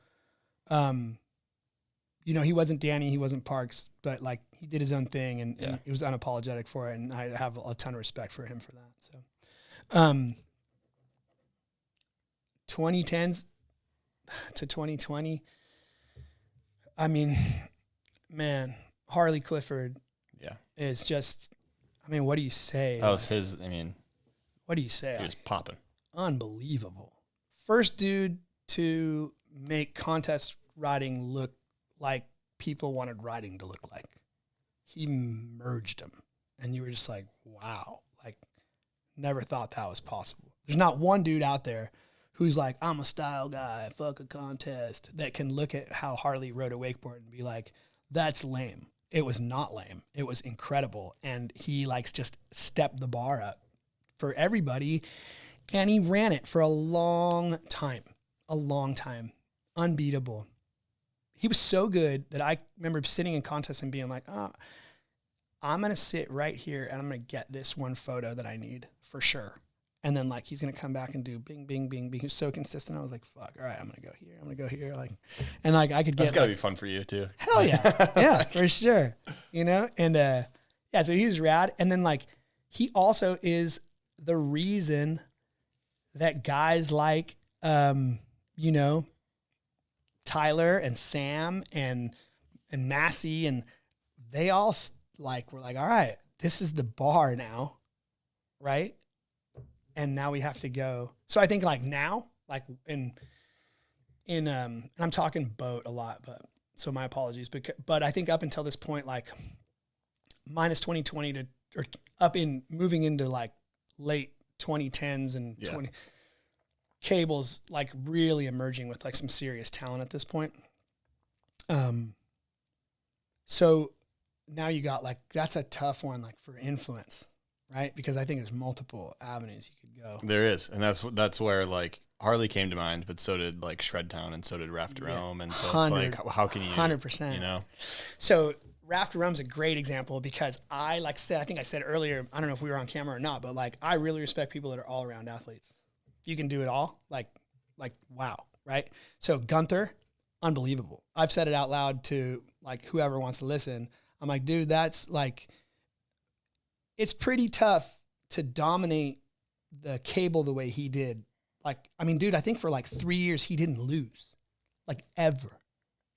you know, he wasn't Danny, he wasn't Parks, but like he did his own thing and he was unapologetic for it. And I have a ton of respect for him for that. So, 2010s to 2020. I mean, man, Harley Clifford is just, I mean, what do you say? That was his, I mean. What do you say? He was popping. Unbelievable. First dude to make contest riding look like people wanted riding to look like. He merged them. And you were just like, wow. Like, never thought that was possible. There's not one dude out there who's like, I'm a style guy, fuck a contest, that can look at how Harley rode a wakeboard and be like, that's lame. It was not lame. It was incredible. And he like just stepped the bar up for everybody. And he ran it for a long time. Unbeatable. He was so good that I remember sitting in contests and being like, oh, I'm going to sit right here and I'm going to get this one photo that I need for sure. And then like, he's going to come back and do bing, bing, bing, bing. He was so consistent. I was like, fuck, all right, I'm going to go here. I'm going to go here. Like, and like, I could get. That's got to like, be fun for you too. Hell yeah. Yeah, for sure. You know? And yeah, so he's rad. And then like, he also is the reason that guys like, you know, Tyler and Sam and Massey, and they all like, were like, all right, this is the bar now. Right. And now we have to go. So I think like now, like and I'm talking boat a lot, but so my apologies, but I think up until this point, like minus 2020 to, or up in moving into like late 2010s and 20 cables, like really emerging with like some serious talent at this point. So now you got like, that's a tough one, like for influence, right? Because I think there's multiple avenues you could go. There is. And that's where like Harley came to mind, but so did like Shredtown and so did Raft Rome. And so it's like, how can you, 100%, you know? So Raft Rome's a great example because I think I said earlier, I don't know if we were on camera or not, but like, I really respect people that are all around athletes. You can do it all. Like, wow. Right. So Gunther, unbelievable. I've said it out loud to like whoever wants to listen. I'm like, dude, that's like, it's pretty tough to dominate the cable the way he did. Like, I mean, dude, I think for like 3 years, he didn't lose, like ever.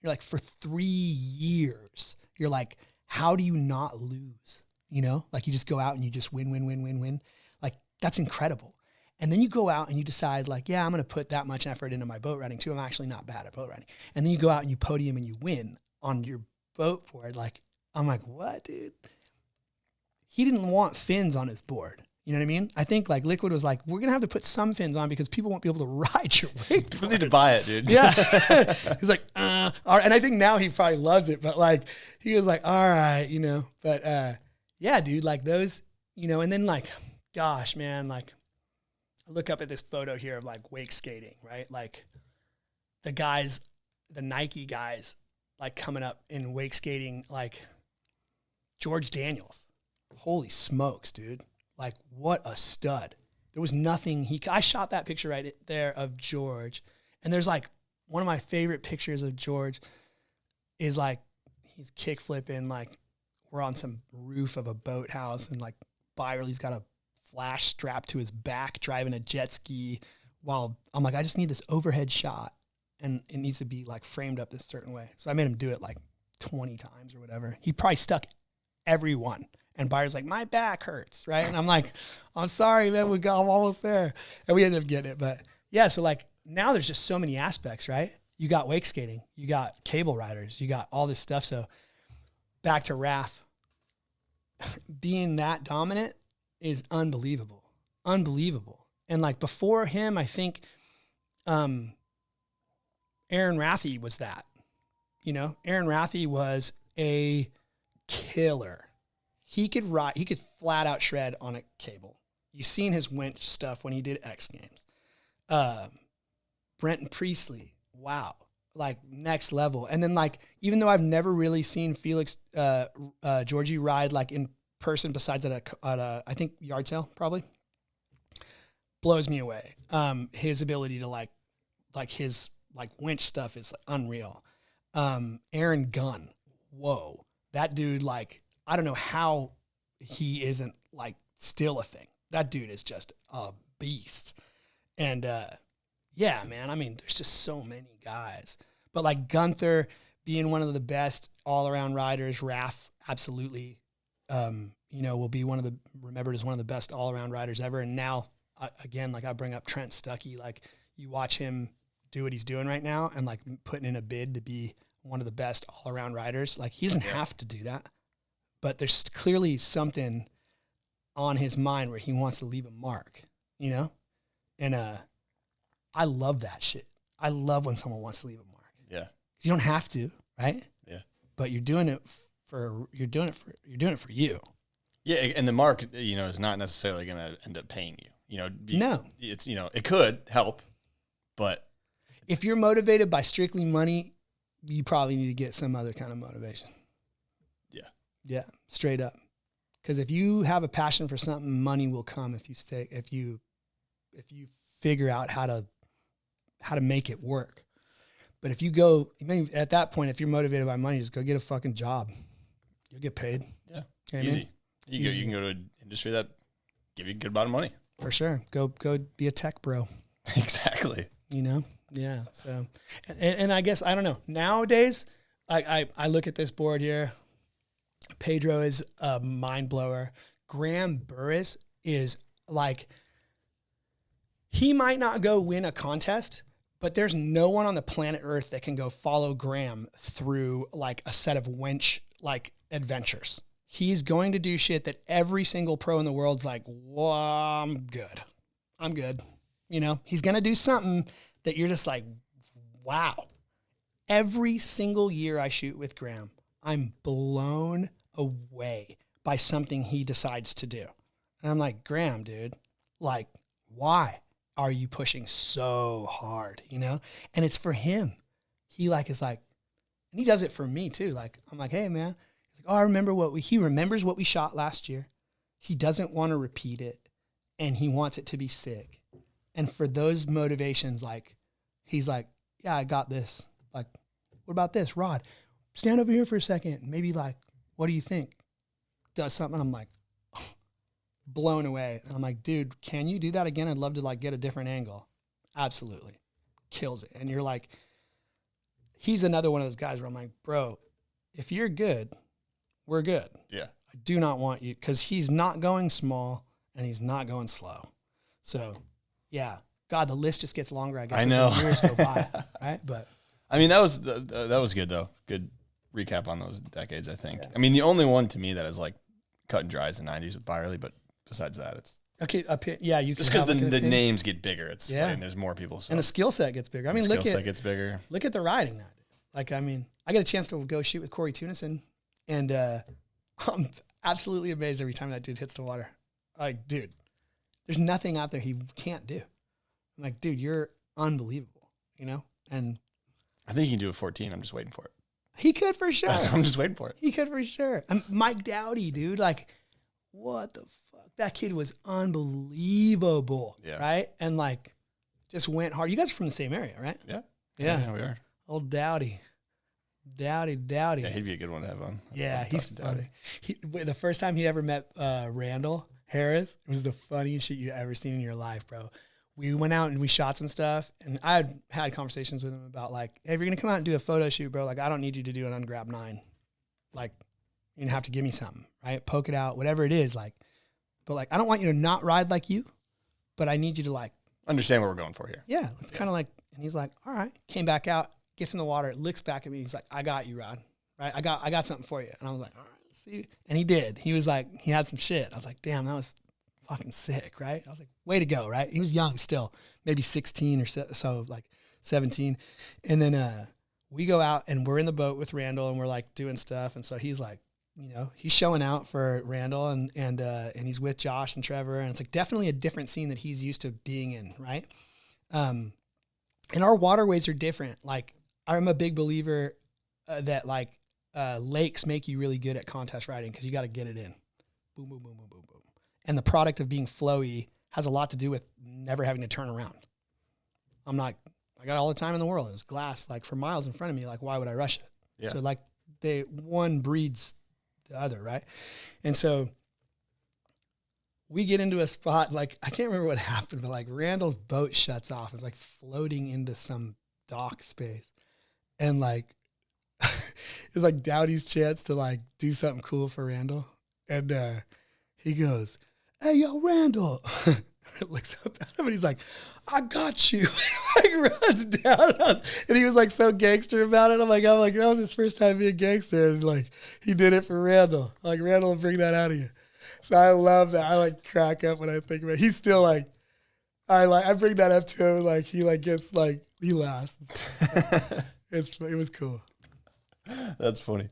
You're like, for 3 years, you're like, how do you not lose? You know, like you just go out and you just win. Like, that's incredible. And then you go out and you decide like, yeah, I'm going to put that much effort into my boat riding too. I'm actually not bad at boat riding. And then you go out and you podium and you win on your boat board. Like, I'm like, what, dude? He didn't want fins on his board. You know what I mean? I think like Liquid was like, we're going to have to put some fins on because people won't be able to ride your wakeboard. People need to buy it, dude. Yeah. He's like, all right. And I think now he probably loves it, but like, he was like, all right, you know, but yeah, dude, like those, you know, and then like, gosh, man, like I look up at this photo here of like wake skating, right? Like the guys, the Nike guys, like coming up in wake skating, like George Daniels. Holy smokes, dude. Like, what a stud. There was nothing I shot that picture right there of George. And there's like, one of my favorite pictures of George is like, he's kick flipping, like we're on some roof of a boathouse and like Byerly's got a flash strapped to his back driving a jet ski while I'm like, I just need this overhead shot and it needs to be like framed up this certain way. So I made him do it like 20 times or whatever. He probably stuck every one. And Byer's like, my back hurts, right? And I'm like, I'm sorry, man, I'm almost there. And we ended up getting it. But yeah, so like now there's just so many aspects, right? You got wake skating, you got cable riders, you got all this stuff. So back to RAF, being that dominant is unbelievable. And like before him, I think Aaron Rathie was that. You know, Aaron Rathie was a killer. He could flat out shred on a cable. You've seen his winch stuff when he did X Games. Brenton Priestley, wow, like next level. And then like, even though I've never really seen Felix Georgie ride like in person besides at a I think yard sale probably, blows me away. His ability to like his like winch stuff is unreal. Aaron Gunn, whoa, that dude, like, I don't know how he isn't like still a thing. That dude is just a beast. And yeah, man, I mean, there's just so many guys. But like Gunther being one of the best all-around riders, Raph absolutely, will be remembered as one of the best all-around riders ever. And now, again, like I bring up Trent Stuckey, like you watch him do what he's doing right now and like putting in a bid to be one of the best all-around riders. Like he doesn't have to do that, but there's clearly something on his mind where he wants to leave a mark, you know? And I love that shit. I love when someone wants to leave a mark. Yeah. You don't have to, right? Yeah. But you're doing it for you. Yeah, and the mark, is not necessarily going to end up paying you. No. It's it could help, but if you're motivated by strictly money, you probably need to get some other kind of motivation. Yeah. Yeah, straight up. Because if you have a passion for something, money will come if you figure out how to make it work. But if you go, at that point, if you're motivated by money, just go get a fucking job. You'll get paid. Yeah, you know easy. You can go to an industry that give you a good amount of money. For sure. Go be a tech bro. Exactly. Yeah. So, and I guess, I don't know. Nowadays, I look at this board here. Pedro is a mind blower. Graham Burris is like, he might not go win a contest, but there's no one on the planet Earth that can go follow Graham through like a set of winch like adventures. He's going to do shit that every single pro in the world's like, well, I'm good. He's going to do something that you're just like, wow. Every single year I shoot with Graham, I'm blown away by something he decides to do. And I'm like, Graham, dude, like, why are you pushing so hard? And it's for him. He like is like, and he does it for me too. Like, I'm like, hey man, he's like, oh, he remembers what we shot last year. He doesn't want to repeat it and he wants it to be sick. And for those motivations, like, he's like, yeah, I got this. Like, what about this, Rod? Stand over here for a second. Maybe like, what do you think? Does something. I'm like, blown away. And I'm like, dude, can you do that again? I'd love to like get a different angle. Absolutely. Kills it. And you're like, he's another one of those guys where I'm like, bro, if you're good, we're good. Yeah. I do not want you, because he's not going small and he's not going slow. So yeah, God, the list just gets longer, I guess. I know. As the years go by, right? But I mean, that was good though. Good recap on those decades, I think. Yeah. I mean, the only one to me that is like cut and dry is the 90s with Byerly, but besides that, it's okay. Yeah, you just because the names get bigger. It's like, and there's more people, so. And the skill set gets bigger. I mean, skill set gets bigger. Look at the riding nowadays. Like, I mean, I get a chance to go shoot with Corey Tunison, and I'm absolutely amazed every time that dude hits the water. Like, dude, there's nothing out there he can't do. I'm like, dude, you're unbelievable, And I think he can do a 14. I'm just waiting for it. He could for sure. I'm just waiting for it. He could for sure. And Mike Dowdy, dude, like, what the fuck? That kid was unbelievable, right? And like, just went hard. You guys are from the same area, right? Yeah. Yeah, we are. Old Dowdy. Yeah, he'd be a good one to have on. Yeah, he's funny. The first time he ever met Randall Harris, it was the funniest shit you ever seen in your life, bro. We went out and we shot some stuff, and I had conversations with him about like, hey, if you're gonna come out and do a photo shoot, bro, like I don't need you to do an ungrabbed 9. Like, you're gonna have to give me something, right? Poke it out, whatever it is, like. But like, I don't want you to not ride like you, but I need you to like understand what we're going for here. Yeah, it's kind of like, and he's like, all right. Came back out, gets in the water, looks back at me. He's like, I got you, Rod. Right? I got something for you. And I was like, all right, let's see. And he did. He was like, he had some shit. I was like, damn, that was fucking sick, right? I was like, way to go, right? He was young still, maybe 16 or so, like 17. And then we go out and we're in the boat with Randall and we're like doing stuff. And so he's like, he's showing out for Randall and he's with Josh and Trever. And it's like definitely a different scene that he's used to being in, right? And our waterways are different. Like, I'm a big believer that like lakes make you really good at contest riding because you got to get it in. Boom, boom, boom, boom, boom, boom. And the product of being flowy has a lot to do with never having to turn around. I got all the time in the world. There's glass like for miles in front of me. Like, why would I rush it? Yeah. So like one breeds the other, right? And so we get into a spot, like, I can't remember what happened, but like Randall's boat shuts off. It's like floating into some dock space. And like, it's like Dowdy's chance to like do something cool for Randall. And he goes, "Hey, yo, Randall." Looks up at him and he's like, "I got you." Like runs down. And he was like so gangster about it. I'm like, that was his first time being gangster. And like, he did it for Randall. Like, Randall will bring that out of you. So I love that. I like crack up when I think about it. He's still like, I bring that up to him. Like, he like gets like, he laughs. It was cool. That's funny.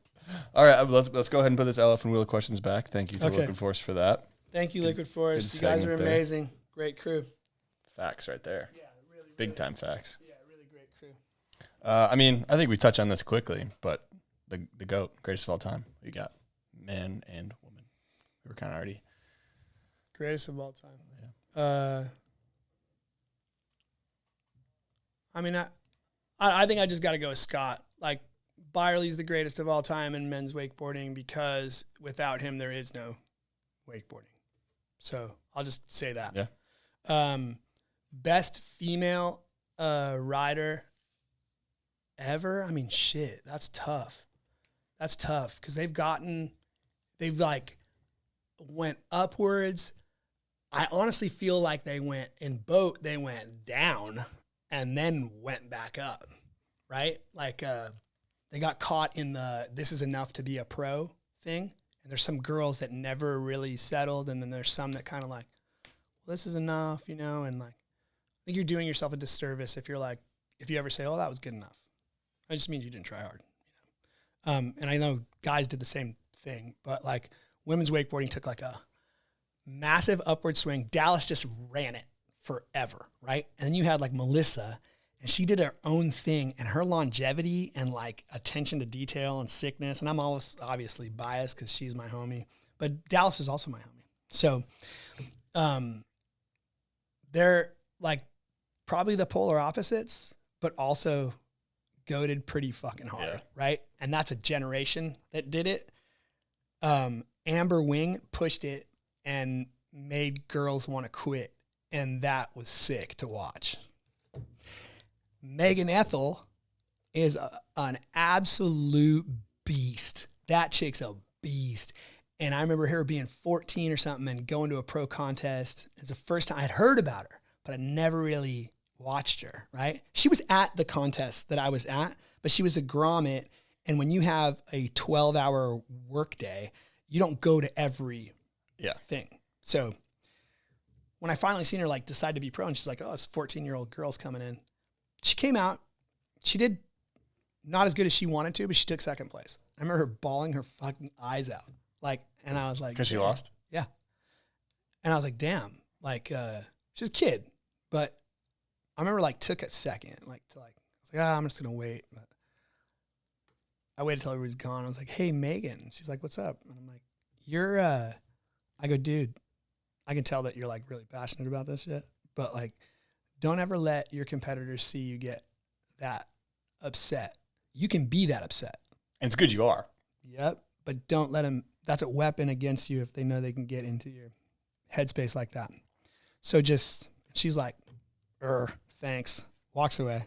All right, let's go ahead and put this LF'n Wheel questions back. Thank you to Liquid Force for that. Thank you, Liquid Force. good You guys are segment there. amazing. Great crew. Facts right there. Yeah, really. Big time facts. Yeah, really great crew. I mean, I think we touch on this quickly, but the GOAT, greatest of all time. We got men and women. We were kind of already. Greatest of all time. Yeah. I mean, I think I just got to go with Scott. Like, Byerly's the greatest of all time in men's wakeboarding because without him, there is no wakeboarding. So I'll just say that. Yeah. Best female rider ever. I mean, shit, that's tough. That's tough because they've like went upwards. I honestly feel like they went down and then went back up, right? Like they got caught in the "this is enough to be a pro" thing. And there's some girls that never really settled, and then there's some that kind of like, well, this is enough, and like, I think you're doing yourself a disservice if you ever say, "Oh, that was good enough." It just means you didn't try hard. And I know guys did the same thing, but like women's wakeboarding took like a massive upward swing. Dallas just ran it forever, right? And then you had like Melissa, and she did her own thing, and her longevity and like attention to detail and sickness. And I'm always obviously biased because she's my homie, but Dallas is also my homie. So they're like probably the polar opposites, but also goated pretty fucking hard, right? And that's a generation that did it. Amber Wing pushed it and made girls want to quit, and that was sick to watch. Megan Ethel is an absolute beast. That chick's a beast. And I remember her being 14 or something and going to a pro contest. It's the first time I'd heard about her, but I never really watched her, right? She was at the contest that I was at, but she was a grommet. And when you have a 12-hour workday, you don't go to every thing. So when I finally seen her like decide to be pro, and she's like, "Oh, it's 14-year-old girls coming in." She came out. She did not as good as she wanted to, but she took second place. I remember her bawling her fucking eyes out. Like, and I was like, Because she lost? Yeah. And I was like, damn. Like, she's a kid. But I remember like took a second. I was like, I'm just going to wait. But I waited till everybody's gone. I was like, "Hey, Megan." She's like, "What's up?" And I'm like, I go, "Dude, I can tell that you're like really passionate about this shit. But like, don't ever let your competitors see you get that upset. You can be that upset." And it's good you are. Yep. But don't let them, that's a weapon against you if they know they can get into your headspace like that. So she's like, "Thanks." Walks away.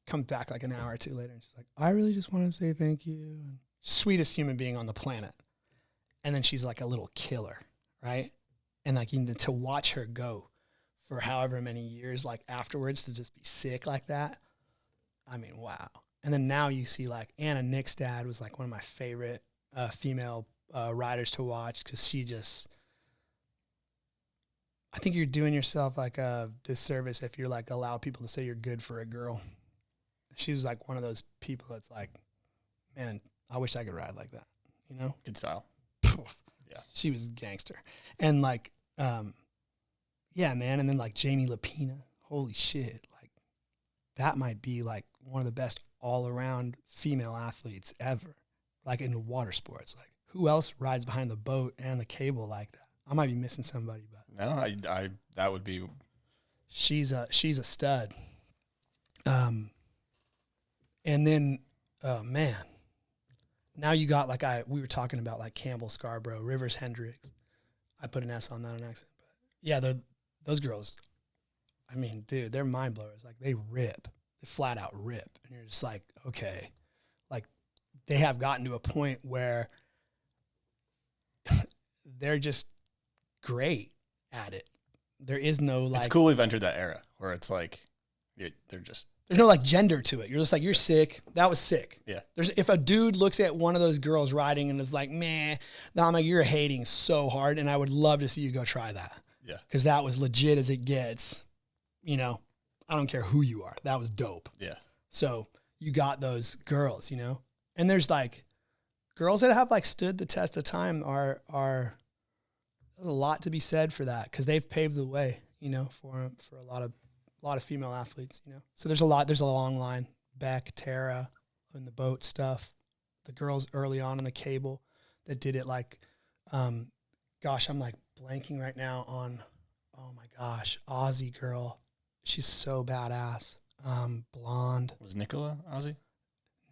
Comes back like an hour or two later. And she's like, "I really just want to say thank you." Sweetest human being on the planet. And then she's like a little killer, right? And like to watch her go for however many years, like afterwards, to just be sick like that. I mean, wow. And then now you see like Anna Nickstad was like one of my favorite female riders to watch because she just, I think you're doing yourself like a disservice if you're like allow people to say you're good for a girl. She's like one of those people that's like, man, I wish I could ride like that, you know? Good style. Yeah. She was a gangster. And like, yeah, man. And then like Jamie Lapina, holy shit. Like that might be like one of the best all around female athletes ever. Like in the water sports. Like who else rides behind the boat and the cable like that? I might be missing somebody, but no, I that would be. She's a stud. And then, oh man, now you got like we were talking about like Campbell Scarborough, Rivers Hendricks. I put an S on that on accident, but yeah, those girls. I mean, dude, they're mind blowers. Like they rip, they flat out rip, and you're just like, okay, like they have gotten to a point where they're just great at it. There is no like. It's cool we've entered that era where it's like, they're just. There's no like gender to it. You're just like, you're sick. That was sick. Yeah. If a dude looks at one of those girls riding and is like, meh, then I'm like, you're hating so hard. And I would love to see you go try that. Yeah. Cause that was legit as it gets, you know, I don't care who you are. That was dope. Yeah. So you got those girls, you know, and there's like girls that have like stood the test of time are there's a lot to be said for that. Cause they've paved the way, you know, for a lot of female athletes, you know. So there's a long line. Beck, Tara, and the boat stuff. The girls early on in the cable that did it like, gosh, I'm like blanking right now on, oh my gosh, Aussie girl. She's so badass. Blonde. Was Nicola Aussie?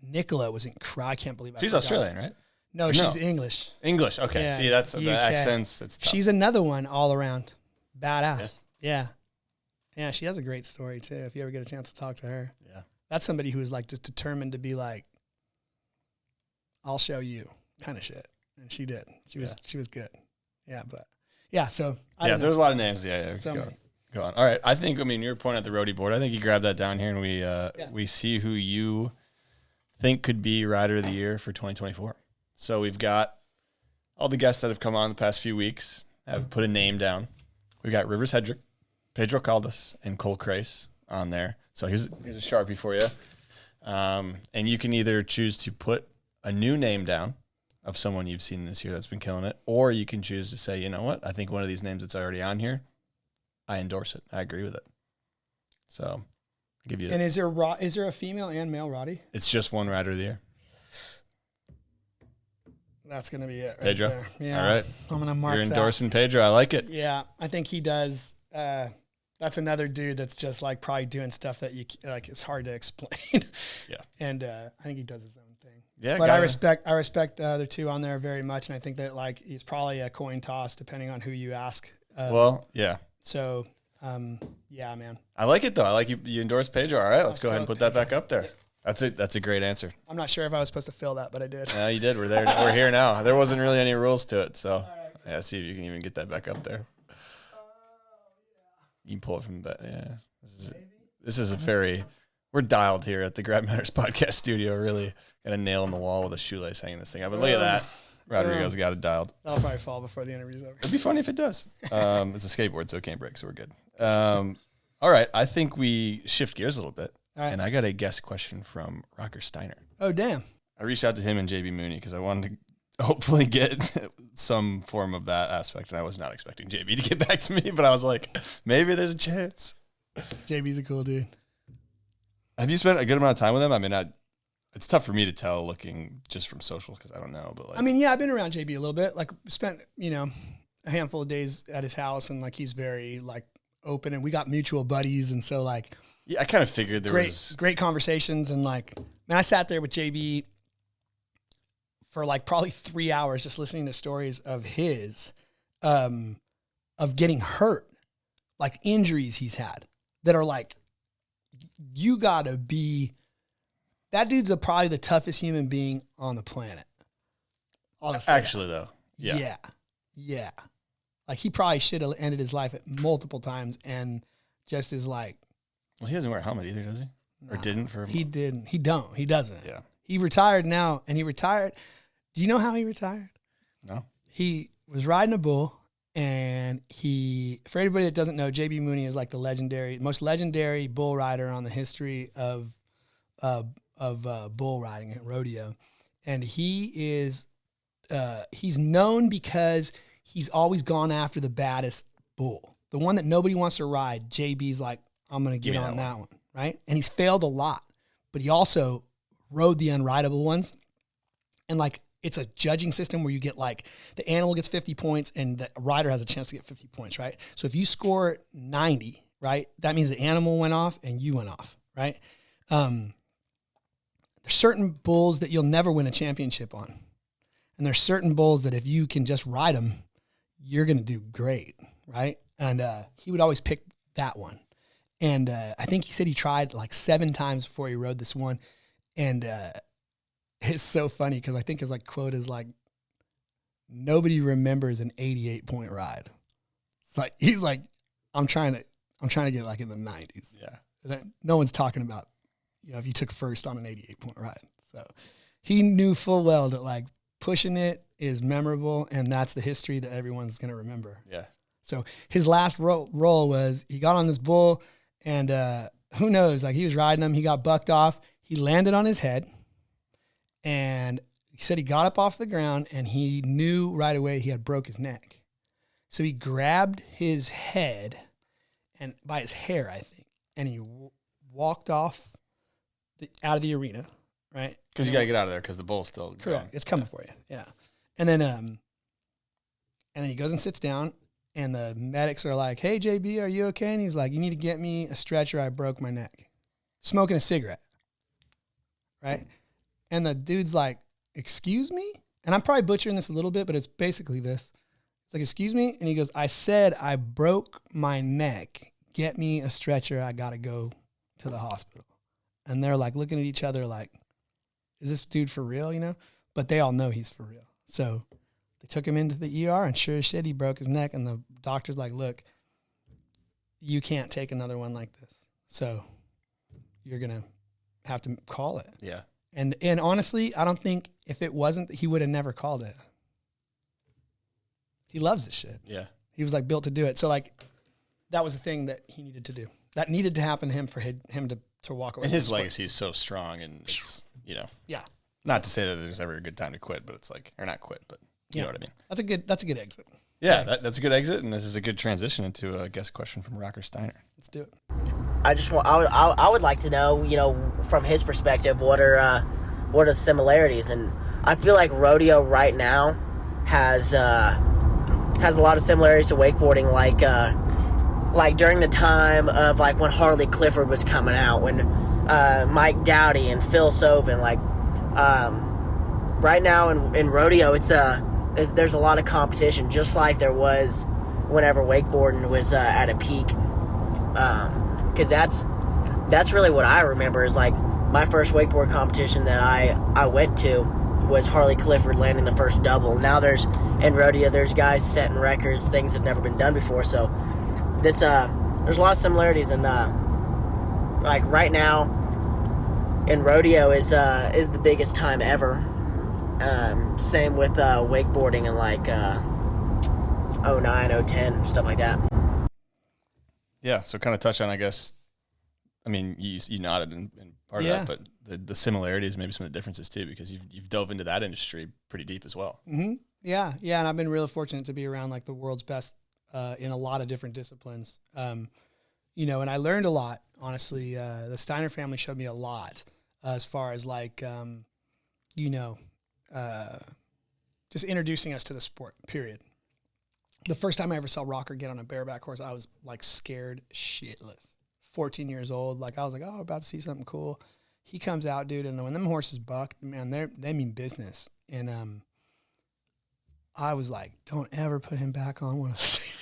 Nicola was incredible. I can't believe she's Australian, right? No, she's English. English. Okay. Yeah, See, that's the UK. accents. That's tough. She's another one all around. Badass. Yeah. Yeah, she has a great story too. If you ever get a chance to talk to her, yeah, that's somebody who is like just determined to be like, "I'll show you," kind of shit. And she did. She was good. Yeah, but yeah. So there's a lot of names. Yeah. So go on. All right. I think. I mean, your point at the ROTY board. I think you grabbed that down here, and we see who you think could be Rider of the Year for 2024. So we've got all the guests that have come on the past few weeks have put a name down. We've got Rivers Hedrick, Pedro Caldas, and Cole Krace on there. So here's a Sharpie for you. And you can either choose to put a new name down of someone you've seen this year that's been killing it, or you can choose to say, you know what, I think one of these names that's already on here, I endorse it. I agree with it. So I'll give you. And is there a female and male Roddy? It's just one Rider of the Year. That's going to be it. Right Pedro. there. Yeah. All right. I'm going to mark You're that. endorsing Pedro. I like it. Yeah. I think he does. That's another dude that's just like probably doing stuff that you like. It's hard to explain. Yeah. And I think he does his own thing. Yeah. But I respect the other two on there very much. And I think that like he's probably a coin toss depending on who you ask. Well, yeah. So, yeah, man. I like it though. I like you endorse Pedro. All right. Let's go ahead and put that back up there. Yeah. That's a great answer. I'm not sure if I was supposed to fill that, but I did. Yeah, you did. We're there. We're here now. There wasn't really any rules to it, so yeah. See if you can even get that back up there. You can pull it from the back. Yeah, this is a very. We're dialed here at the Grab Matters podcast studio. Really got a nail in the wall with a shoelace hanging this thing up. But look at that. Rodrigo's got it dialed. That'll probably fall before the interview's over. It'd be funny if it does. It's a skateboard, so it can't break, so we're good. All right, I think we shift gears a little bit. Right. And I got a guest question from Rocker Steiner. Oh, damn. I reached out to him and JB Mauney because I wanted to hopefully get some form of that aspect. And I was not expecting JB to get back to me, but I was like, maybe there's a chance. JB's a cool dude. Have you spent a good amount of time with him? I mean, it's tough for me to tell looking just from social because I don't know. But like, I mean, yeah, I've been around JB a little bit. Like, spent, a handful of days at his house, and like he's very like open, and we got mutual buddies. And so like, yeah, I kind of figured there was great conversations, and like, man, I sat there with JB for like probably 3 hours just listening to stories of his, of getting hurt, like injuries he's had that are like, you gotta be, that dude's probably the toughest human being on the planet. Honestly. Actually though. Yeah. Yeah. Like he probably should have ended his life multiple times and just is like, well, he doesn't wear a helmet either, does he? Or didn't for He didn't. He doesn't. Yeah. He retired now, and he retired. Do you know how he retired? No. He was riding a bull, And for everybody that doesn't know, JB Mauney is like the most legendary bull rider on the history of bull riding at rodeo. And he's known because he's always gone after the baddest bull. The one that nobody wants to ride, JB's like, I'm going to get on that one, right? And he's failed a lot, but he also rode the unrideable ones. And like, it's a judging system where you get like, the animal gets 50 points and the rider has a chance to get 50 points, right? So if you score 90, right, that means the animal went off and you went off, right? There's certain bulls that you'll never win a championship on. And there's certain bulls that if you can just ride them, you're going to do great, right? And he would always pick that one. And I think he said he tried like 7 times before he rode this one. And it's so funny because I think his like quote is like, nobody remembers an 88-point ride. It's like, he's like, I'm trying to get like in the 90s. Yeah. No one's talking about, if you took first on an 88-point ride. So he knew full well that like pushing it is memorable, and that's the history that everyone's going to remember. Yeah. So his last roll was he got on this bull, and who knows, like he was riding him, he got bucked off, he landed on his head, and he said he got up off the ground, and he knew right away he had broke his neck. So he grabbed his head, and by his hair, I think, and he walked off out of the arena, right? Because you got to get out of there because the bull's still correct. going. It's coming for you, yeah. And then he goes and sits down, and the medics are like, "Hey, JB, are you okay?" And he's like, "You need to get me a stretcher. I broke my neck." Smoking a cigarette, right? And the dude's like, "Excuse me?" And I'm probably butchering this a little bit, but it's basically this. It's like, "Excuse me?" And he goes, "I said I broke my neck. Get me a stretcher. I got to go to the hospital." And they're like looking at each other like, is this dude for real, But they all know he's for real. So they took him into the ER, and sure as shit, he broke his neck. And the doctor's like, "Look, you can't take another one like this. So you're going to have to call it." Yeah. And honestly, I don't think if it wasn't, he would have never called it. He loves this shit. Yeah. He was like built to do it. So like that was the thing that he needed to do. That needed to happen to him for him to walk away. And his legacy is so strong, and it's, yeah. not to say that there's ever a good time to quit, but it's like, or not quit, but you know what I mean? That's a good exit. Yeah, that's a good exit, and this is a good transition into a guest question from Rocker Steiner. Let's do it. I would like to know, from his perspective, what are the similarities? And I feel like rodeo right now has a lot of similarities to wakeboarding, like during the time of like when Harley Clifford was coming out, when Mike Dowdy and Phil Sovin, right now in rodeo, there's a lot of competition, just like there was whenever wakeboarding was at a peak. Because that's really what I remember is like my first wakeboard competition that I went to was Harley Clifford landing the first double. Now in rodeo, there's guys setting records, things that have never been done before. So there's a lot of similarities, and like right now in rodeo is the biggest time ever. Same with wakeboarding and like 09, 010, stuff like that. Yeah, so kind of touch on, I guess, I mean, you nodded in part of that, but the similarities, maybe some of the differences too, because you've dove into that industry pretty deep as well. Mm-hmm. Yeah, and I've been really fortunate to be around like the world's best in a lot of different disciplines. And I learned a lot, honestly. The Steiner family showed me a lot as far as like, just introducing us to the sport, period. The first time I ever saw Rocker get on a bareback horse, I was like scared shitless. 14 years old. Like I was like, oh, about to see something cool. He comes out, dude, and when them horses buck, man, they mean business. And I was like, don't ever put him back on one of those things.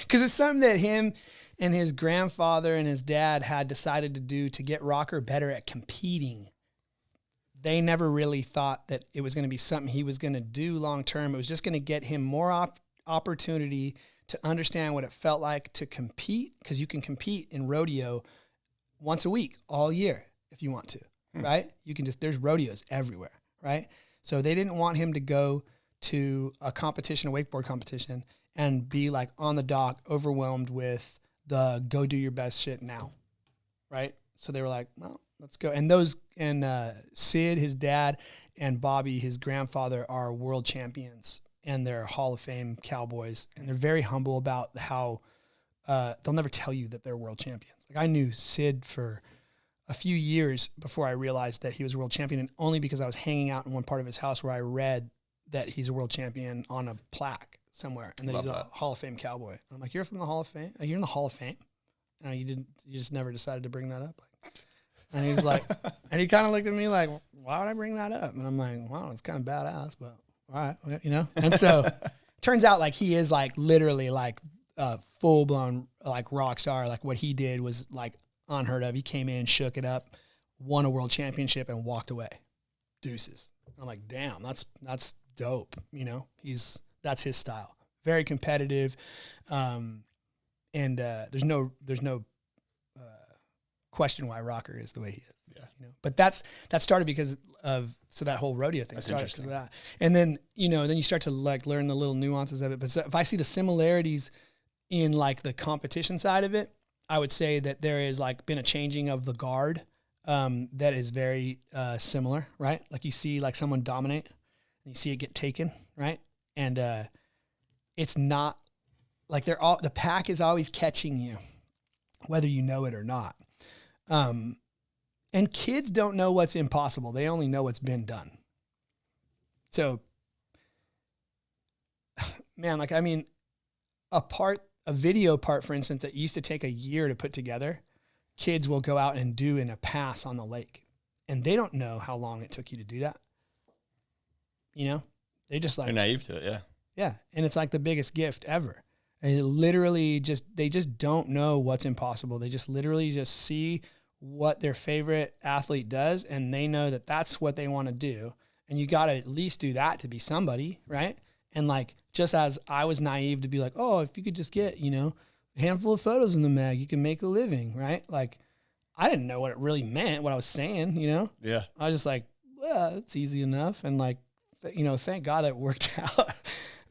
Because it's something that him and his grandfather and his dad had decided to do to get Rocker better at competing. They never really thought that it was going to be something he was going to do long term. It was just going to get him more opportunity to understand what it felt like to compete, because you can compete in rodeo once a week all year if you want to, right? You can there's rodeos everywhere, right? So they didn't want him to go to a competition, a wakeboard competition, and be like on the dock, overwhelmed with the go do your best shit now, right? So they were like, well, let's go. And Sid, his dad, and Bobby, his grandfather, are world champions, and they're Hall of Fame cowboys, and they're very humble about how they'll never tell you that they're world champions. Like I knew Sid for a few years before I realized that he was a world champion, and only because I was hanging out in one part of his house where I read that he's a world champion on a plaque somewhere, and that he's a Hall of Fame cowboy. And I'm like, you're from the Hall of Fame? You're in the Hall of Fame? No, you just never decided to bring that up. And he's like, and he kind of looked at me like, why would I bring that up? And I'm like, wow, it's kind of badass, but all right, you know? And so turns out like he is like literally like full blown like rock star. Like what he did was like unheard of. He came in, shook it up, won a world championship, and walked away. Deuces. I'm like, damn, that's dope. You know, that's his style. Very competitive. And there's no question why Rocker is the way he is. Yeah. You know, but that started because of that whole rodeo thing. That's started interesting. because of that. And then, you know, then you start to like learn the little nuances of it. But if I see the similarities in like the competition side of it, I would say that there is like been a changing of the guard that is very similar, right? Like you see like someone dominate and you see it get taken, right? And it's not like the pack is always catching you, whether you know it or not. And kids don't know what's impossible. They only know what's been done. So, man, like, I mean, a video part, for instance, that used to take a year to put together, kids will go out and do in a pass on the lake. And they don't know how long it took you to do that. You know, they just like, they're naive to it. Yeah. Yeah. And it's like the biggest gift ever. And they just don't know what's impossible. They just literally just see what their favorite athlete does, and they know that that's what they want to do. And you got to at least do that to be somebody, right? And like, just as I was naive to be like, oh, if you could just get, you know, a handful of photos in the mag, you can make a living, right? Like, I didn't know what it really meant, what I was saying, you know? Yeah. I was just like, well, it's easy enough. And like, you know, thank God that it worked out.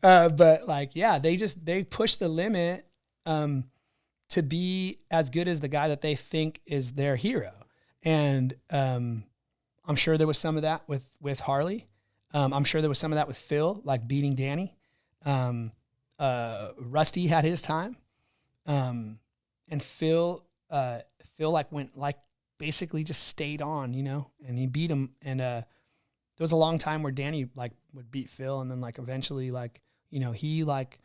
But like, yeah, they push the limit to be as good as the guy that they think is their hero. And I'm sure there was some of that with Harley. I'm sure there was some of that with Phil, like beating Danny. Rusty had his time. And Phil like went like basically just stayed on, you know, and he beat him. And there was a long time where Danny like would beat Phil, and then like eventually like, you know, he like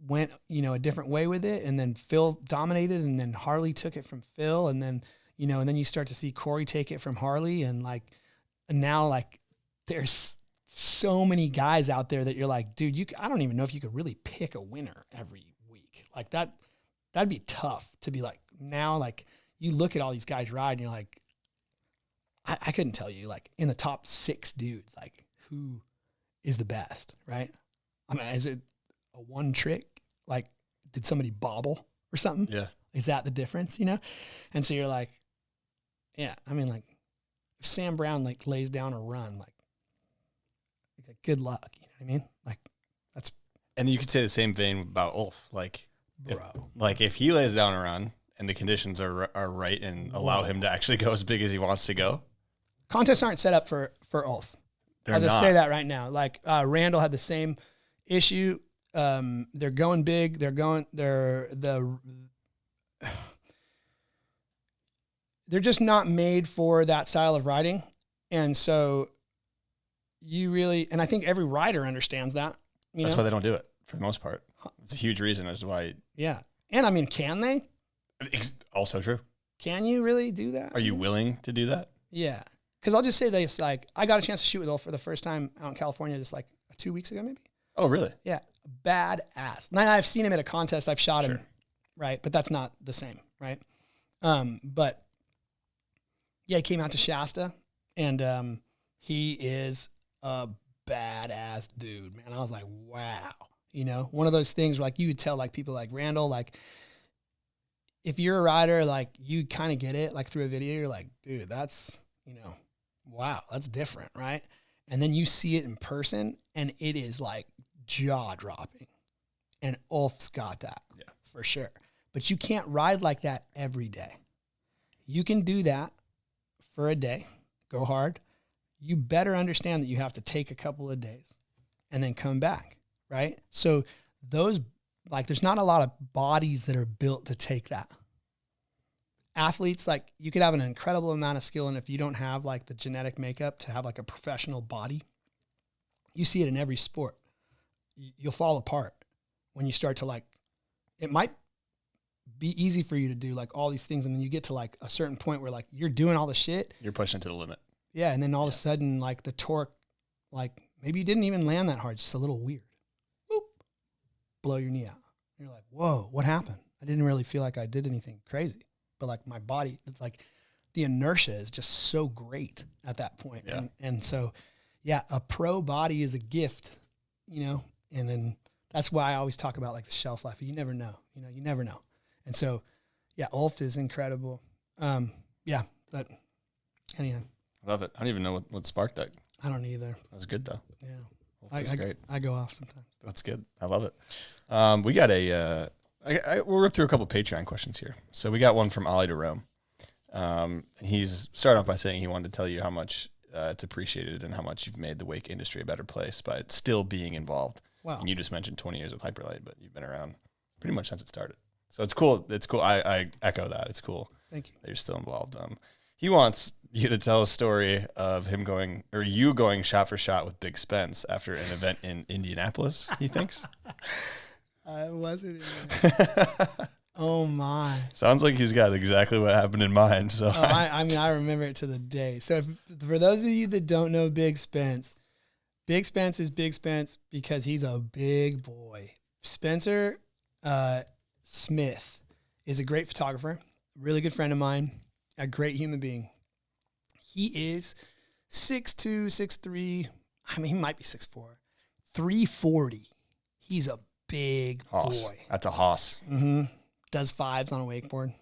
went, you know, a different way with it, and then Phil dominated, and then Harley took it from Phil, and then, you know, and then you start to see Corey take it from Harley, and like, and now like there's so many guys out there that you're like, dude, I don't even know if you could really pick a winner every week. Like that'd be tough to be like, now like you look at all these guys ride and you're like, I couldn't tell you like in the top 6 dudes, like who is the best, right? I mean, is it a one trick? Like, did somebody bobble or something? Yeah. Is that the difference, you know? And so you're like, yeah, I mean, like, if Sam Brown, like, lays down a run, like good luck, you know what I mean? Like, that's... And you could say the same thing about Ulf. Like, Bro. if he lays down a run and the conditions are right and allow him to actually go as big as he wants to go. Contests aren't set up for Ulf. They're I'll just not. say that right now. Like, Randall had the same issue. They're going big. They're just not made for that style of riding. And so you really, and I think every rider understands that. That's why they don't do it for the most part. It's a huge reason as to why. Yeah. And I mean, can they? Also true. Can you really do that? Are you willing to do that? Yeah. Because I'll just say this, like, I got a chance to shoot with Ulf for the first time out in California just like 2 weeks ago, maybe. Oh, really? Yeah. Badass. Now, I've seen him at a contest. I've shot him, right? But that's not the same, right? But yeah, he came out to Shasta, and he is a badass dude, man. I was like, wow. You know, one of those things where, like, you would tell, like, people like Randall, like, if you're a rider, like, you kind of get it, like, through a video. You're like, dude, that's, you know, wow, that's different, right? And then you see it in person, and it is like jaw dropping. And Ulf's got that for sure. But you can't ride like that every day. You can do that for a day, go hard. You better understand that you have to take a couple of days and then come back, right? So those, like, there's not a lot of bodies that are built to take that. Athletes, like, you could have an incredible amount of skill, and if you don't have like the genetic makeup to have like a professional body, you see it in every sport. You'll fall apart when you start to, like, it might be easy for you to do like all these things, and then you get to like a certain point where like you're doing all the shit. You're pushing to the limit. Yeah, and then all of a sudden, like, the torque, like, maybe you didn't even land that hard, just a little weird. Whoop, blow your knee out. You're like, whoa, what happened? I didn't really feel like I did anything crazy. But, like, my body, like, the inertia is just so great at that point. Yeah. And so, yeah, a pro body is a gift, you know, and then that's why I always talk about, like, the shelf life. You never know, you never know. And so, yeah, Ulf is incredible. Yeah, but anyhow. Love it. I don't even know what sparked that. I don't either. That was good, though. Yeah. That's great. I go off sometimes. That's good. I love it. We got we'll rip through a couple Patreon questions here. So we got one from Ollie to Rome. And he's started off by saying he wanted to tell you how much it's appreciated and how much you've made the wake industry a better place by still being involved. Wow. And you just mentioned 20 years with Hyperlight, but you've been around pretty much since it started. So it's cool. It's cool. I echo that. It's cool. Thank you. That you're still involved. He wants you to tell a story of him going, or you going shot for shot with Big Spence after an event in Indianapolis, he thinks. I wasn't in Oh, my. Sounds like he's got exactly what happened in mind. So I mean, I remember it to the day. So for those of you that don't know Big Spence is Big Spence because he's a big boy. Spencer Smith is a great photographer, really good friend of mine, a great human being. He is 6'2", 6'3". I mean, he might be 6'4", 340. He's a big Hoss. boy. That's a hoss. Mm-hmm. Does fives on a wakeboard,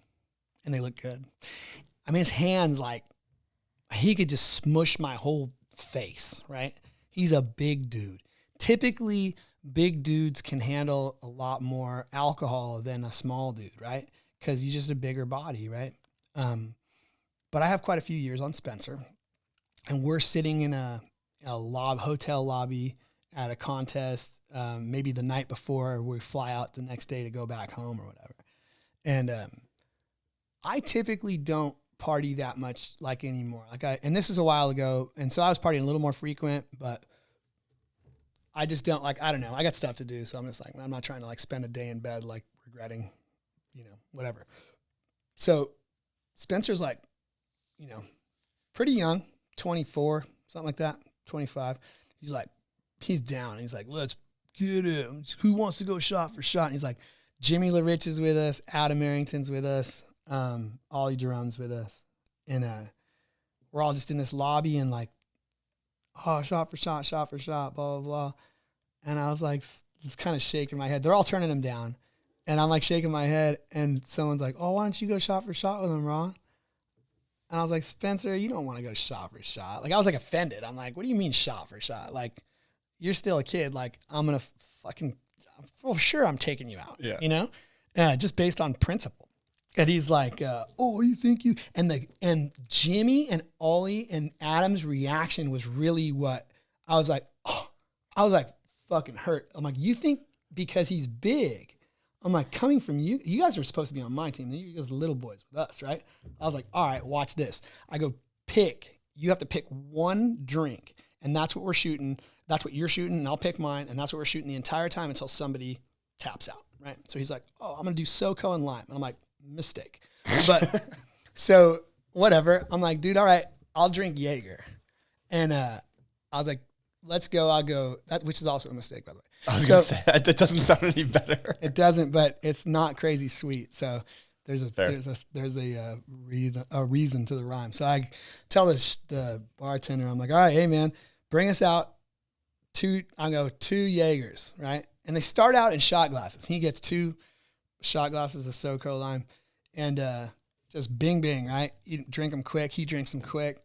and they look good. I mean, his hands, like, he could just smush my whole face, right? He's a big dude. Typically, big dudes can handle a lot more alcohol than a small dude, right? Because you're just a bigger body, right? But I have quite a few years on Spencer, and we're sitting in a hotel lobby at a contest, maybe the night before we fly out the next day to go back home or whatever. And I typically don't party that much like anymore. And this was a while ago, and so I was partying a little more frequent, but I just don't, like, I don't know. I got stuff to do, so I'm just like, I'm not trying to, like, spend a day in bed, like, regretting, whatever. So Spencer's, like, pretty young, 24, something like that, 25. He's like, he's down. He's like, let's get it. Who wants to go shot for shot? And he's like, Jimmy LaRich is with us. Adam Arrington's with us. Ollie Jerome's with us. And we're all just in this lobby and like, oh, shot for shot, blah, blah, blah. And I was like, it's kind of shaking my head. They're all turning him down. And I'm like shaking my head. And someone's like, oh, why don't you go shot for shot with him, Ron? And I was like, Spencer, you don't want to go shot for shot. Like, I was like offended. I'm like, what do you mean shot for shot? Like, you're still a kid. Like, I'm going to for sure I'm taking you out, just based on principle. And he's like, oh, you think you, and Jimmy and Ollie and Adam's reaction was really what I was like, fucking hurt. I'm like, you think because he's big, I'm like, coming from you, you guys are supposed to be on my team. You guys are little boys with us, right? I was like, all right, watch this. I go, you have to pick one drink, and that's what we're shooting. That's what you're shooting, and I'll pick mine, and that's what we're shooting the entire time until somebody taps out, right? So he's like, oh, I'm going to do SoCo and lime. And I'm like, mistake. But so whatever. I'm like, dude, all right, I'll drink Jaeger. And I was like, let's go. I'll go, which is also a mistake, by the way. I was going to say, that doesn't sound any better. It doesn't, but it's not crazy sweet. So there's a reason to the rhyme. So I tell the bartender, I'm like, all right, hey man, bring us out two Jaegers, right? And they start out in shot glasses. He gets 2 shot glasses of SoCo lime, and just bing, bing, right? You drink them quick. He drinks them quick.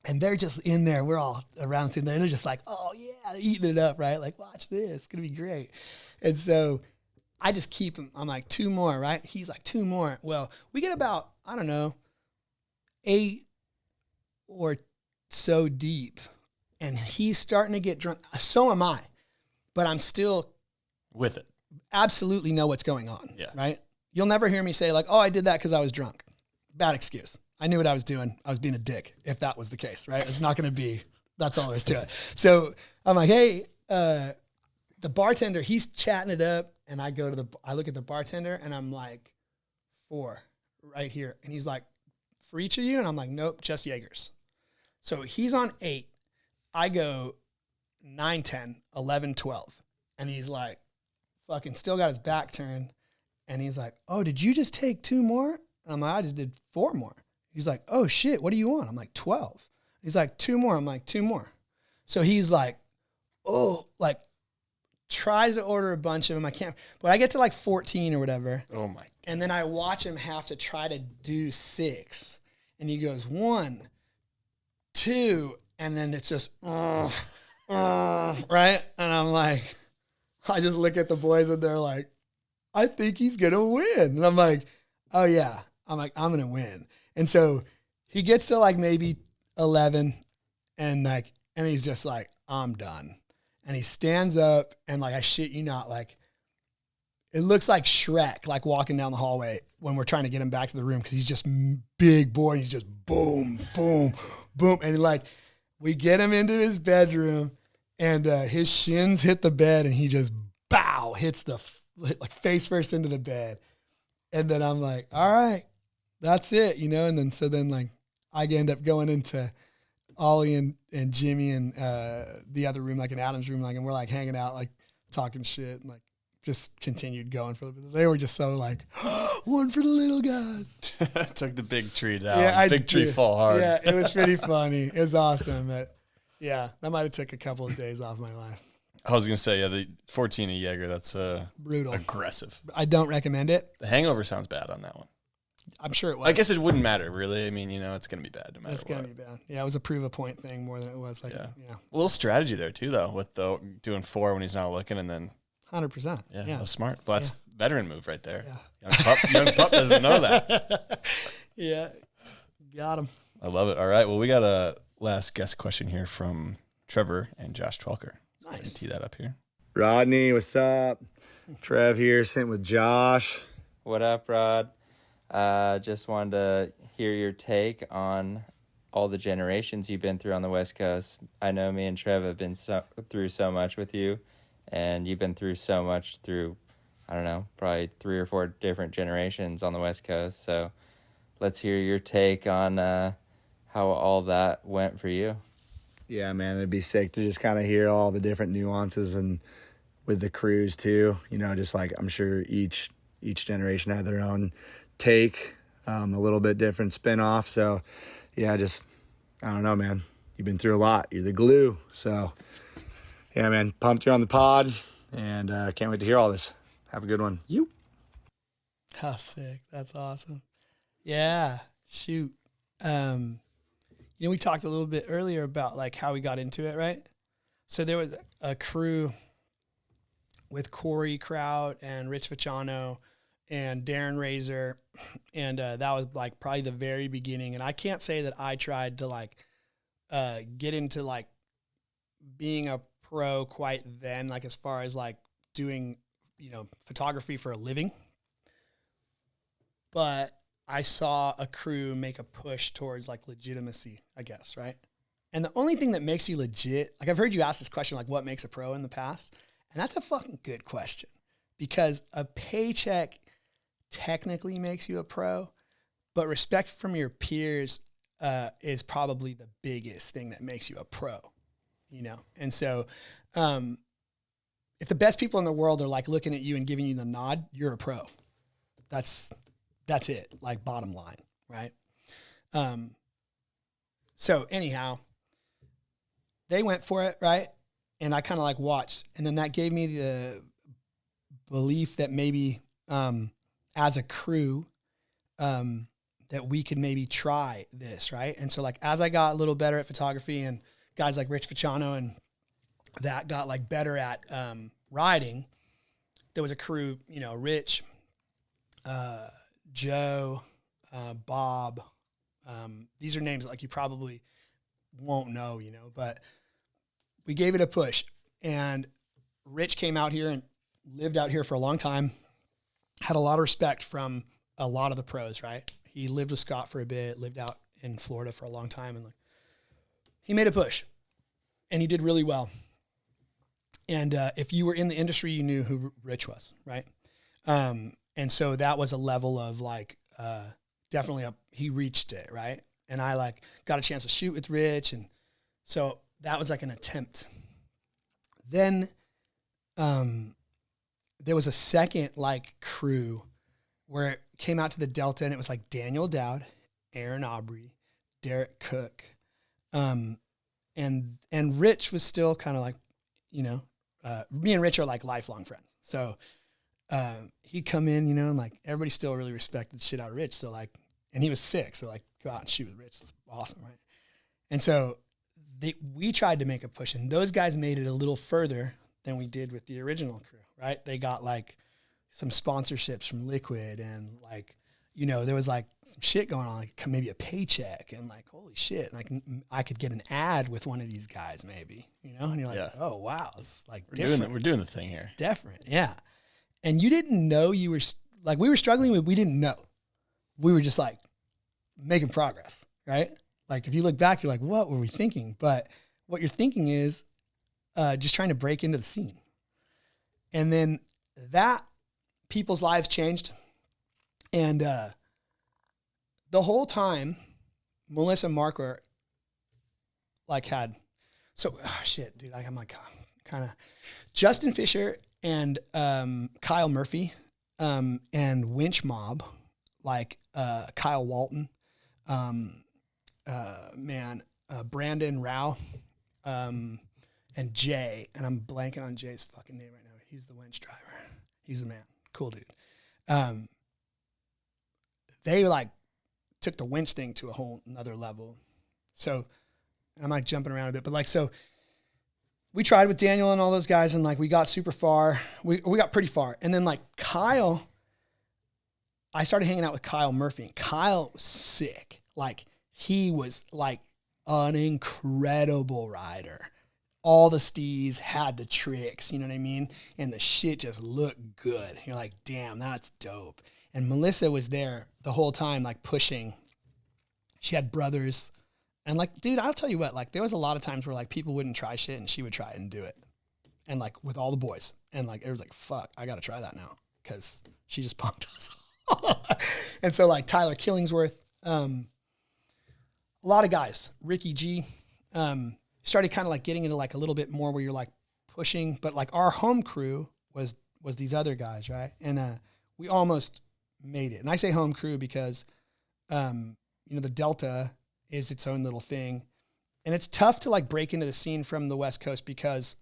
And they're just in there. We're all around in there. They're just like, oh, yeah, they're eating it up, right? Like, watch this. It's going to be great. And so I just keep him. I'm like, 2 more, right? He's like, 2 more. Well, we get about, I don't know, 8 or so deep. And he's starting to get drunk. So am I. But I'm still With it. absolutely know what's going on, Yeah. right? You'll never hear me say like, oh, I did that because I was drunk. Bad excuse. I knew what I was doing. I was being a dick if that was the case, right? It's not going to be, that's all there is to it. So I'm like, hey, the bartender, he's chatting it up. And I look at the bartender and I'm like, 4 right here. And he's like, for each of you? And I'm like, nope, just Jaegers. So he's on 8. I go 9, 10, 11, 12. And he's like, fucking still got his back turned. And he's like, oh, did you just take 2 more? And I'm like, I just did 4 more. He's like, oh shit, what do you want? I'm like, 12. He's like, 2 more. I'm like, 2 more. So he's like, oh, like tries to order a bunch of them. I can't, but I get to like 14 or whatever. Oh my. And then I watch him have to try to do 6. And he goes 1, 2, and then it's just, right? And I'm like, I just look at the boys and they're like, I think he's going to win. And I'm like, oh yeah. I'm like, I'm going to win. And so he gets to like maybe 11 and he's just like, I'm done. And he stands up and like, I shit you not, like, it looks like Shrek, like walking down the hallway when we're trying to get him back to the room because he's just big boy and he's just boom, boom, boom. And like, we get him into his bedroom and his shins hit the bed and he just hits the like face first into the bed. And then I'm like, all right, that's it, you know? And then, so then like I end up going into Ollie and Jimmy and the other room, like in Adam's room, like, and we're like hanging out, like talking shit and like just continued going for the, they were just so like, one for the little guys. Took the big tree down. Yeah, big tree fall hard. Yeah, it was pretty funny. It was awesome. But yeah, that might have took a couple of days off my life. I was going to say, yeah, the 14 a Jaeger, that's brutal. Aggressive. I don't recommend it. The hangover sounds bad on that one. I'm sure it was. I guess it wouldn't matter, really. I mean, you know, it's going to be bad no matter It's going to be bad. Yeah, it was a prove a point thing more than it was like, yeah. A little strategy there, too, though, with the doing 4 when he's not looking and then. 100%. Yeah, that was smart. Well, that's veteran move right there. Yeah. Young pup doesn't know that. Yeah, got him. I love it. All right, well, we got a last guest question here from Trever and Josh Twelker. Nice. Tee that up here. Rodney, what's up? Trev here, sitting with Josh. What up, Rod? Just wanted to hear your take on all the generations you've been through on the West Coast. I know me and Trev have been through so much with you, and you've been through so much through, I don't know, probably 3 or 4 different generations on the West Coast. So let's hear your take on how all that went for you. Yeah, man, it'd be sick to just kind of hear all the different nuances and with the crews too. You know, just like I'm sure each generation had their own take, a little bit different spin-off. So, yeah, just, I don't know, man. You've been through a lot. You're the glue. So, yeah, man, pumped you're on the pod, and can't wait to hear all this. Have a good one. You. How sick. That's awesome. Yeah, shoot. You know, we talked a little bit earlier about like how we got into it, right? So there was a crew with Corey Kraut and Rich Vachano and Darren Razor. And that was like probably the very beginning. And I can't say that I tried to like get into like being a pro quite then, like as far as like doing, you know, photography for a living. But I saw a crew make a push towards like legitimacy, I guess, right? And the only thing that makes you legit, like I've heard you ask this question, like what makes a pro in the past? And that's a fucking good question because a paycheck technically makes you a pro, but respect from your peers is probably the biggest thing that makes you a pro, you know? And so if the best people in the world are like looking at you and giving you the nod, you're a pro. That's it, like bottom line, right? So anyhow, they went for it, right? And I kind of like watched. And then that gave me the belief that maybe as a crew, that we could maybe try this, right? And so like as I got a little better at photography and guys like Rich Ficciano and that got like better at riding, there was a crew, you know, Rich, Joe, Bob. These are names that like you probably won't know, you know, but we gave it a push. And Rich came out here and lived out here for a long time, had a lot of respect from a lot of the pros, right? He lived with Scott for a bit, lived out in Florida for a long time, and like he made a push and he did really well. And if you were in the industry, you knew who Rich was, right? And so that was a level of like, definitely he reached it, right? And I like got a chance to shoot with Rich. And so that was like an attempt. Then there was a second like crew where it came out to the Delta and it was like Daniel Dowd, Aaron Aubrey, Derek Cook. And Rich was still kind of like, you know, me and Rich are like lifelong friends. So he'd come in, you know, and like everybody still really respected the shit out of Rich. So like, and he was sick. So like go out and shoot with Rich. It's awesome. Right. And so we tried to make a push and those guys made it a little further than we did with the original crew. Right. They got like some sponsorships from Liquid and like, you know, there was like some shit going on, like maybe a paycheck and like, holy shit. Like I could get an ad with one of these guys maybe, you know, and you're like, oh wow. It's like We're doing the thing here. It's different. Yeah. And you didn't know you were like, we were struggling with, we didn't know. We were just like making progress, right? Like if you look back, you're like, what were we thinking? But what you're thinking is just trying to break into the scene. And then that people's lives changed. And the whole time, Melissa and Mark were like had, so, oh shit, dude, I'm like kind of Justin Fisher and Kyle Murphy and Winch Mob, like Kyle Walton, Brandon Rao, and Jay, and I'm blanking on Jay's fucking name right now. He's the winch driver. He's the man. Cool dude. They like took the winch thing to a whole another level. So I'm like jumping around a bit, but like, so we tried with Daniel and all those guys and like, we got super far. We got pretty far. And then like Kyle, I started hanging out with Kyle Murphy and Kyle was sick. Like he was like an incredible rider. All the steez had the tricks, you know what I mean? And the shit just looked good. You're like, damn, that's dope. And Melissa was there the whole time, like pushing. She had brothers. And like, dude, I'll tell you what, like there was a lot of times where like people wouldn't try shit and she would try it and do it. And like with all the boys. And like, it was like, fuck, I got to try that now. Cause she just punked us. And so like Tyler Killingsworth, a lot of guys, Ricky G, started kind of like getting into like a little bit more where you're like pushing, but like our home crew was these other guys. Right. And, we almost made it. And I say home crew because, you know, the Delta is its own little thing. And it's tough to like break into the scene from the West Coast because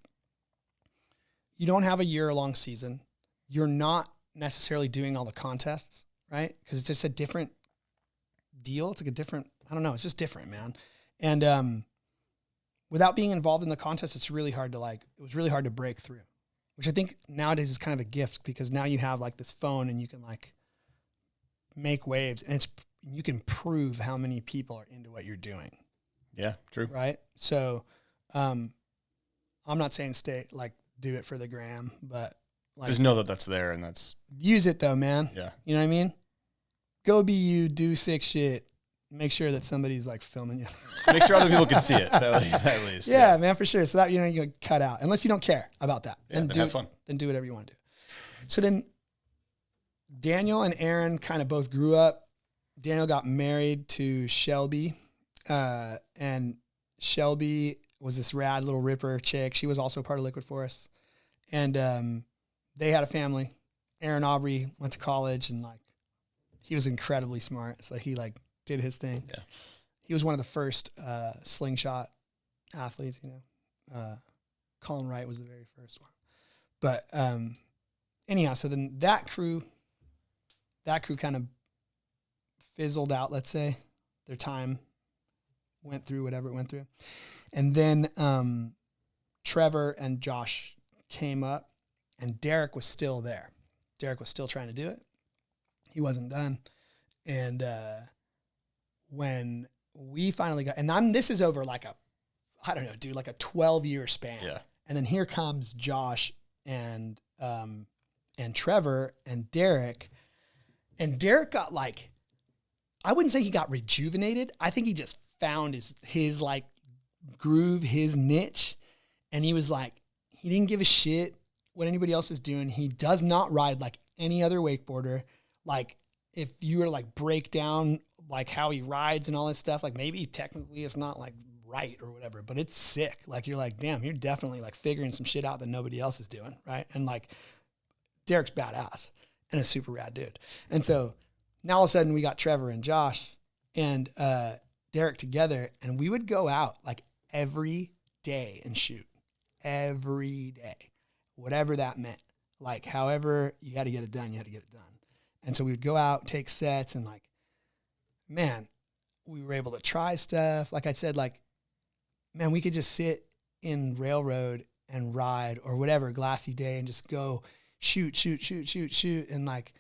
you don't have a year-long season. You're not necessarily doing all the contests, right? Because it's just a different deal. It's like a different, I don't know, it's just different, man. And without being involved in the contest, it was really hard to break through, which I think nowadays is kind of a gift because now you have like this phone and you can like make waves and you can prove how many people are into what you're doing. Yeah, true. Right. So, I'm not saying do it for the gram, but like just know that that's there and that's use it though, man. Yeah. You know what I mean? Go be you, do sick shit. Make sure that somebody's like filming you. Make sure other people can see it at least. Yeah, man, for sure. So that, you know, you cut out unless you don't care about that. Yeah, then have fun. Then do whatever you want to do. So then Daniel and Aaron kind of both grew up. Daniel got married to Shelby, and Shelby was this rad little ripper chick. She was also part of Liquid Forest, and they had a family. Aaron Aubrey went to college, and like he was incredibly smart. So he like did his thing. Yeah, he was one of the first slingshot athletes. You know, Colin Wright was the very first one. But anyhow, so then that crew kind of fizzled out, let's say. Their time went through whatever it went through. And then Trever and Josh came up, and Derek was still there. Derek was still trying to do it. He wasn't done. And when we finally got, and this is over like I don't know, dude, like a 12-year span. Yeah. And then here comes Josh and Trever and Derek. And Derek got like, I wouldn't say he got rejuvenated. I think he just found his like groove, his niche. And he was like, he didn't give a shit what anybody else is doing. He does not ride like any other wakeboarder. Like if you were to like break down like how he rides and all this stuff, like maybe technically it's not like right or whatever, but it's sick. Like you're like, damn, you're definitely like figuring some shit out that nobody else is doing. Right. And like Derek's badass and a super rad dude. And so now all of a sudden we got Trever and Josh and Derek together, and we would go out like every day and shoot every day, whatever that meant. Like however you had to get it done, you had to get it done. And so we would go out, take sets, and like, man, we were able to try stuff. Like I said, like, man, we could just sit in railroad and ride or whatever, glassy day, and just go shoot. And like,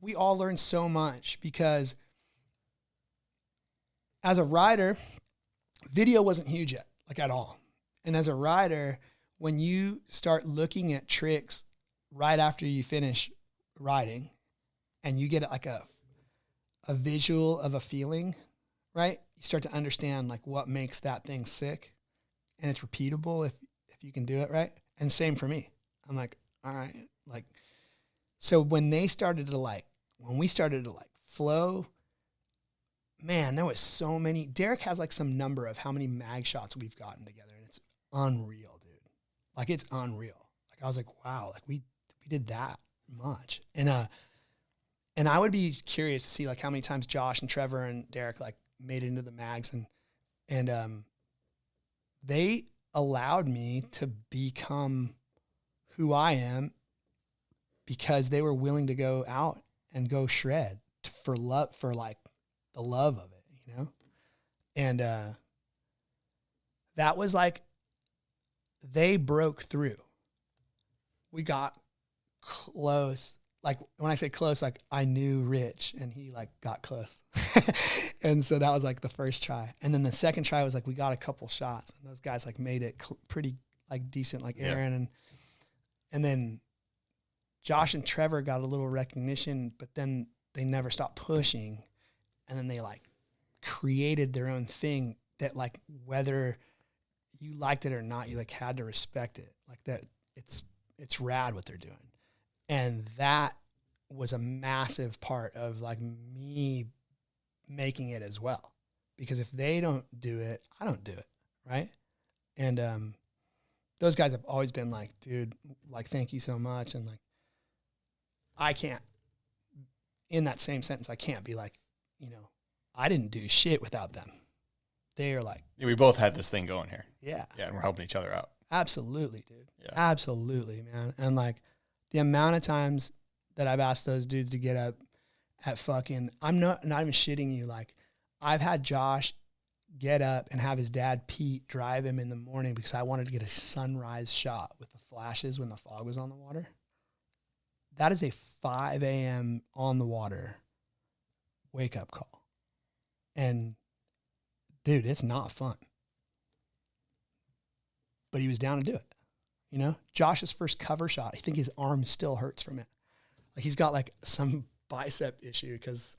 we all learned so much because as a rider, video wasn't huge yet, like at all. And as a rider, when you start looking at tricks right after you finish riding and you get like a visual of a feeling, right? You start to understand like what makes that thing sick, and it's repeatable if you can do it right. And same for me. I'm like, all right, like, so when we started to like flow, man, there was so many. Derek has like some number of how many mag shots we've gotten together, and it's unreal, dude. Like it's unreal. Like I was like, wow, like we did that much. And I would be curious to see like how many times Josh and Trever and Derek like made it into the mags, and they allowed me to become who I am because they were willing to go out and go shred for love, for like the love of it, you know? And that was like, they broke through. We got close. Like when I say close, like I knew Rich and he like got close. And so that was like the first try. And then the second try was like, we got a couple shots and those guys like made it pretty like decent, like Aaron. And then Josh and Trever got a little recognition, but then they never stopped pushing. And then they like created their own thing that like, whether you liked it or not, you like had to respect it. Like that it's rad what they're doing. And that was a massive part of like me making it as well. Because if they don't do it, I don't do it. Right. And those guys have always been like, dude, like, thank you so much. And like, I can't, in that same sentence, I can't be like, you know, I didn't do shit without them. They are like, yeah, we both had this thing going here. Yeah. Yeah. And we're helping each other out. Absolutely, dude. Yeah. Absolutely, man. And like the amount of times that I've asked those dudes to get up at fucking, I'm not even shitting you. Like I've had Josh get up and have his dad Pete drive him in the morning because I wanted to get a sunrise shot with the flashes when the fog was on the water. That is a 5 a.m. on the water wake up call. And dude, it's not fun. But he was down to do it. You know, Josh's first cover shot, I think his arm still hurts from it. Like he's got like some bicep issue because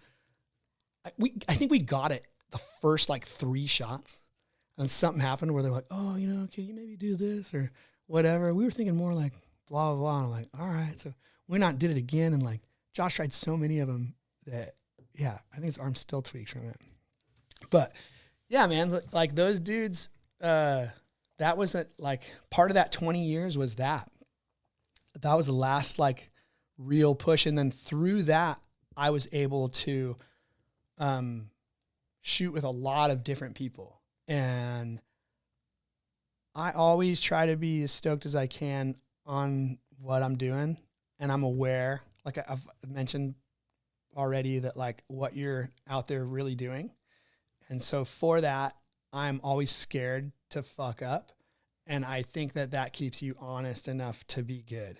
I think we got it the first like 3 shots, and something happened where they're like, oh, you know, can you maybe do this or whatever? We were thinking more like blah, blah, blah. And I'm like, all right. So we did it again. And like Josh tried so many of them that, yeah, I think his arm still tweaks from it. But yeah, man, like those dudes, that was like part of that 20 years was that was the last like real push. And then through that, I was able to shoot with a lot of different people. And I always try to be as stoked as I can on what I'm doing. And I'm aware, like I've mentioned already that like what you're out there really doing. And so for that, I'm always scared to fuck up. And I think that that keeps you honest enough to be good.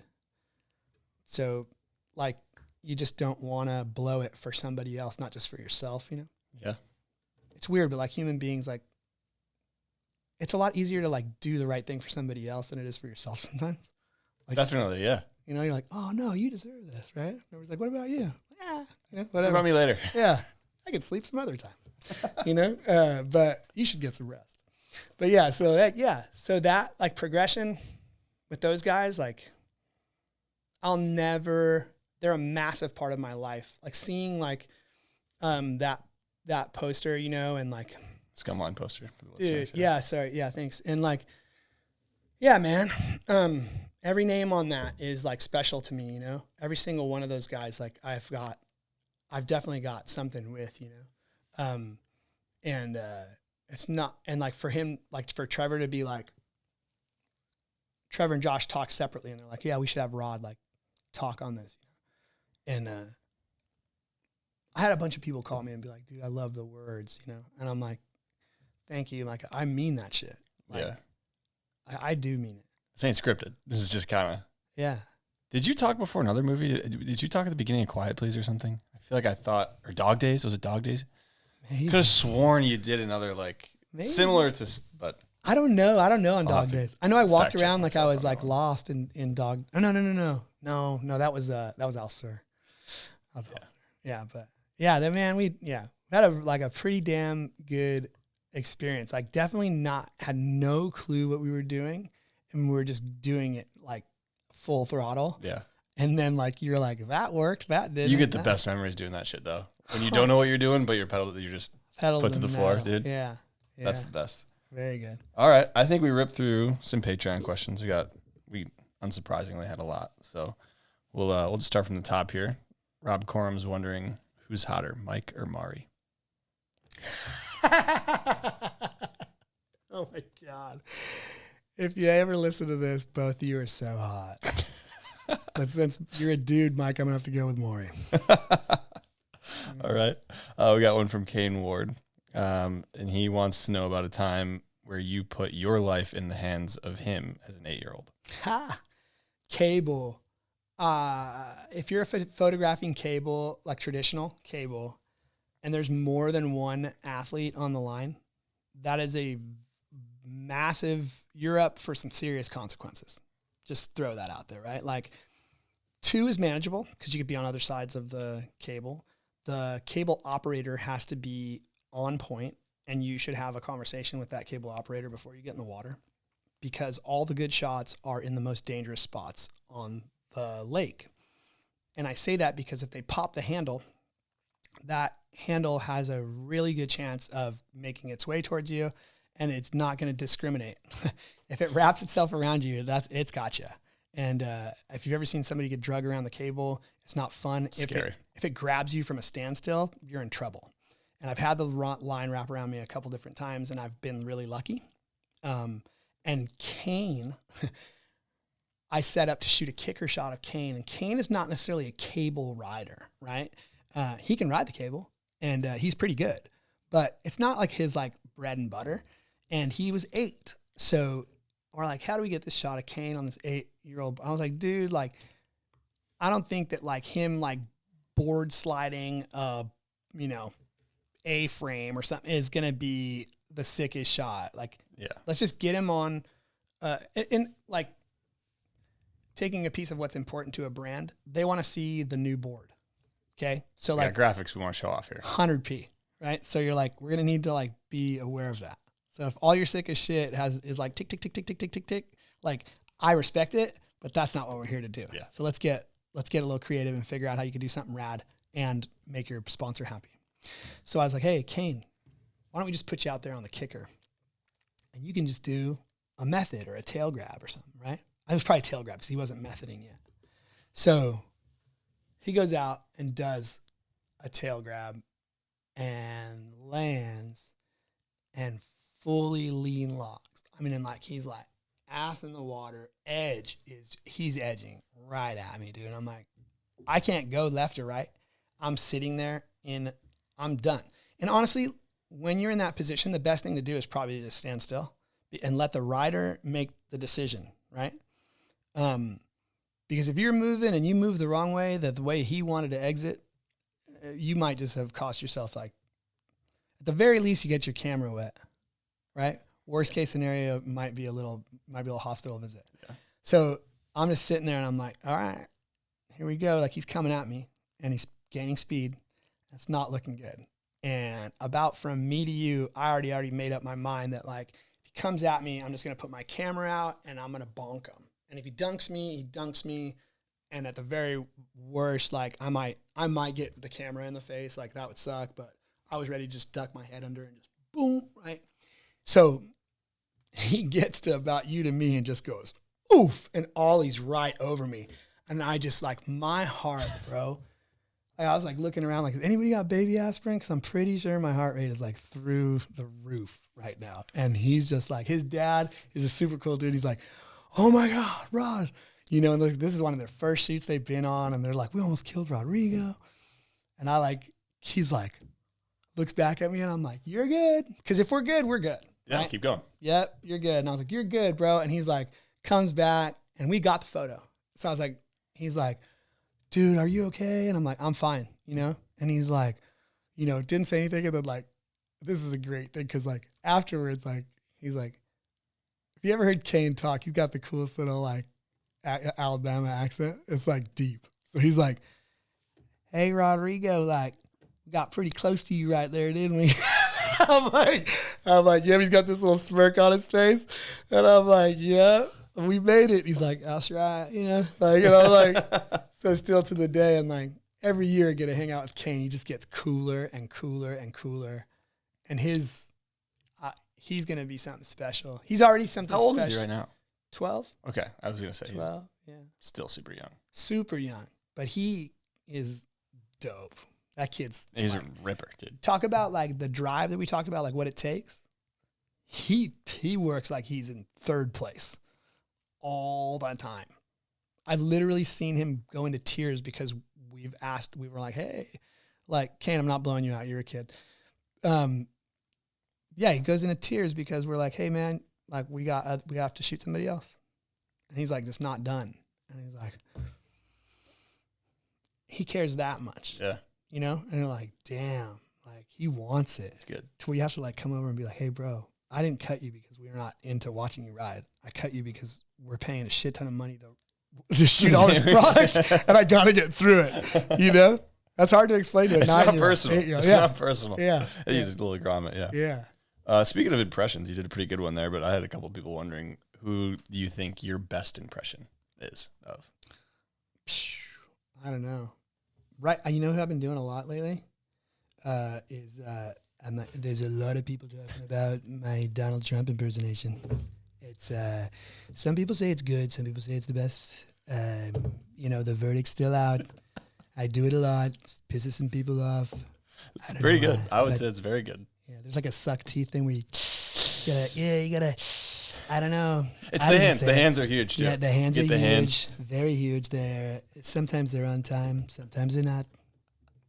So like, you just don't want to blow it for somebody else, not just for yourself, you know? Yeah. It's weird, but like human beings, like it's a lot easier to like do the right thing for somebody else than it is for yourself sometimes. Like, Definitely, yeah. you know, you're like, oh no, you deserve this, right? And everyone's like, what about you? Yeah, you know, What whatever. about me later? Yeah, I could sleep some other time, you know. But you should get some rest. But yeah, so that like progression with those guys, like they're a massive part of my life. Like seeing like that poster, you know, and like Scumline poster. For the dude, listeners, yeah, sorry, yeah, thanks. And like, yeah, man, every name on that is like special to me, you know. Every single one of those guys, like I've definitely got something with, you know. And it's not, and like for him, like for Trever to be like, Trever and Josh talk separately, and they're like, yeah, we should have Rod like talk on this, you know? And I had a bunch of people call me and be like, dude, I love the words, you know. And I'm like, thank you. Like, I mean that shit. Like, yeah. I do mean it. This ain't scripted. This is just kind of. Yeah. Did you talk before another movie? Did you talk at the beginning of Quiet Please or something? I feel like I thought, or Dog Days? Was it Dog Days? Maybe. Could have sworn you did another like Maybe. similar to, but I don't know on Dog Days. I know I walked fact check around like I myself was on like that one. lost in Dog. Oh, no. That was Al Sur. Yeah, but yeah, that man, we had a pretty damn good experience. Like definitely had no clue what we were doing, and we were just doing it like full throttle. Yeah. And then like you're like, that worked, that didn't. You get the best memories doing that shit though. When you don't know what you're doing, but you're just pedal foot to the floor, dude. Yeah. That's the best. Very good. All right. I think we ripped through some Patreon questions. We unsurprisingly had a lot. So we'll just start from the top here. Rob Corum's wondering who's hotter, Mike or Mari? Oh my God. If you ever listen to this, both of you are so hot. But since you're a dude, Mike, I'm going to have to go with Maury. All right. We got one from Kane Ward. And he wants to know about a time where you put your life in the hands of him as an 8-year-old. Ha! Cable. If you're photographing cable, like traditional cable, and there's more than one athlete on the line, that is a massive, you're up for some serious consequences. Just throw that out there, right? Like 2 is manageable because you could be on other sides of the cable. The cable operator has to be on point, and you should have a conversation with that cable operator before you get in the water, because all the good shots are in the most dangerous spots on the lake. And I say that because if they pop the handle, that handle has a really good chance of making its way towards you, and it's not going to discriminate. If it wraps itself around you, it's got you. And if you've ever seen somebody get drug around the cable, it's not fun. Scary. If it grabs you from a standstill, you're in trouble. And I've had the line wrap around me a couple different times, and I've been really lucky. And Kane, I set up to shoot a kicker shot of Kane, and Kane is not necessarily a cable rider, right? He can ride the cable, and he's pretty good, but it's not like his like bread and butter. And he was 8, so we're like, how do we get this shot of Kane on this 8-year-old? I was like, dude, like, I don't think that like him like board sliding A-frame or something is gonna be the sickest shot. Like, Yeah. let's just get him on, in like taking a piece of what's important to a brand. They want to see the new board. Okay. So Yeah, like graphics we want to show off here. 100p, right? So you're like, we're going to need to like be aware of that. So if all your sickest shit is like tick, tick, tick, tick, tick, tick, tick, tick, like I respect it, but that's not what we're here to do. Yeah. So let's get a little creative and figure out how you can do something rad and make your sponsor happy. So I was like, hey, Kane, why don't we just put you out there on the kicker and you can just do a method or a tail grab or something, right? I was probably tail grab because he wasn't methoding yet. So he goes out and does a tail grab and lands and fully lean locks. I mean, and like he's like ass in the water, he's edging right at me, dude. And I'm like, I can't go left or right. I'm sitting there and I'm done. And honestly, when you're in that position, the best thing to do is probably to stand still and let the rider make the decision, right? Because if you're moving and you move the wrong way, the way he wanted to exit, you might just have cost yourself, like, at the very least, you get your camera wet, right? Worst case scenario might be a little hospital visit. Yeah. So I'm just sitting there and I'm like, all right, here we go. Like, he's coming at me and he's gaining speed. It's not looking good. And about from me to you, I already made up my mind that, like, if he comes at me, I'm just going to put my camera out and I'm going to bonk him. And if he dunks me, he dunks me. And at the very worst, like, I might get the camera in the face. Like, that would suck. But I was ready to just duck my head under and just boom, right? So he gets to about you to me and just goes, oof. And Ollie's right over me. And I just, like, my heart, bro. I was like looking around, like, has anybody got baby aspirin? Because I'm pretty sure my heart rate is like through the roof right now. And he's just like, his dad is a super cool dude. He's like, oh my God, Rod. You know, and like, this is one of their first shoots they've been on. And they're like, we almost killed Rodrigo. And he's like, looks back at me and I'm like, you're good. Because if we're good, we're good. Yeah, right? Keep going. Yep, you're good. And I was like, you're good, bro. And he's like, comes back and we got the photo. So I was like, he's like, dude, are you okay? And I'm like, I'm fine, you know? And he's like, you know, didn't say anything. And then, like, this is a great thing because, like, afterwards, like, he's like, if you ever heard Kane talk, he's got the coolest little, like, Alabama accent. It's, like, deep. So he's like, hey, Rodrigo, like, we got pretty close to you right there, didn't we? I'm like, yeah, he's got this little smirk on his face. And I'm like, yeah, we made it. He's like, that's right, you know? Like, you know, like, so still to the day, and like every year I get to hang out with Kane, he just gets cooler and cooler and cooler. And he's going to be something special. He's already something special. How old is he right now? 12. Okay. I was going to say 12, yeah. Still super young. Super young. But he is dope. That kid's... He's a ripper, dude. Talk about like the drive that we talked about, like what it takes. He works like he's in third place all the time. I've literally seen him go into tears because we were like, hey, like, Kane, I'm not blowing you out. You're a kid. Yeah, he goes into tears because we're like, hey, man, like, we have to shoot somebody else. And he's like, just not done. And he's like, he cares that much. Yeah. You know? And you're like, damn, like, he wants it. It's good. To where you have to, like, come over and be like, hey, bro, I didn't cut you because we were not into watching you ride. I cut you because we're paying a shit ton of money to shoot all this product, and I got to get through it, you know? That's hard to explain to a 9-year-old. Not personal. It's not personal. Yeah. He's a little grommet, yeah. Yeah. Speaking of impressions, you did a pretty good one there, but I had a couple people wondering, who do you think your best impression is of? I don't know. Right. You know who I've been doing a lot lately? There's a lot of people talking about my Donald Trump impersonation. It's some people say it's good, some people say it's the best. You know, the verdict's still out. I do it a lot. It pisses some people off. It's pretty good. I would say it's very good. Yeah, there's like a suck teeth thing where you gotta, I don't know. It's the hands. The hands are huge, too. Yeah, the hands are huge. Hands. Very huge. Sometimes they're on time, sometimes they're not.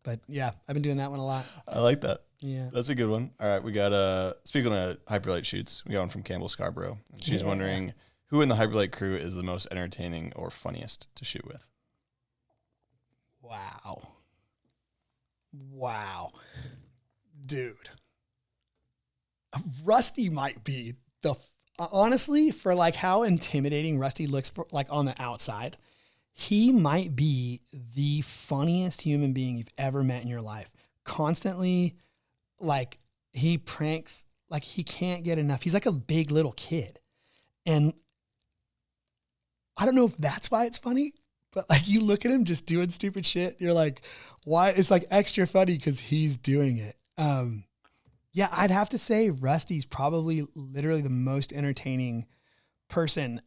But yeah, I've been doing that one a lot. I like that. Yeah. That's a good one. All right, we got speaking of hyperlight shoots, we got one from Campbell Scarborough. She's wondering who in the hyperlight crew is the most entertaining or funniest to shoot with. Wow. Dude. Rusty might be honestly, for like how intimidating Rusty looks for, like, on the outside, he might be the funniest human being you've ever met in your life. Constantly, like, he pranks, like, he can't get enough. He's like a big little kid. And I don't know if that's why it's funny, but like, you look at him just doing stupid shit. You're like, why? It's like extra funny because he's doing it. Yeah, I'd have to say Rusty's probably literally the most entertaining person.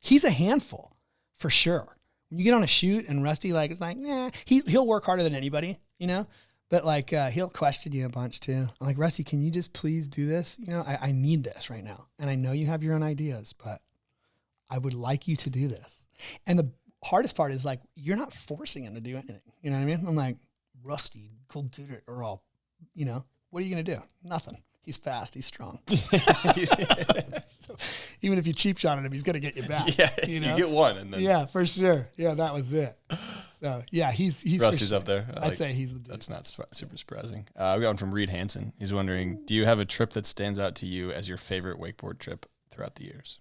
He's a handful for sure. When you get on a shoot and Rusty, like, it's like, he'll work harder than anybody, you know? But like, he'll question you a bunch too. I'm like, Rusty, can you just please do this? You know, I need this right now. And I know you have your own ideas, but I would like you to do this. And hardest part is like, you're not forcing him to do anything. You know what I mean? I'm like, Rusty, go get it, or I'll, you know, what are you going to do? Nothing. He's fast. He's strong. So even if you cheap shot at him, he's going to get you back. Yeah, you know? you get one. And then Yeah, for sure. Yeah, that was it. So, yeah, he's Rusty's sure. up there. I'd say he's the dude. That's not super surprising. We got one from Reed Hansen. He's wondering, do you have a trip that stands out to you as your favorite wakeboard trip throughout the years?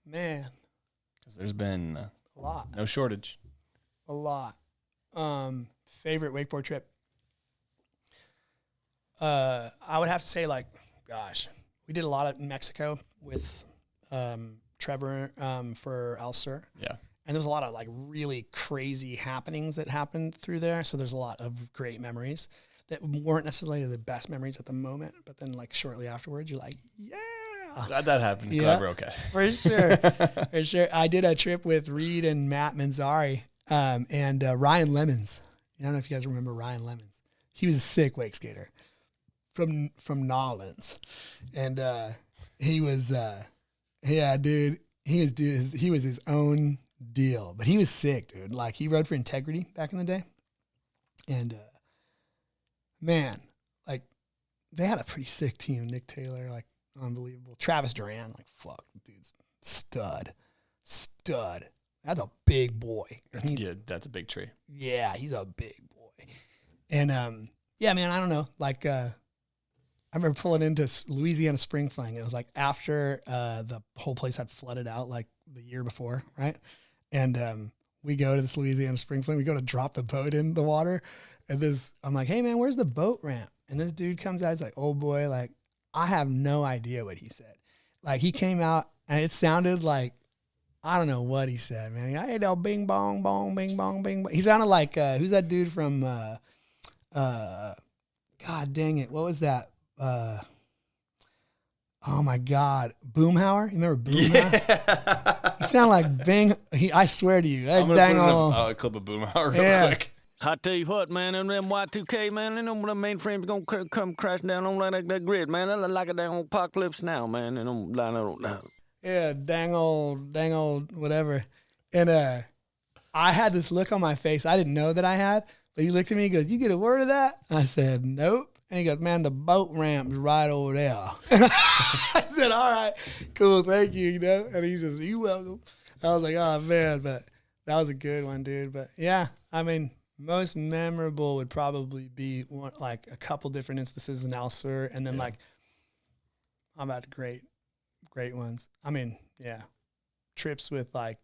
Man. Because there's been A lot. no shortage. A lot. Favorite wakeboard trip? I would have to say, like, gosh, we did a lot of Mexico with Trever for Ulster. Yeah. And there's a lot of like really crazy happenings that happened through there. So there's a lot of great memories that weren't necessarily the best memories at the moment, but then like shortly afterwards, you're like, yeah. Glad that happened. Yeah. Glad we're okay. For sure. For sure. I did a trip with Reed and Matt Manzari and Ryan Lemons. I don't know if you guys remember Ryan Lemons. He was a sick wake skater from Nolans. And he was, yeah, dude, he was his own deal, but he was sick, dude. Like, he rode for Integrity back in the day. And man, like, they had a pretty sick team. Nick Taylor, like, unbelievable. Travis Duran, like, fuck, dude's stud. That's a big boy. That's a big tree. Yeah, he's a big boy. And yeah, man, I don't know. Like, I remember pulling into Louisiana Spring Fling. It was like after the whole place had flooded out, like the year before, right? And we go to this Louisiana Spring Fling. We go to drop the boat in the water. And I'm like, hey, man, where's the boat ramp? And this dude comes out. He's like, oh, boy, like, I have no idea what he said. Like, he came out, and it sounded like, I don't know what he said, man. I ain't no bing, bong, bong, bing, bong, bing, bong. He sounded like, who's that dude from, God dang it, what was that? Oh my God, Boomhauer. You remember Boomhauer? Yeah. He sounded like Bing. I swear to you, I'm gonna put in a clip of Boomhauer real quick. I tell you what, man, them Y2K, man, them mainframes gonna come crashing down on that grid, man. They look like a dang apocalypse now, man. And them line up. Yeah, dang old, whatever. And I had this look on my face I didn't know that I had, but he looked at me. He goes, "You get a word of that?" I said, "Nope." And he goes, "Man, the boat ramp's right over there." I said, "All right, cool, thank you." You know, and he just, "You welcome." I was like, "Oh man," but that was a good one, dude. But yeah, I mean, most memorable would probably be one, like a couple different instances in Ulster, and then like, I'm about great ones. I mean, yeah, trips with like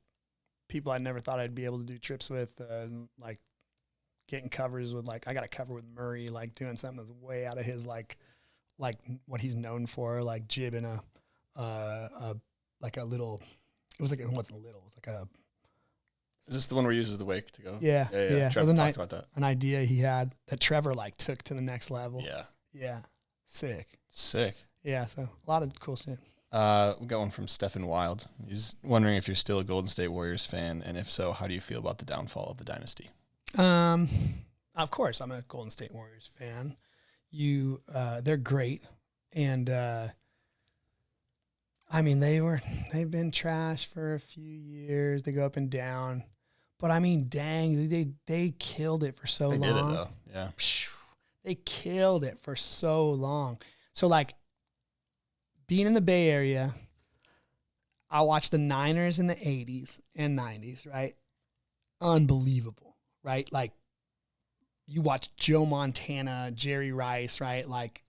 people I never thought I'd be able to do trips with, like getting covers with, like, I got a cover with Murray, like doing something that's way out of his like what he's known for, like jibbing like a little. It was like, it wasn't little. It was like a. Is this the one where he uses the wake to go? Yeah. Trevor talked about that. An idea he had that Trever like took to the next level. Yeah. Sick. Yeah, so a lot of cool shit. We got one from Stefan Wild. He's wondering if you're still a Golden State Warriors fan, and if so, how do you feel about the downfall of the dynasty? Of course, I'm a Golden State Warriors fan. They're great, and I mean they've been trash for a few years. They go up and down, but I mean, dang, they killed it for so long. They did it though, yeah. They killed it for so long. So like, being in the Bay Area, I watched the Niners in the 80s and 90s, right? Unbelievable, right? Like, you watch Joe Montana, Jerry Rice, right? Like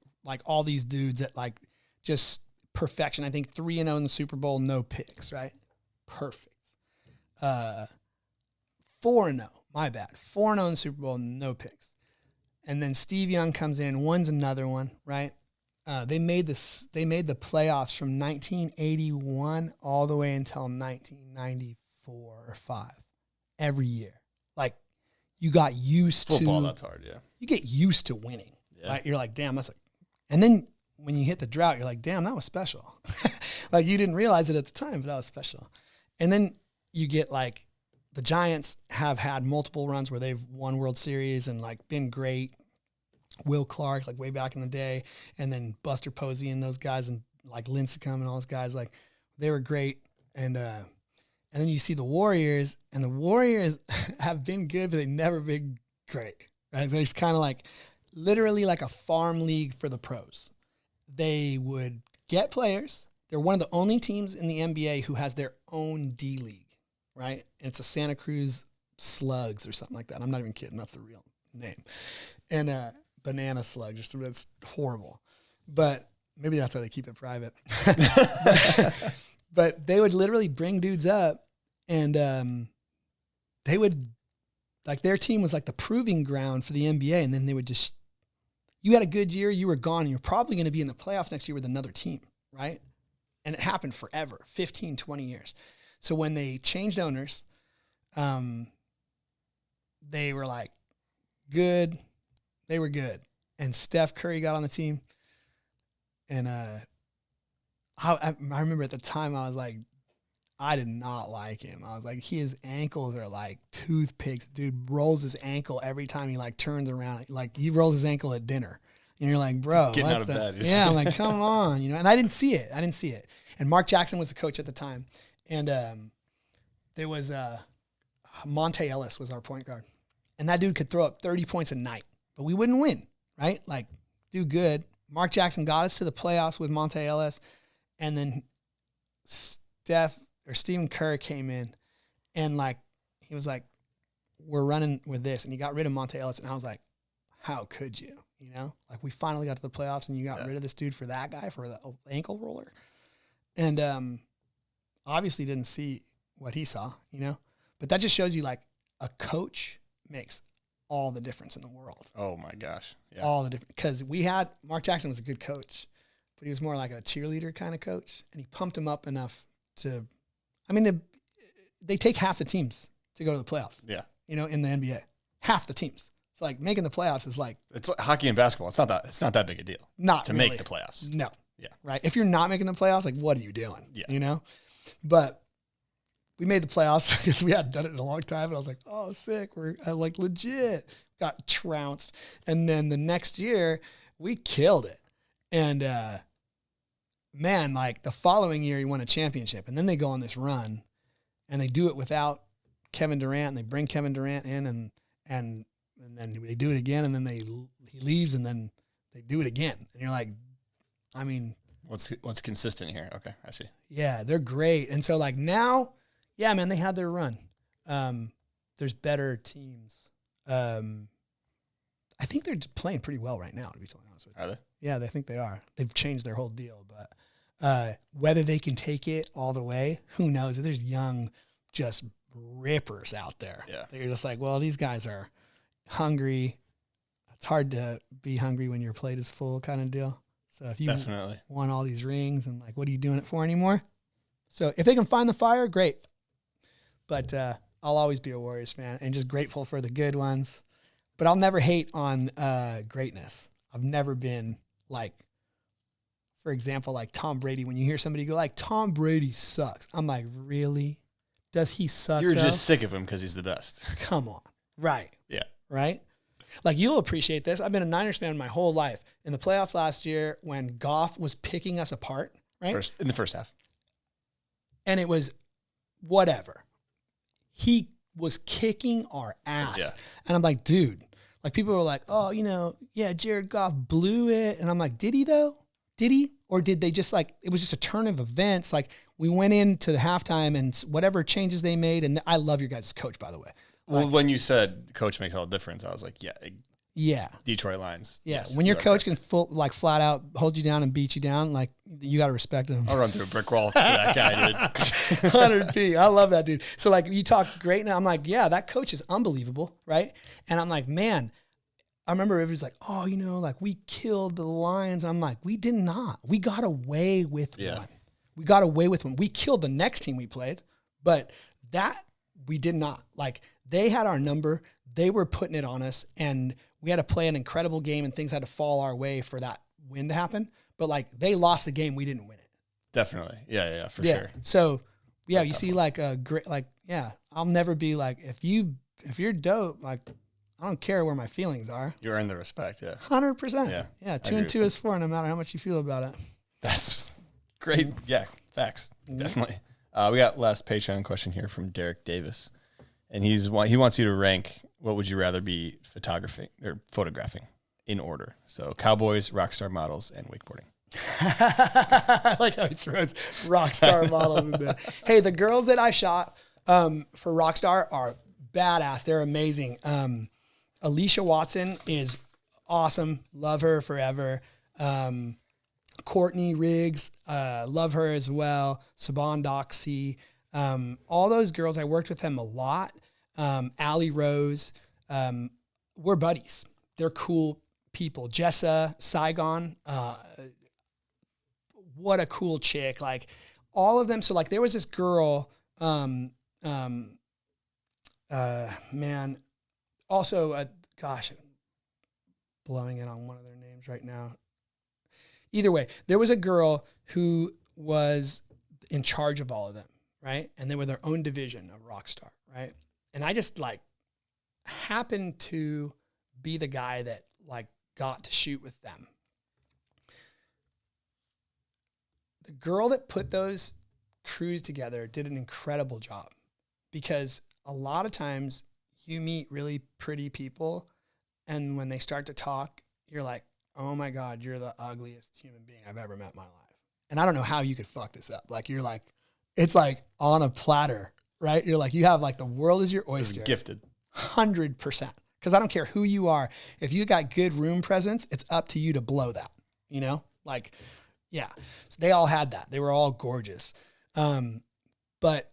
all these dudes that like just perfection. I think 3-0 in the Super Bowl, no picks, right? Perfect. 4-0, my bad. 4-0 in the Super Bowl, no picks. And then Steve Young comes in, wins another one, right? They made the playoffs from 1981 all the way until 1994 or 5 every year. Like, you got used to football. That's hard, yeah. You get used to winning, right? You're like, damn, and then when you hit the drought, you're like, damn, that was special. Like, you didn't realize it at the time, but that was special. And then you get like, the Giants have had multiple runs where they've won World Series and like been great. Will Clark, like way back in the day, and then Buster Posey and those guys, and like Lincecum and all those guys, like they were great. And And then you see the Warriors, and the Warriors have been good, but they've never been great. Right? There's kind of like literally like a farm league for the pros. They would get players. They're one of the only teams in the NBA who has their own D League, right? And it's a Santa Cruz Slugs or something like that. I'm not even kidding. That's the real name. And Banana Slugs. That's horrible. But maybe that's how they keep it private. But they would literally bring dudes up, and they would, like, their team was like the proving ground for the NBA, and then they would just, you had a good year, you were gone, and you're probably going to be in the playoffs next year with another team, right? And it happened forever, 15, 20 years. So when they changed owners, they were like good. They were good. And Steph Curry got on the team, and I remember at the time I was like, I did not like him. I was like, his ankles are like toothpicks. Dude rolls his ankle every time he like turns around. Like he rolls his ankle at dinner. And you're like, bro. Getting out of bed. Yeah, I'm like, come on. And I didn't see it. And Mark Jackson was the coach at the time. And there was Monte Ellis was our point guard. And that dude could throw up 30 points a night. But we wouldn't win, right? Like, do good. Mark Jackson got us to the playoffs with Monte Ellis. And then Stephen Kerr came in, and like he was like, we're running with this, and he got rid of Monte Ellis, and I was like, how could you? Like we finally got to the playoffs, and you got rid of this dude for that guy, for the ankle roller, and obviously didn't see what he saw, but that just shows you like a coach makes all the difference in the world. Oh my gosh, yeah, all the difference, because Mark Jackson was a good coach. But he was more like a cheerleader kind of coach, and he pumped him up enough to, they take half the teams to go to the playoffs. Yeah. In the NBA, half the teams. It's like making the playoffs is like, it's like hockey and basketball. It's not that big a deal. Not to really. make the playoffs. No. Yeah. Right. If you're not making the playoffs, like what are you doing? Yeah. But we made the playoffs because we hadn't done it in a long time, and I was like, oh, sick. We're like legit got trounced, and then the next year we killed it, and man, like the following year he won a championship, and then they go on this run, and they do it without Kevin Durant, and they bring Kevin Durant in, and then they do it again, and then he leaves, and then they do it again, and you're like, what's consistent here? Okay, I see. Yeah, they're great, and so like now, yeah, man, they had their run. There's better teams. I think they're playing pretty well right now, to be totally honest with you. Are they? Yeah, they think they are. They've changed their whole deal, but whether they can take it all the way, who knows? There's young, just rippers out there. Yeah. You're just like, well, these guys are hungry. It's hard to be hungry when your plate is full kind of deal. So if you Definitely won all these rings and like, what are you doing it for anymore? So if they can find the fire, great. But I'll always be a Warriors fan and just grateful for the good ones. But I'll never hate on greatness. I've never been like, for example, like Tom Brady. When you hear somebody go like, Tom Brady sucks, I'm like, really? Does he suck? You're though? just sick of him because he's the best. Come on. Right. Yeah. Right? Like, you'll appreciate this. I've been a Niners fan my whole life. In the playoffs last year, when Goff was picking us apart, right? In the first half. And it was whatever. He was kicking our ass. Yeah. And I'm like, dude, like people were like, oh, yeah, Jared Goff blew it. And I'm like, did he though? Did he? Or did they just like, it was just a turn of events. Like we went into the halftime and whatever changes they made. And I love your guys' coach, by the way. Well, when you said coach makes all the difference, I was like, yeah. Detroit Lions. Yeah. Yes, when your coach correct. can flat out hold you down and beat you down, like you got to respect him. I'll run through a brick wall for that guy, dude. 100p. I love that dude. So like you talk great now. I'm like, yeah, that coach is unbelievable. Right. And I'm like, man, I remember everybody's like, oh, like we killed the Lions. I'm like, we did not. We got away with one. We got away with one. We killed the next team we played, but that we did not. Like they had our number. They were putting it on us, and we had to play an incredible game, and things had to fall our way for that win to happen. But like they lost the game, we didn't win it. Definitely. Yeah, for sure. So yeah, That's you see one. like a great, like, yeah, I'll never be like, if you're dope, like I don't care where my feelings are. You earn the respect. Yeah. 100%. Yeah. 2 and 2 with is 4, no matter how much you feel about it. That's great. Yeah. Facts. Mm-hmm. Definitely. We got last Patreon question here from Derek Davis, and he wants you to rank what would you rather be photographing in order. So Cowboys, Rockstar models, and wakeboarding. I like how he throws Rockstar models in there. Hey, the girls that I shot for Rockstar are badass. They're amazing. Alicia Watson is awesome. Love her forever. Courtney Riggs, love her as well. Saban Doxy. All those girls, I worked with them a lot. Allie Rose. We're buddies. They're cool people. Jessa, Saigon. What a cool chick. Like all of them. So like there was this girl, man, also, gosh, blowing it on one of their names right now. Either way, there was a girl who was in charge of all of them, right? And they were their own division of Rockstar, right? And I just like happened to be the guy that like got to shoot with them. The girl that put those crews together did an incredible job, because a lot of times you meet really pretty people, and when they start to talk, you're like, oh my God, you're the ugliest human being I've ever met in my life. And I don't know how you could fuck this up. Like you're like, it's like on a platter, right? You're like, you have like the world is your oyster. Gifted. 100%. Because I don't care who you are. If you got good room presence, it's up to you to blow that, you know? Like, yeah. So they all had that. They were all gorgeous. But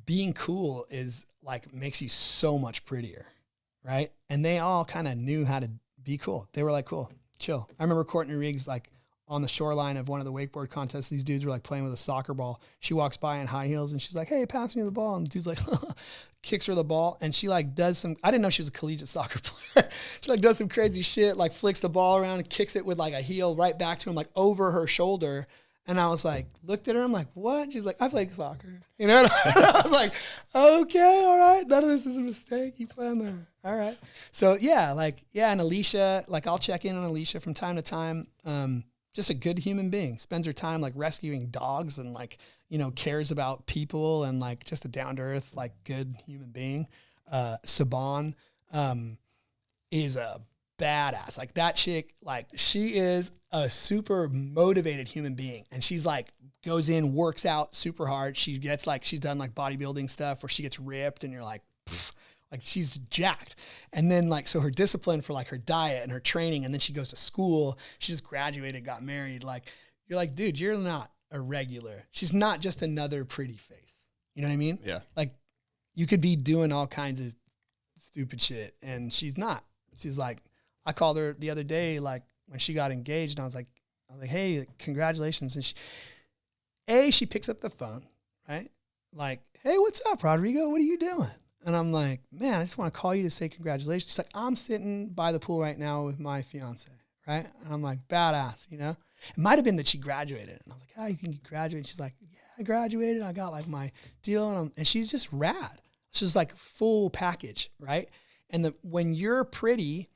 being cool is like, makes you so much prettier, right? And they all kind of knew how to be cool. They were like, cool, chill. I remember Courtney Riggs, like on the shoreline of one of the wakeboard contests, these dudes were like playing with a soccer ball. She walks by in high heels and she's like, hey, pass me the ball. And the dude's like, kicks her the ball. And she like does some, I didn't know she was a collegiate soccer player. She like does some crazy shit, like flicks the ball around and kicks it with like a heel right back to him, like over her shoulder. And I was like, looked at her, I'm like, what? She's like, I play soccer. You know? And I was like, okay, all right. None of this is a mistake. You play on that. All right. So yeah, like, yeah. And Alicia, like I'll check in on Alicia from time to time. Just a good human being, spends her time like rescuing dogs and like, you know, cares about people and like just a down to earth, like good human being. Saban, is a badass. Like that chick, like she is a super motivated human being, and she's like goes in, works out super hard. She gets like, she's done like bodybuilding stuff where she gets ripped and you're like, pff, like she's jacked. And then like, so her discipline for like her diet and her training, and then she goes to school. She just graduated, got married. Like, you're like, dude, you're not a regular. She's not just another pretty face. You know what I mean? Yeah. Like you could be doing all kinds of stupid shit and she's not. She's like, I called her the other day, like when she got engaged, and I was like, hey, congratulations. And she picks up the phone, right? Like, hey, what's up, Rodrigo? What are you doing? And I'm like, man, I just want to call you to say congratulations. She's like, I'm sitting by the pool right now with my fiance, right? And I'm like, badass, you know? It might have been that she graduated. And I was like, how do you think you graduated? She's like, yeah, I graduated. I got like my deal. And she's just rad. She's like full package, right? And when you're pretty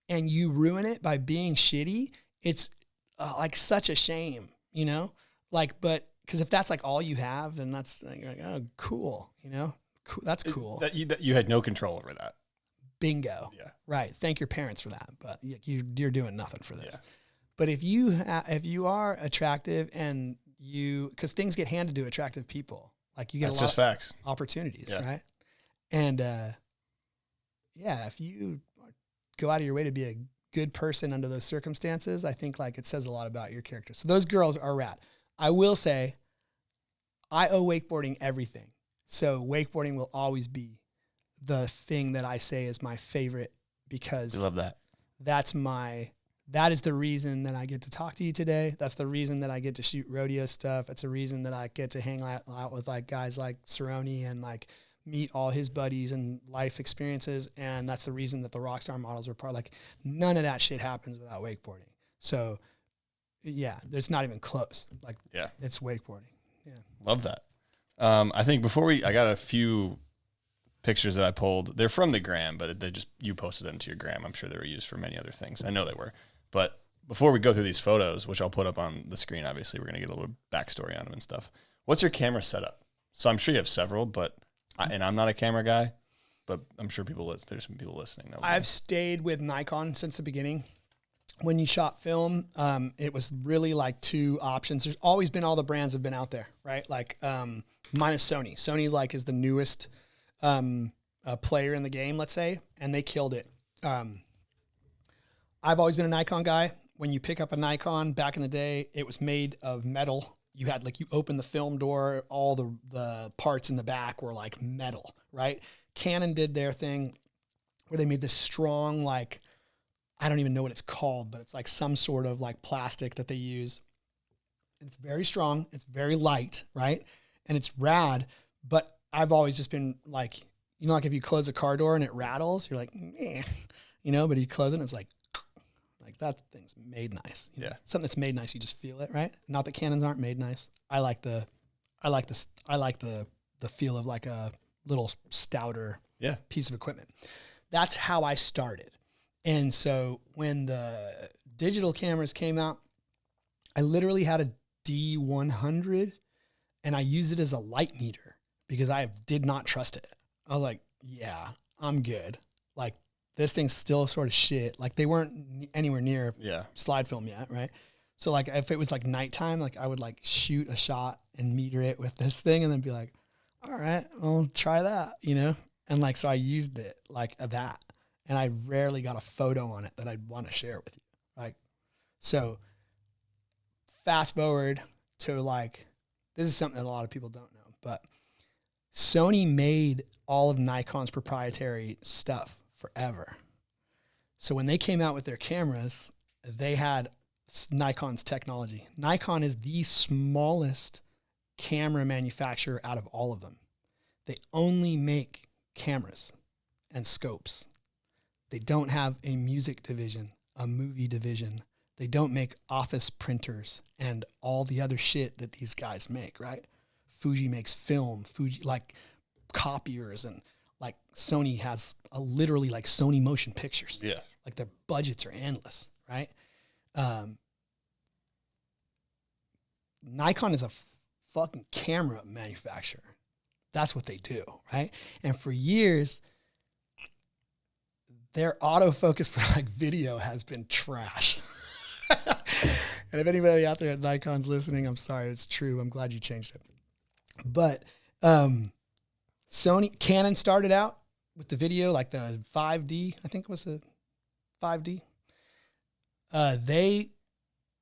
and you ruin it by being shitty, it's like such a shame, you know? Like, but because if that's like all you have, then that's like, you're like, oh, cool, you know? Cool. That's cool. That you had no control over that. Bingo. Yeah. Right. Thank your parents for that, but you're doing nothing for this. Yeah. But if you are attractive and because things get handed to attractive people, like you get That's a lot just facts. of opportunities, Yeah. right? And yeah, if you go out of your way to be a good person under those circumstances, I think like it says a lot about your character. So those girls are rad. I will say, I owe wakeboarding everything. So wakeboarding will always be the thing that I say is my favorite, because I love that. That is the reason that I get to talk to you today. That's the reason that I get to shoot rodeo stuff. It's a reason that I get to hang out with like guys like Cerrone and like meet all his buddies and life experiences. And that's the reason that the Rockstar models were part. Like none of that shit happens without wakeboarding. So yeah, there's not even close. Like Yeah. it's wakeboarding. Yeah. Love that. I think I got a few pictures that I pulled. They're from the gram, but you posted them to your gram. I'm sure they were used for many other things. I know they were. But before we go through these photos, which I'll put up on the screen, obviously we're going to get a little backstory on them and stuff. What's your camera setup? So I'm sure you have several, but and I'm not a camera guy, but I'm sure there's some people listening. I've stayed with Nikon since the beginning. When you shot film, it was really like two options. There's always been, all the brands have been out there, right? Like minus Sony. Sony like is the newest player in the game, let's say, and they killed it. I've always been a Nikon guy. When you pick up a Nikon back in the day, it was made of metal. You had you open the film door, all the parts in the back were like metal, right? Canon did their thing where they made this strong, like, I don't even know what it's called, but it's like some sort of like plastic that they use. It's very strong. It's very light, right? And it's rad. But I've always just been like, like if you close a car door and it rattles, you're like, eh, but you close it and it's like that thing's made nice. Yeah. Something that's made nice, you just feel it, right? Not that Canons aren't made nice. I like the feel of like a little stouter piece of equipment. That's how I started. And so when the digital cameras came out, I literally had a D100 and I used it as a light meter because I did not trust it. I was like, yeah, I'm good. Like, this thing's still sort of shit. Like, they weren't anywhere near slide film yet, right? So like if it was like nighttime, like I would like shoot a shot and meter it with this thing and then be like, all right, I'll try that, And like, so I used it like that. And I rarely got a photo on it that I'd want to share with you. Right. So fast forward to like, this is something that a lot of people don't know, but Sony made all of Nikon's proprietary stuff forever. So when they came out with their cameras, they had Nikon's technology. Nikon is the smallest camera manufacturer out of all of them. They only make cameras and scopes. They don't have a music division, a movie division. They don't make office printers and all the other shit that these guys make, right? Fuji makes film, like copiers, and like Sony has literally like Sony motion pictures. Yeah. Like their budgets are endless, right? Nikon is a fucking camera manufacturer. That's what they do, right? And for years, their autofocus for like video has been trash. And if anybody out there at Nikon's listening, I'm sorry, it's true. I'm glad you changed it. But Canon started out with the video, like the 5D, I think it was a 5D. They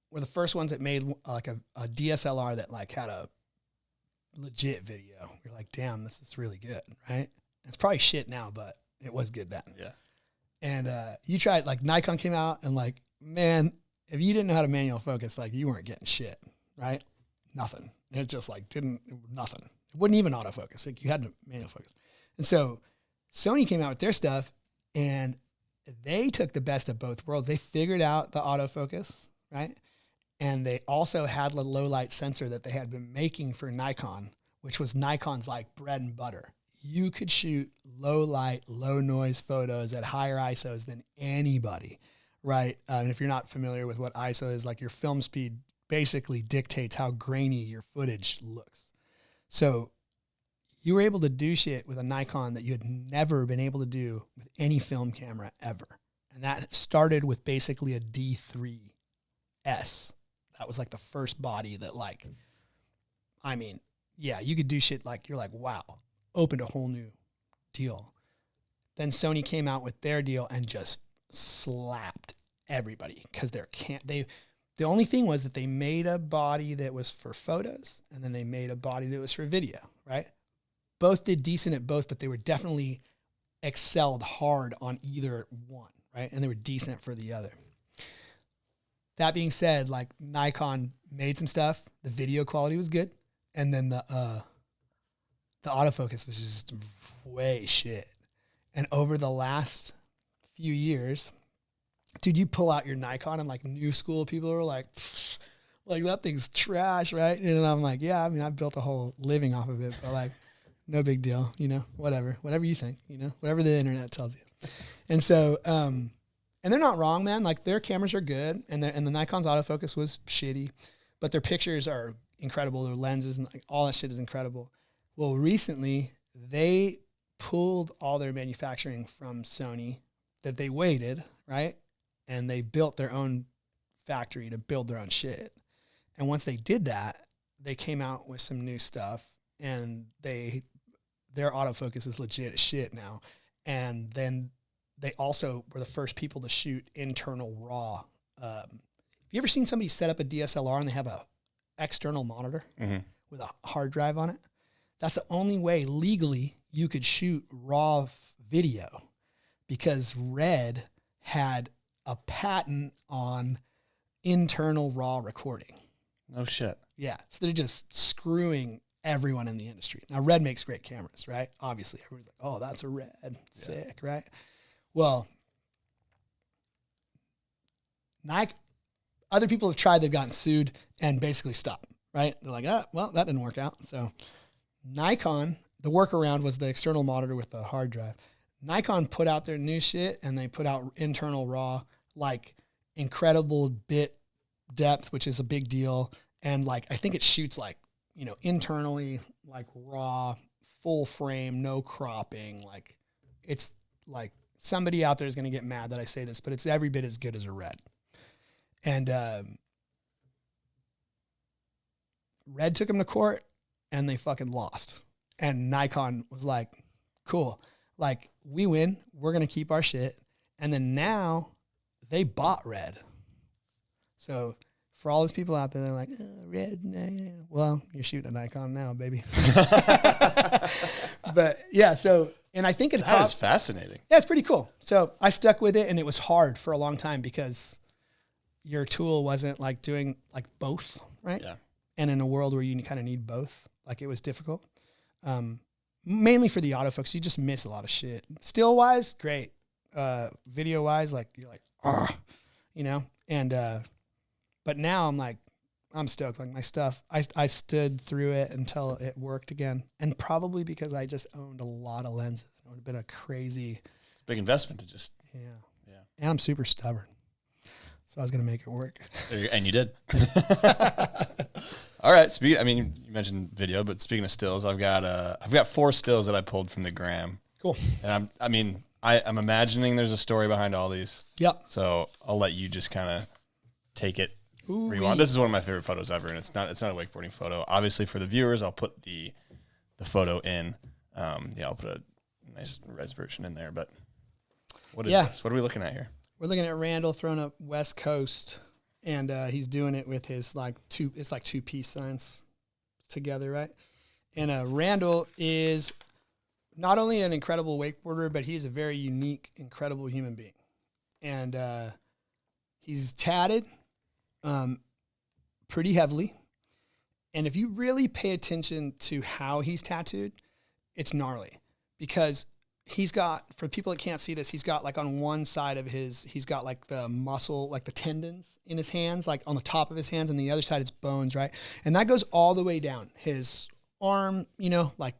were the first ones that made like a DSLR that like had a legit video. You're like, damn, this is really good, right? It's probably shit now, but it was good then. Yeah. And you tried, like Nikon came out and like, man, if you didn't know how to manual focus, like you weren't getting shit, right? Nothing. It just like nothing. It wouldn't even autofocus. Like you had to manual focus. And so Sony came out with their stuff and they took the best of both worlds. They figured out the autofocus, right? And they also had the low light sensor that they had been making for Nikon, which was Nikon's like bread and butter. You could shoot low light, low noise photos at higher ISOs than anybody, right? And if you're not familiar with what ISO is, like your film speed basically dictates how grainy your footage looks. So you were able to do shit with a Nikon that you had never been able to do with any film camera ever. And that started with basically a D3S. That was like the first body that like, I mean, yeah, you could do shit like, you're like, wow, opened a whole new deal. Then Sony came out with their deal and just slapped everybody because the only thing was that they made a body that was for photos and then they made a body that was for video, right? Both did decent at both, but they were definitely excelled hard on either one, right? And they were decent for the other. That being said, like Nikon made some stuff. The video quality was good. And then the autofocus was just way shit. And over the last few years, dude, you pull out your Nikon and like new school people are like that thing's trash, right? And I'm like, yeah, I mean, I built a whole living off of it, but like, no big deal, whatever you think, whatever the internet tells you. And so, and they're not wrong, man. Like their cameras are good and the Nikon's autofocus was shitty, but their pictures are incredible. Their lenses and like, all that shit is incredible. Well, recently they pulled all their manufacturing from Sony that they waited, right? And they built their own factory to build their own shit. And once they did that, they came out with some new stuff, and their autofocus is legit as shit now. And then they also were the first people to shoot internal RAW. You ever seen somebody set up a DSLR and they have a external monitor with a hard drive on it? That's the only way legally you could shoot RAW video, because Red had a patent on internal RAW recording. No shit. Yeah. So they're just screwing everyone in the industry. Now, Red makes great cameras, right? Obviously, everyone's like, oh, that's a Red. Sick, right? Well, Nike, other people have tried, they've gotten sued and basically stopped, right? They're like, well, that didn't work out. So Nikon, the workaround was the external monitor with the hard drive. Nikon put out their new shit, and they put out internal RAW, like incredible bit depth, which is a big deal. And like, I think it shoots like, you know, internally, like RAW, full frame, no cropping. Like, it's like, somebody out there is going to get mad that I say this, but it's every bit as good as a Red. And Red took them to court, and they fucking lost. And Nikon was like, cool. Like, we win. We're going to keep our shit. And then now they bought Red. So for all those people out there, they're like, oh, Red. Nah. Well, you're shooting a Nikon now, baby. But yeah, so, and I think that is fascinating. Yeah, it's pretty cool. So I stuck with it, and it was hard for a long time because your tool wasn't like doing like both, right? Yeah. And in a world where you kind of need both, like, it was difficult. Mainly for the autofocus, you just miss a lot of shit. Still wise, great. Video wise, like, you're like, you know? And, but now I'm like, I'm stoked. Like, my stuff, I stood through it until it worked again. And probably because I just owned a lot of lenses. It would have been a crazy. It's a big investment to just. Yeah. And I'm super stubborn. So I was going to make it work. And you did. All right. I mean, you mentioned video, but speaking of stills, I've got 4 stills that I pulled from the gram. Cool. And I'm imagining there's a story behind all these. Yep. So I'll let you just kind of take it. Ooh-wee. This is one of my favorite photos ever, and it's not a wakeboarding photo. Obviously, for the viewers, I'll put the photo in. I'll put a nice res version in there. But what is this? What are we looking at here? We're looking at Randall throwing up West Coast, and he's doing it with his it's like 2 peace signs together, right? And Randall is not only an incredible wakeboarder, but he's a very unique, incredible human being. And he's tatted pretty heavily. And if you really pay attention to how he's tattooed, it's gnarly, because he's got, for people that can't see this, he's got like on one side of he's got like the muscle, like the tendons in his hands, like on the top of his hands, and the other side it's bones, right? And that goes all the way down his arm, you know, like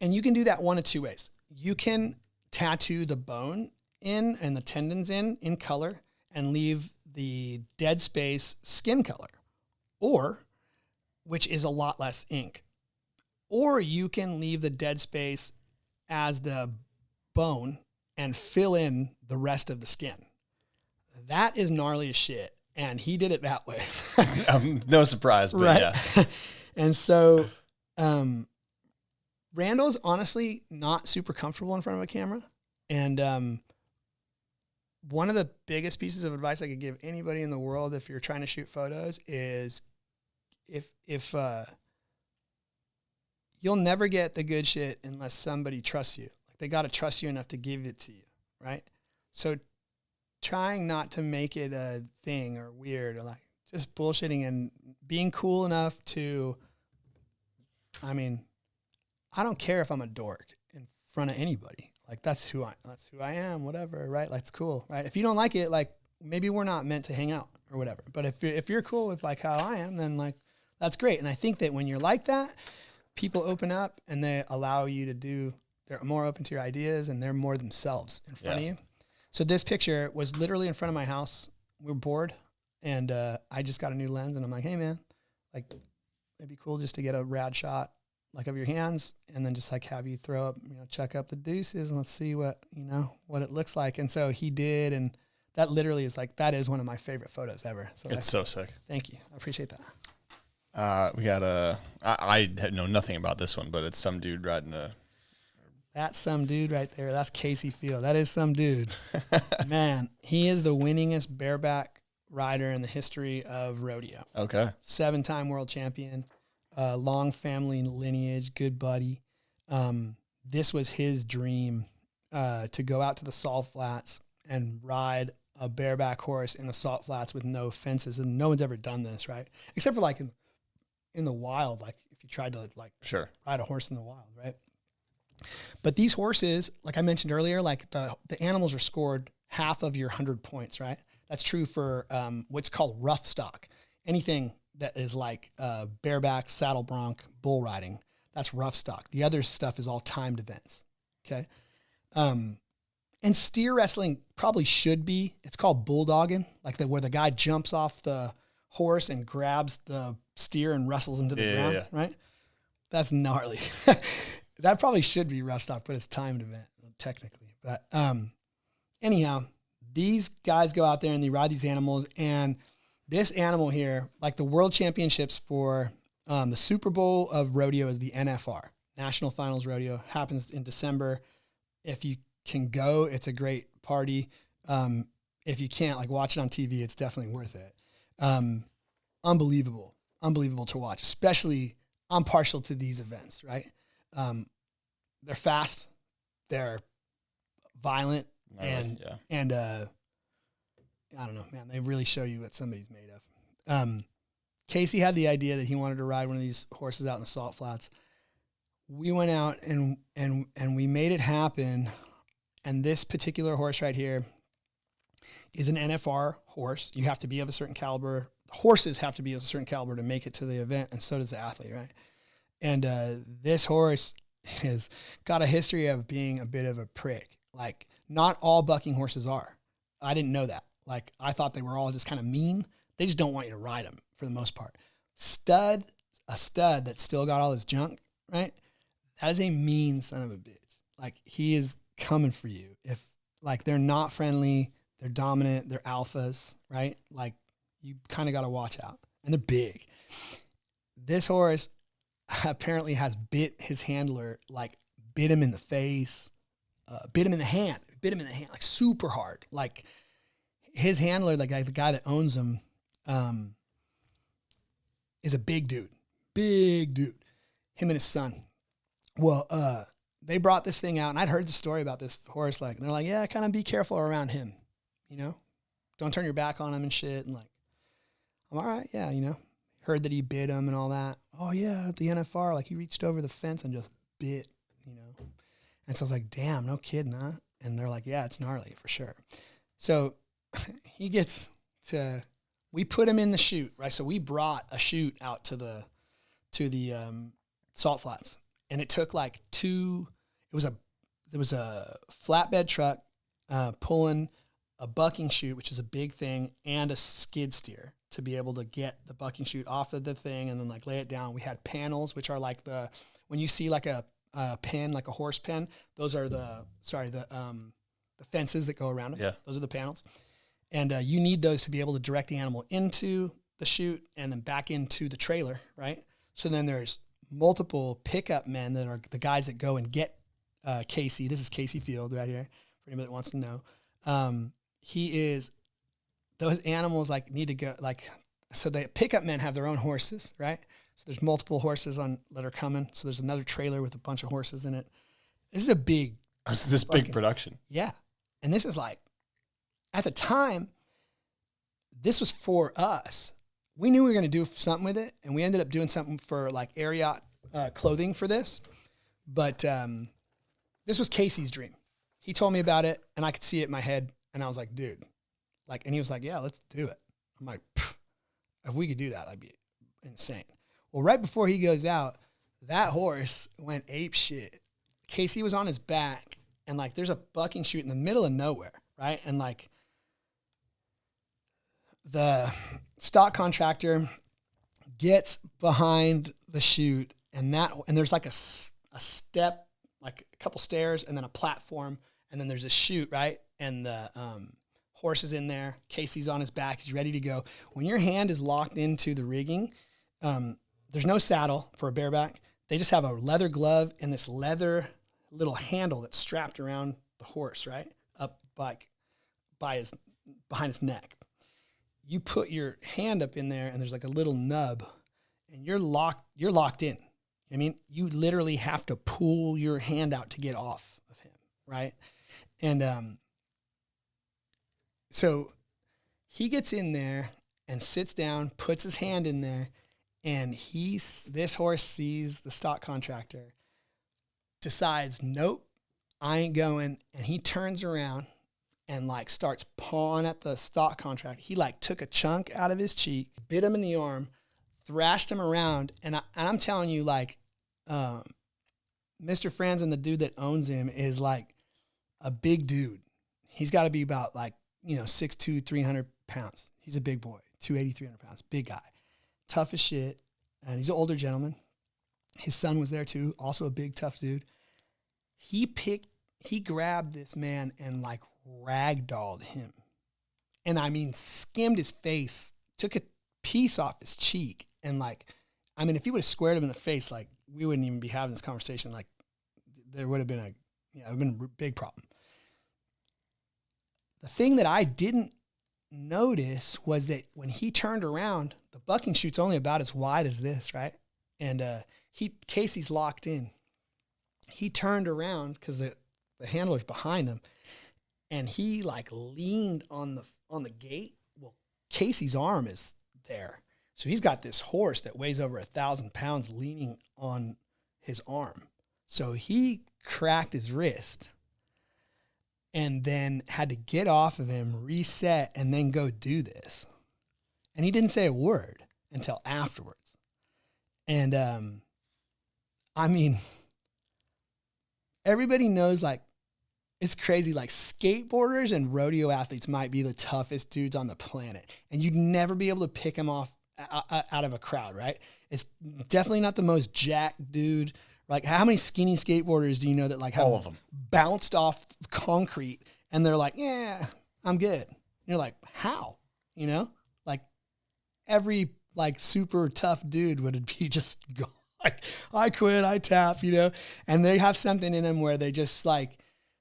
and you can do that one of 2 ways. You can tattoo the bone in and the tendons in color and leave the dead space skin color, or, which is a lot less ink. Or you can leave the dead space as the bone and fill in the rest of the skin. That is gnarly as shit. And he did it that way. No surprise, but right? Yeah. And so Randall's honestly not super comfortable in front of a camera. And one of the biggest pieces of advice I could give anybody in the world if you're trying to shoot photos is if you'll never get the good shit unless somebody trusts you. Like, they got to trust you enough to give it to you, right? So trying not to make it a thing or weird or like just bullshitting and being cool enough to, I mean, I don't care if I'm a dork in front of anybody. Like, that's who I am, whatever, right? Like, it's cool, right? If you don't like it, like, maybe we're not meant to hang out or whatever. But if you're cool with like how I am, then like, that's great. And I think that when you're like that, people open up and they allow you to they're more open to your ideas and they're more themselves in front of you. So this picture was literally in front of my house. We were bored, and I just got a new lens, and I'm like, hey man, like it'd be cool just to get a rad shot like of your hands and then just like have you throw up, chuck up the deuces and let's see what it looks like. And so he did. And that literally is like, that is one of my favorite photos ever. So it's so sick. Thank you. I appreciate that. We got I know nothing about this one, but it's some dude riding a. That's some dude right there. That's Casey Field. That is some dude. Man, he is the winningest bareback rider in the history of rodeo. Okay. 7-time world champion, long family lineage, good buddy. This was his dream to go out to the salt flats and ride a bareback horse in the salt flats with no fences. And no one's ever done this, right? Except for like in the wild, like if you tried to like ride a horse in the wild, right? But these horses, like I mentioned earlier, like the animals are scored half of your 100 points, right? That's true for what's called rough stock. Anything that is like bareback, saddle bronc, bull riding, that's rough stock. The other stuff is all timed events, okay? And steer wrestling probably should be, it's called bulldogging, like where the guy jumps off the horse and grabs the steer and wrestles him to the ground, right? That's gnarly. That probably should be rough stock, but it's timed event technically. But anyhow, these guys go out there and they ride these animals. And this animal here, like the world championships for the Super Bowl of rodeo is the NFR, National Finals Rodeo, happens in December. If you can go, it's a great party. If you can't, like watch it on TV, it's definitely worth it. Unbelievable to watch, especially I'm partial to these events, right? They're fast, they're violent, and I don't know, man, they really show you what somebody's made of. Casey had the idea that he wanted to ride one of these horses out in the salt flats. We went out and we made it happen. And this particular horse right here is an NFR horse. You have to be of a certain caliber. Horses have to be of a certain caliber to make it to the event, and so does the athlete, right? And this horse has got a history of being a bit of a prick. Like, not all bucking horses are. I didn't know that. Like, I thought they were all just kind of mean. They just don't want you to ride them for the most part. A stud that's still got all his junk, right? That is a mean son of a bitch. Like, he is coming for you. If, like, they're not friendly, they're dominant, they're alphas, right? Like, you kind of got to watch out. And they're big. This horse apparently has bit his handler, like bit him in the face, bit him in the hand, like super hard. Like his handler, the guy that owns him, is a big dude, him and his son. Well, they brought this thing out and I'd heard the story about this horse. Like, they're like, yeah, kind of be careful around him, don't turn your back on him and shit. And like, I'm all right. Yeah. Heard that he bit him and all that. Oh yeah, at the NFR, like he reached over the fence and just bit, And so I was like, damn, no kidding, huh? And they're like, yeah, it's gnarly for sure. So he gets to, we put him in the chute, right? So we brought a chute out to the salt flats, and it took like there was a flatbed truck pulling a bucking chute, which is a big thing, and a skid steer to be able to get the bucking chute off of the thing and then like lay it down. We had panels, which are like when you see like a pen, like a horse pen, those are the fences that go around it. Yeah. Those are the panels. And you need those to be able to direct the animal into the chute and then back into the trailer, right? So then there's multiple pickup men that are the guys that go and get Casey. This is Casey Field right here, for anybody that wants to know. Those animals like need to go, like, so the pickup men have their own horses, right? So there's multiple horses that are coming. So there's another trailer with a bunch of horses in it. This is a big, big production. Yeah. And this is like, at the time, this was for us. We knew we were going to do something with it, and we ended up doing something for like Air Yacht clothing for this. But this was Casey's dream. He told me about it, and I could see it in my head, and I was like, dude. And he was like, yeah, let's do it. I'm like, if we could do that, I'd be insane. Well, right before he goes out, that horse went ape shit. Casey was on his back, and like there's a bucking chute in the middle of nowhere, right? And like the stock contractor gets behind the chute, and there's like a step, like a couple stairs, and then a platform, and then there's a chute, right? And the horse is in there. Casey's on his back. He's ready to go. When your hand is locked into the rigging, there's no saddle for a bareback. They just have a leather glove and this leather little handle that's strapped around the horse, right? Up like behind his neck. You put your hand up in there and there's like a little nub and you're locked in. I mean, you literally have to pull your hand out to get off of him, right? And so he gets in there and sits down, puts his hand in there, and this horse sees the stock contractor, decides, nope, I ain't going, and he turns around and like starts pawing at the stock contractor. He like took a chunk out of his cheek, bit him in the arm, thrashed him around, and I'm telling you, like, Mr. Franzen, the dude that owns him, is like a big dude. He's got to be about like, 6'2", 300 pounds. He's a big boy, 280, 300 pounds, big guy, tough as shit. And he's an older gentleman. His son was there too, also a big, tough dude. He grabbed this man and like ragdolled him. And I mean, skimmed his face, took a piece off his cheek. And like, I mean, if he would have squared him in the face, like we wouldn't even be having this conversation. Like there would have been it would have been a big problem. The thing that I didn't notice was that when he turned around, the bucking chute's only about as wide as this, right? And Casey's locked in. He turned around because the handler's behind him, and he like leaned on the gate. Well, Casey's arm is there, so he's got this horse that weighs over 1,000 pounds leaning on his arm. So he cracked his wrist and then had to get off of him, reset, and then go do this. And he didn't say a word until afterwards. And, I mean, everybody knows, like, it's crazy. Like, skateboarders and rodeo athletes might be the toughest dudes on the planet. And you'd never be able to pick them off out of a crowd, right? It's definitely not the most jacked dude. Like, how many skinny skateboarders do you know that like have all of them bounced off concrete and they're like, yeah, I'm good. And you're like, how? Like every like super tough dude would be just go like, I quit, I tap, and they have something in them where they just like,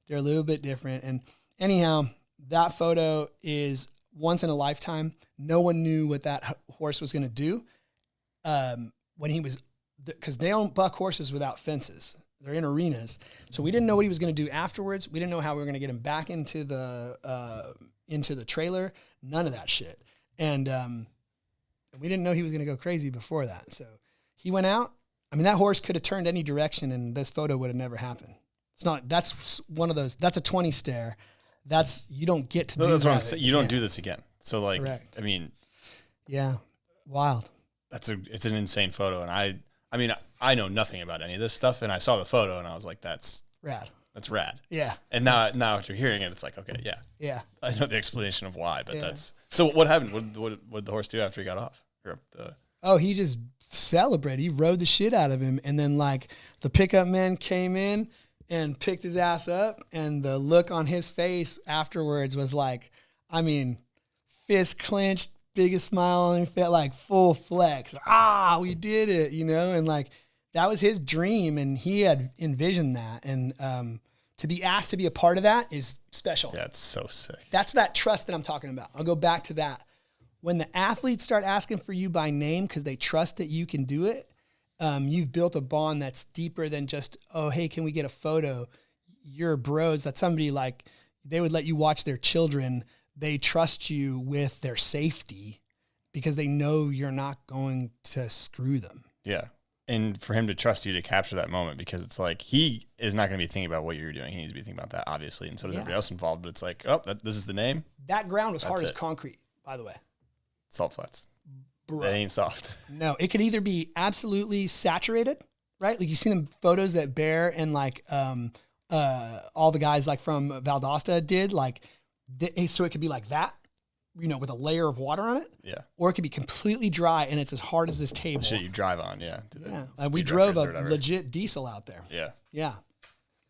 they're a little bit different. And anyhow, that photo is once in a lifetime. No one knew what that horse was going to do when he was, because they don't buck horses without fences. They're in arenas. So we didn't know what he was going to do afterwards. We didn't know how we were going to get him back into the trailer. None of that shit. And we didn't know he was going to go crazy before that. So he went out. I mean, that horse could have turned any direction and this photo would have never happened. That's one of those, that's a 20 stare. You don't get to do that. That's what I'm saying. You don't do this again. So like, correct. I mean, yeah, wild. It's an insane photo. And I mean, I know nothing about any of this stuff, and I saw the photo, and I was like, "That's rad. That's rad." Yeah. And now after hearing it, it's like, okay, yeah, yeah. I know the explanation of why, but that's so. What happened? What did the horse do after he got off? He just celebrated. He rode the shit out of him, and then like the pickup man came in and picked his ass up, and the look on his face afterwards was like, I mean, fist clenched. Biggest smile on his face, like full flex. We did it, and like that was his dream, and he had envisioned that. And to be asked to be a part of that is special. Yeah, it's so sick. That's that trust that I'm talking about. I'll go back to that. When the athletes start asking for you by name because they trust that you can do it, you've built a bond that's deeper than just, oh, hey, can we get a photo? You're bros. That's somebody like they would let you watch their children. They trust you with their safety because they know you're not going to screw them. Yeah. And for him to trust you to capture that moment, because it's like, he is not going to be thinking about what you're doing. He needs to be thinking about that, obviously. And so does everybody else involved. But it's like, this is the name. That ground was hard as concrete, by the way. Salt flats. Bro. That ain't soft. No, it could either be absolutely saturated, right? Like you see them photos that Bear and like all the guys like from Valdosta did, like, so it could be like that, with a layer of water on it. Yeah. Or it could be completely dry and it's as hard as this table. Shit you drive on, yeah. Yeah. And we drove a legit diesel out there. Yeah. Yeah.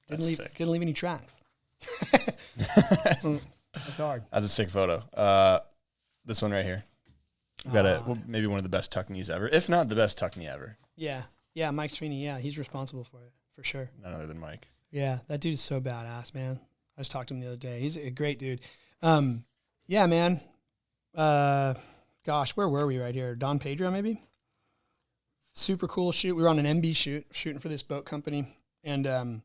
Didn't leave any tracks. That's hard. That's a sick photo. This one right here. We got maybe one of the best tuck knees ever, if not the best tuck knee ever. Yeah. Yeah, Mike Sweeney, yeah, he's responsible for it, for sure. None other than Mike. Yeah, that dude is so badass, man. I just talked to him the other day. He's a great dude. Yeah, man. Gosh, where were we right here? Don Pedro, maybe? Super cool shoot. We were on an MB shoot, shooting for this boat company. And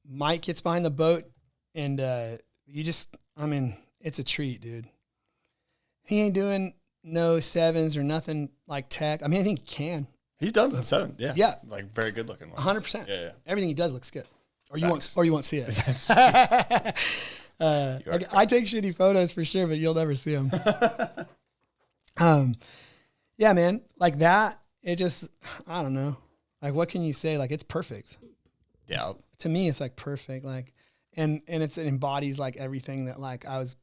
Mike gets behind the boat, and it's a treat, dude. He ain't doing no sevens or nothing like tech. I mean, I think he can. He's done some seven, yeah. Yeah. Like very good looking ones. 100%. Yeah. Everything he does looks good. Or you Facts. won't see it. I take shitty photos for sure, but you'll never see them. Yeah, man. Like that, it just, I don't know. Like, what can you say? Like, it's perfect. Yeah. To me, it's like perfect. Like, and it embodies like everything that like I was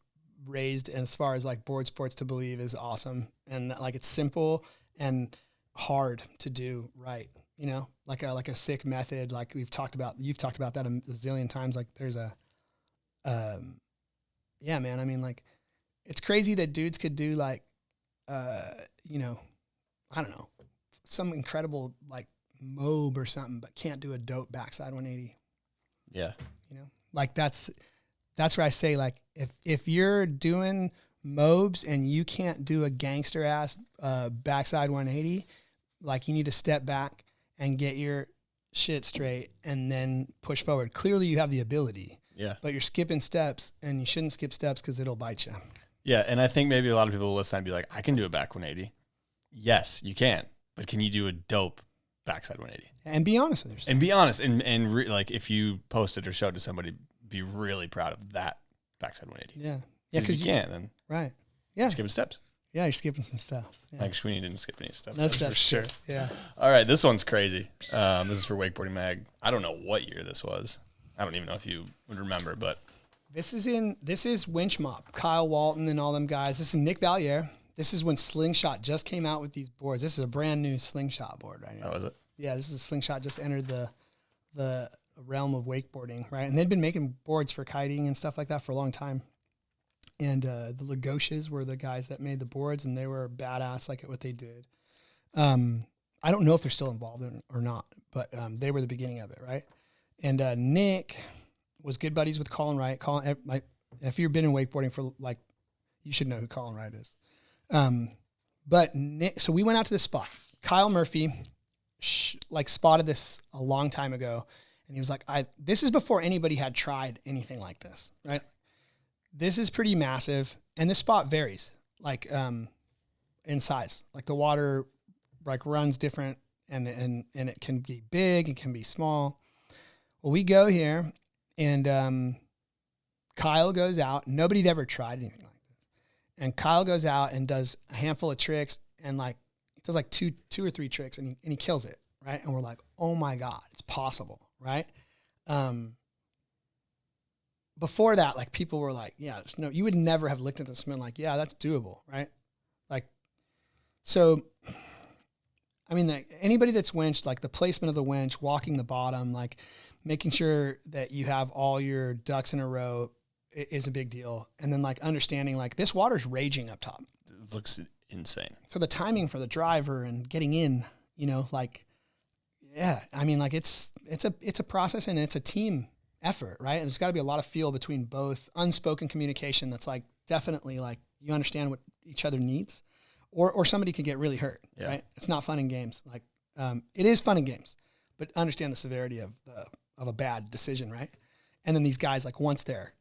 raised as far as like board sports to believe is awesome. And like, it's simple and hard to do right. You know, like a sick method. Like you've talked about that a zillion times. Like there's yeah, man. I mean, like it's crazy that dudes could do like, I don't know, some incredible like mob or something, but can't do a dope backside 180. Yeah. You know, like that's where I say like, if you're doing mobs and you can't do a gangster ass, backside 180, like you need to step back and get your shit straight and then push forward. Clearly you have the ability. Yeah. But you're skipping steps, and you shouldn't skip steps because it'll bite you. Yeah, and I think maybe a lot of people will listen and be like, I can do a back 180. Yes, you can. But can you do a dope backside 180? And be honest with yourself. And be honest. And like if you post it or showed it to somebody, be really proud of that backside 180. Yeah. Yeah, because you can't, then right. Yeah. skipping steps. Yeah, you're skipping some steps. Yeah. Mike Sweeney didn't skip any steps. No steps. For sure. Yeah. All right, this one's crazy. This is for Wakeboarding Mag. I don't know what year this was. I don't even know if you would remember, but This is Winch Mop, Kyle Walton and all them guys. This is Nick Valier. This is when Slingshot just came out with these boards. This is a brand new Slingshot board right now. Oh, is it? Yeah, this is Slingshot just entered the realm of wakeboarding, right? And they'd been making boards for kiting and stuff like that for a long time. And the Lagoshes were the guys that made the boards, and they were badass like at what they did. I don't know if they're still involved or not, but they were the beginning of it, right? And Nick was good buddies with Colin Wright. If you've been in wakeboarding for like, you should know who Colin Wright is. But Nick, so we went out to this spot. Kyle Murphy spotted this a long time ago, and he was like, this is before anybody had tried anything like this, right? This is pretty massive, and this spot varies, like in size. Like the water like runs different, and it can be big, it can be small. Well, we go here, and Kyle goes out. Nobody'd ever tried anything like this, and Kyle goes out and does a handful of tricks, and like he does like two or three tricks, and he kills it, right? And we're like, oh my god, it's possible, right? Before that, like people were like, yeah, you would never have looked at this and been like, yeah, that's doable, right? Like, so, I mean, like anybody that's winched, like the placement of the winch, walking the bottom, like making sure that you have all your ducks in a row is a big deal. And then like understanding like this water's raging up top. It looks insane. So the timing for the driver and getting in, like, yeah, I mean, like it's a process and it's a team effort, right? And there's got to be a lot of feel between both, unspoken communication that's like definitely like you understand what each other needs, or somebody could get really hurt, right? It's not fun in games. Like it is fun in games, but understand the severity of a bad decision, right? And then these guys, like once they're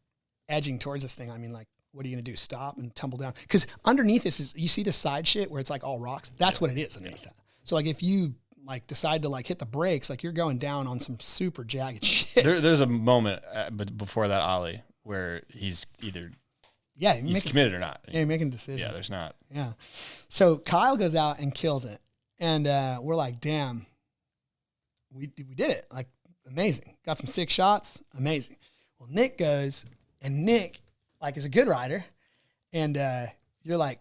edging towards this thing, I mean, like, what are you going to do? Stop and tumble down? Because underneath this is, you see the side shit where it's like all rocks. That's what it is underneath that. So like if you like decide to like hit the brakes, like you're going down on some super jagged shit. There's a moment but before that ollie where he's either he's committed or not. Yeah, you're making a decision. Yeah, there's not. Yeah. So Kyle goes out and kills it. And we're like, damn, we did it. Like, amazing. Got some sick shots. Amazing. Well, Nick goes, and Nick, like, is a good rider. And you're like,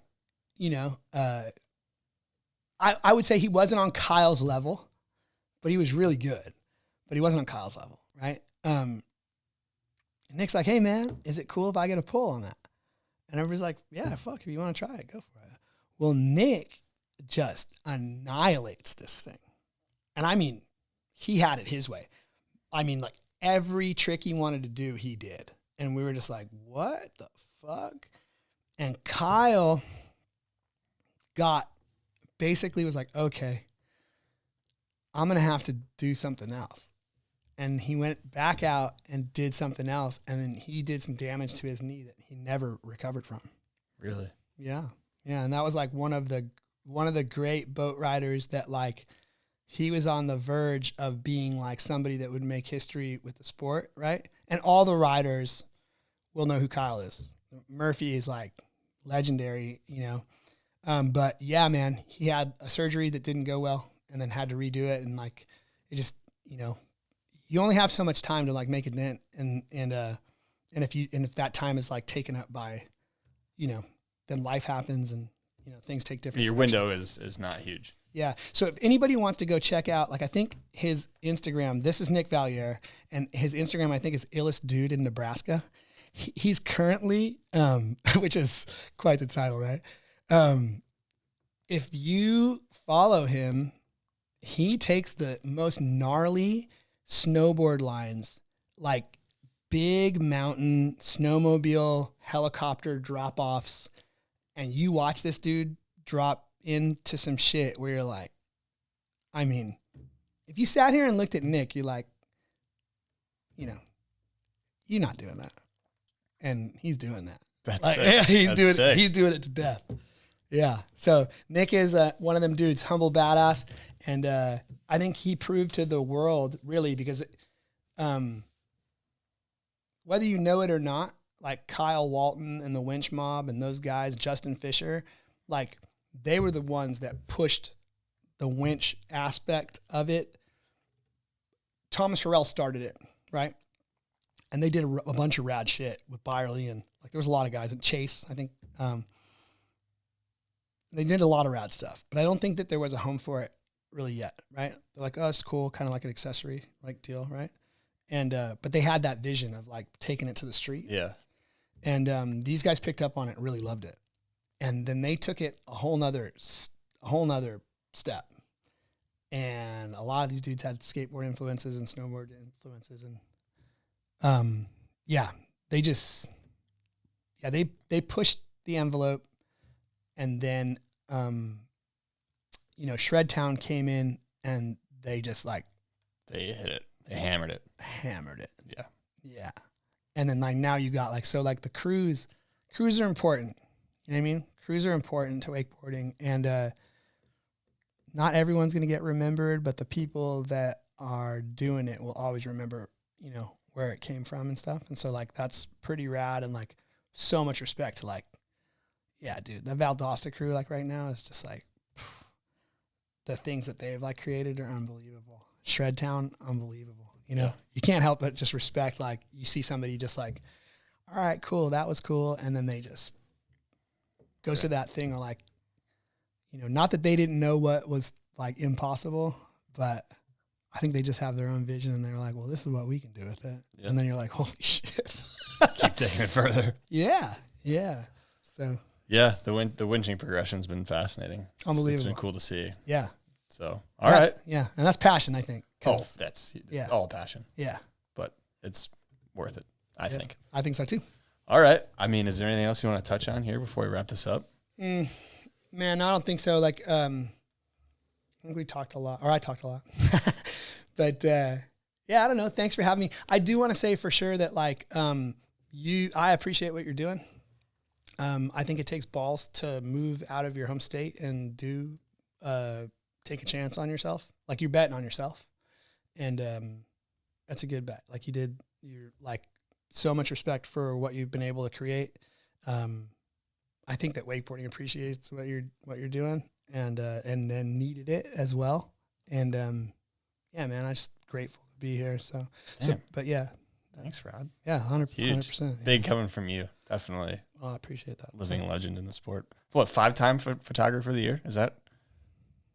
I would say he wasn't on Kyle's level, but he was really good. But he wasn't on Kyle's level, right? Nick's like, hey, man, is it cool if I get a pull on that? And everybody's like, yeah, fuck, if you want to try it, go for it. Well, Nick just annihilates this thing. And I mean, he had it his way. I mean, like every trick he wanted to do, he did. And we were just like, what the fuck? And Kyle basically was like, okay, I'm going to have to do something else. And he went back out and did something else. And then he did some damage to his knee that he never recovered from. Really? Yeah. Yeah. And that was like one of the great boat riders that like, he was on the verge of being like somebody that would make history with the sport. Right. And all the riders will know who Kyle is. Murphy is like legendary, but yeah, man, he had a surgery that didn't go well and then had to redo it. And like, it just, you only have so much time to like make a dent. And if that time is like taken up by, then life happens and, things take different Your directions. window is not huge. Yeah. So if anybody wants to go check out, like I think his Instagram, this is Nick Valier, and his Instagram, I think, is Illest Dude in Nebraska. He's currently, which is quite the title, right? If you follow him, he takes the most gnarly snowboard lines, like big mountain, snowmobile, helicopter drop-offs, and you watch this dude drop into some shit where you're like, I mean, if you sat here and looked at Nick, you're like, you're not doing that. And he's doing that. That's like, sick. He's doing it to death. Yeah. So Nick is one of them dudes, humble badass. And I think he proved to the world really because whether you know it or not, like Kyle Walton and the Winch Mob and those guys, Justin Fisher, like they were the ones that pushed the winch aspect of it. Thomas Harrell started it, right? And they did a bunch of rad shit with Byerly and like there was a lot of guys and Chase, I think. They did a lot of rad stuff, but I don't think that there was a home for it really yet, right? They're like, oh, it's cool, kind of like an accessory like deal, right? And but they had that vision of like taking it to the street. Yeah. And these guys picked up on it, really loved it. And then they took it a whole nother step. And a lot of these dudes had skateboard influences and snowboard influences. And they pushed the envelope. And then, Shred Town came in and they just like. They hit it. They hammered it. Yeah. Yeah. And then like now you got like, so like the crews are important. You know what I mean? Crews are important to wakeboarding. And not everyone's going to get remembered, but the people that are doing it will always remember, where it came from and stuff. And so like, that's pretty rad. And like so much respect to like, yeah, dude, the Valdosta crew, like right now is just like the things that they've like created are unbelievable. Shred Town, unbelievable. You can't help but just respect, like you see somebody just like, all right, cool. That was cool. And then they just goes to that thing of like, not that they didn't know what was like impossible, but I think they just have their own vision and they're like, well, this is what we can do with it. Yeah. And then you're like, holy shit. Keep taking it further. Yeah. Yeah. So. Yeah. The winching progression's been fascinating. Unbelievable. It's been cool to see. Yeah. So, all right. Yeah. And that's passion, I think. That's all passion. Yeah. But it's worth it, I think. I think so too. All right. I mean, is there anything else you want to touch on here before we wrap this up? Man, I don't think so. Like, I think we talked a lot, or I talked a lot. But I don't know. Thanks for having me. I do want to say for sure that like I appreciate what you're doing. I think it takes balls to move out of your home state and take a chance on yourself. Like you're betting on yourself. And that's a good bet. Like you're like so much respect for what you've been able to create. I think that wakeboarding appreciates what you're doing and then needed it as well. And man, I'm just grateful to be here. But yeah, Thanks, Rod. Yeah, 100%. Huge. 100%. Yeah. Big coming from you. Definitely. Oh, I appreciate that. Living legend in the sport. What, 5-time photographer of the year? Is that,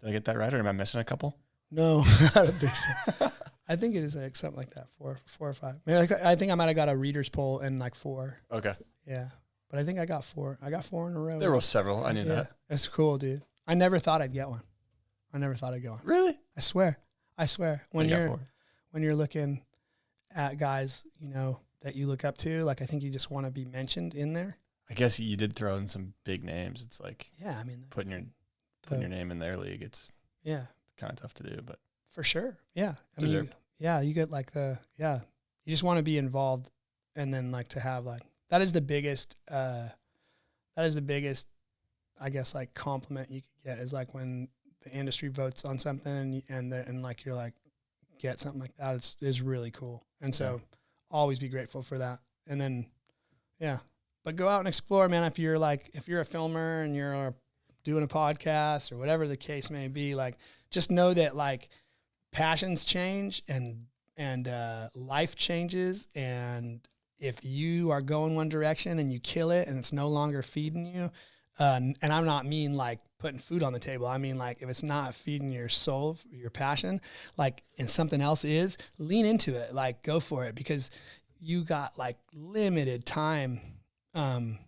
did I get that right, or am I missing a couple? No, I don't think so. I think it is like something like that, four or five. Maybe I think I might have got a reader's poll in like 4. Okay. Yeah, but I think I got 4. I got 4 in a row. There were several. I knew that. That's cool, dude. I never thought I'd get one. Really? I swear. When You got you're 4. when you're looking at guys, that you look up to, like I think you just want to be mentioned in there. I guess you did throw in some big names. It's like, Yeah, I mean, putting your name in their league. It's kind of tough to do, but for sure. Yeah. Deserved. You get like you just want to be involved, and then like to have like, that is the biggest, I guess, like compliment you could get is like when the industry votes on something and like, you're like, get something like that. It's really cool. And so always be grateful for that. And then, but go out and explore, man. If you're a filmer and you're doing a podcast or whatever the case may be, like, just know that like passions change and life changes. And if you are going one direction and you kill it and it's no longer feeding you, and I'm not mean like putting food on the table. I mean, like, if it's not feeding your soul, your passion, like, and something else is, lean into it, like, go for it, because you got like limited time on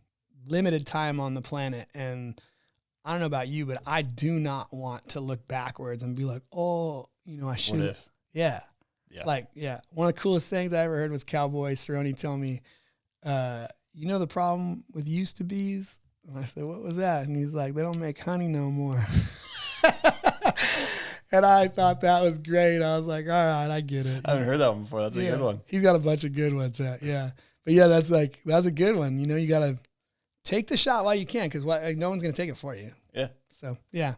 the planet. And I don't know about you, but I do not want to look backwards and be like, oh, I should. What if? Yeah. Like, one of the coolest things I ever heard was Cowboy Cerrone tell me, the problem with used to bees? And I said, what was that? And he's like, they don't make honey no more. And I thought that was great. I was like, all right, I get it. I haven't heard that one before. That's a good one. He's got a bunch of good ones. Yeah. But yeah, that's a good one. You got to take the shot while you can, because no one's going to take it for you. Yeah. So, yeah.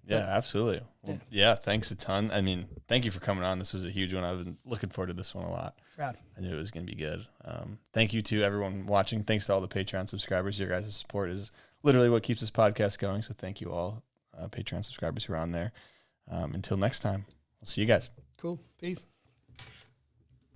Yeah, absolutely. Well, thanks a ton. I mean, thank you for coming on. This was a huge one. I've been looking forward to this one a lot. Proud. I knew it was going to be good. Thank you to everyone watching. Thanks to all the Patreon subscribers. Your guys' support is literally what keeps this podcast going. So thank you all, Patreon subscribers who are on there. Until next time, we'll see you guys. Cool. Peace.